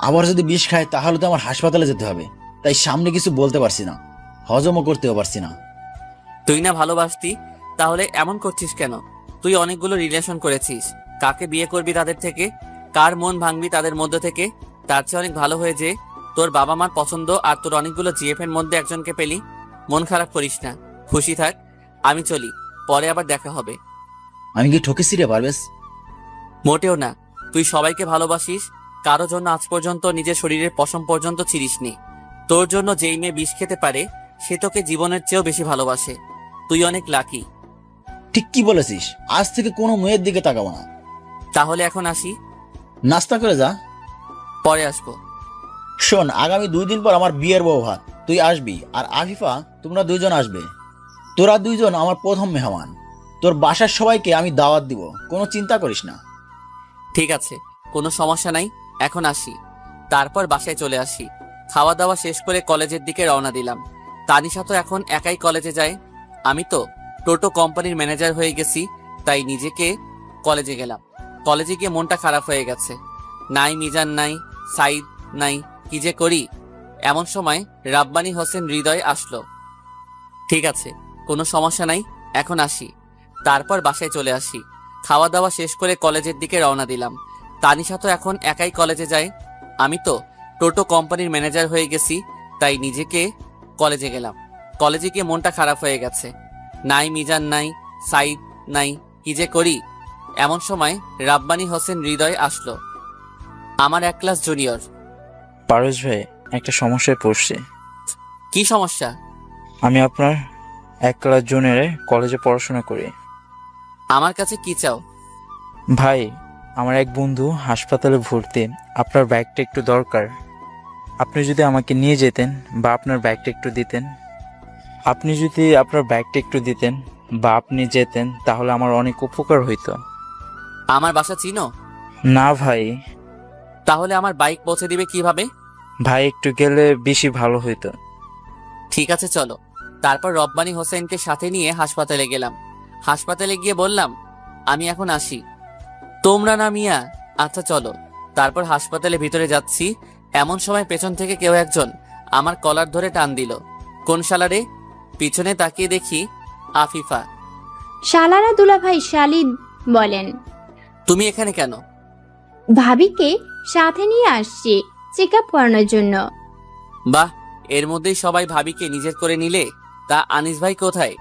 আবার যদি বিষ খায় তাহলে তো আমার হাসপাতালে যেতে হবে, তাই সামনে কিছু বলতে পারছি না, হজমও করতেও পারছি না। তুই না ভালোবাসতি, তাহলে এমন করছিস কেন? তুই অনেকগুলো রিলেশন করেছিস, কাকে বিয়ে করবি তাদের থেকে? কার মন ভাঙবি তাদের মধ্যে থেকে? তার চেয়ে অনেক ভালো হয়ে যে তোর বাবা মার পছন্দ আর তোর অনেকগুলো জিএফ এর মধ্যে একজনকে পেলি। মন খারাপ করিস না, খুশি থাক। আমি চলি, পরে আবার দেখা হবে। আমি কি ঠকেছি রে পারভেজ? মোটেও না। তুই সবাইকে ভালোবাসিস, কারো জন্য আজ পর্যন্ত নিজের শরীরের পশম পর্যন্ত ছিঁড়িসনি। তোর জন্য যেই মেয়ে বিষ খেতে পারে সে তোকে জীবনের চেয়েও বেশি ভালোবাসে। তুই অনেক লাকি। ঠিক কি বলেছিস, আজ থেকে কোনো মেয়ের দিকে তাকাবো না। তাহলে এখন আসি? নাস্তা করে যা, পরে আসবো। শোন, আগামী 2 দিন পর আমার বিয়ের বউ ভাত, তুই আসবি। আর আফিফা, তোমরা 2 জন আসবে। তোরা 2 জন আমার প্রথম মেহমান। তোর বাসার সবাইকে আমি দাওয়াত দিব, কোনো চিন্তা করিস না। ঠিক আছে, কোনো সমস্যা নাই, এখন আসি। তারপর বাসায় চলে আসি। খাওয়া দাওয়া শেষ করে কলেজের দিকে রওনা দিলাম। তানিশা তো এখন একাই কলেজে যায়। আমি তো টোটো কোম্পানির ম্যানেজার হয়ে গেছি, তাই নিজেকে কলেজে গেলাম। কলেজে গিয়ে মনটা খারাপ হয়ে গেছে। নাই মিজান, নাই সাইদ, নাই, কি যে করি। এমন সময় রাব্বানী হোসেন হৃদয় আসলো। ঠিক আছে, কোনো সমস্যা নাই, এখন আসি। তারপর বাসায় চলে আসি। খাওয়া দাওয়া শেষ করে কলেজের দিকে রওনা দিলাম। তানিশা তো এখন একাই কলেজে যায়। আমি তো টোটো কোম্পানির ম্যানেজার হয়ে গেছি, তাই নিজেকে কলেজে গেলাম। কলেজে গিয়ে মনটা খারাপ হয়ে গেছে। নাই মিজান, নাই সাইদ, নাই, কি যে করি। এমন সময় রাব্বানী হোসেন হৃদয় আসলো। আমার 1 ক্লাস জুনিয়র। পারভেজ ভাই, একটা সমস্যায় পড়ছি। কি সমস্যা? আমি আপনার 1 ক্লাস জুনিয়রে কলেজে পড়াশোনা করি। আমার কাছে কি চাও? ভাই, আমার এক বন্ধু হাসপাতালে ভর্তি, আপনার ব্যাগটা একটু দরকার। আপনি যদি আমাকে নিয়ে যেতেন বা আপনার ব্যাগটা একটু দিতেন, বা আপনি যেতেন তাহলে আমার অনেক উপকার হইতো। আমার বাসা চিনো? না ভাই। তাহলে আমার বাইক পৌঁছে দিবে কিভাবে? ভাই, একটু গেলে বেশি ভালো হইতো। ঠিক আছে, চলো। তারপর রব্বানী হোসেনকে সাথে নিয়ে হাসপাতালে গেলাম। হাসপাতালে গিয়ে বললাম, আমি এখন আসি। তোমরা না মিয়া? আচ্ছা চলো। তারপর হাসপাতালে ভিতরে যাচ্ছি, এমন সময় পেছন থেকে কেউ একজন আমার কলার ধরে টান দিল। কোন শালারে? পিছনে তাকিয়ে দেখি আফিফা। শালারা দুলাভাই শালিদ বলেন। তুমি এখানে কেন? ভাবিকে সাথে নিয়ে আসছি চেক আপ করানোর জন্য। বাহ, এর মধ্যেই সবাই ভাবিকে নিজের করে নিলে। তা আনিস ভাই কোথায়?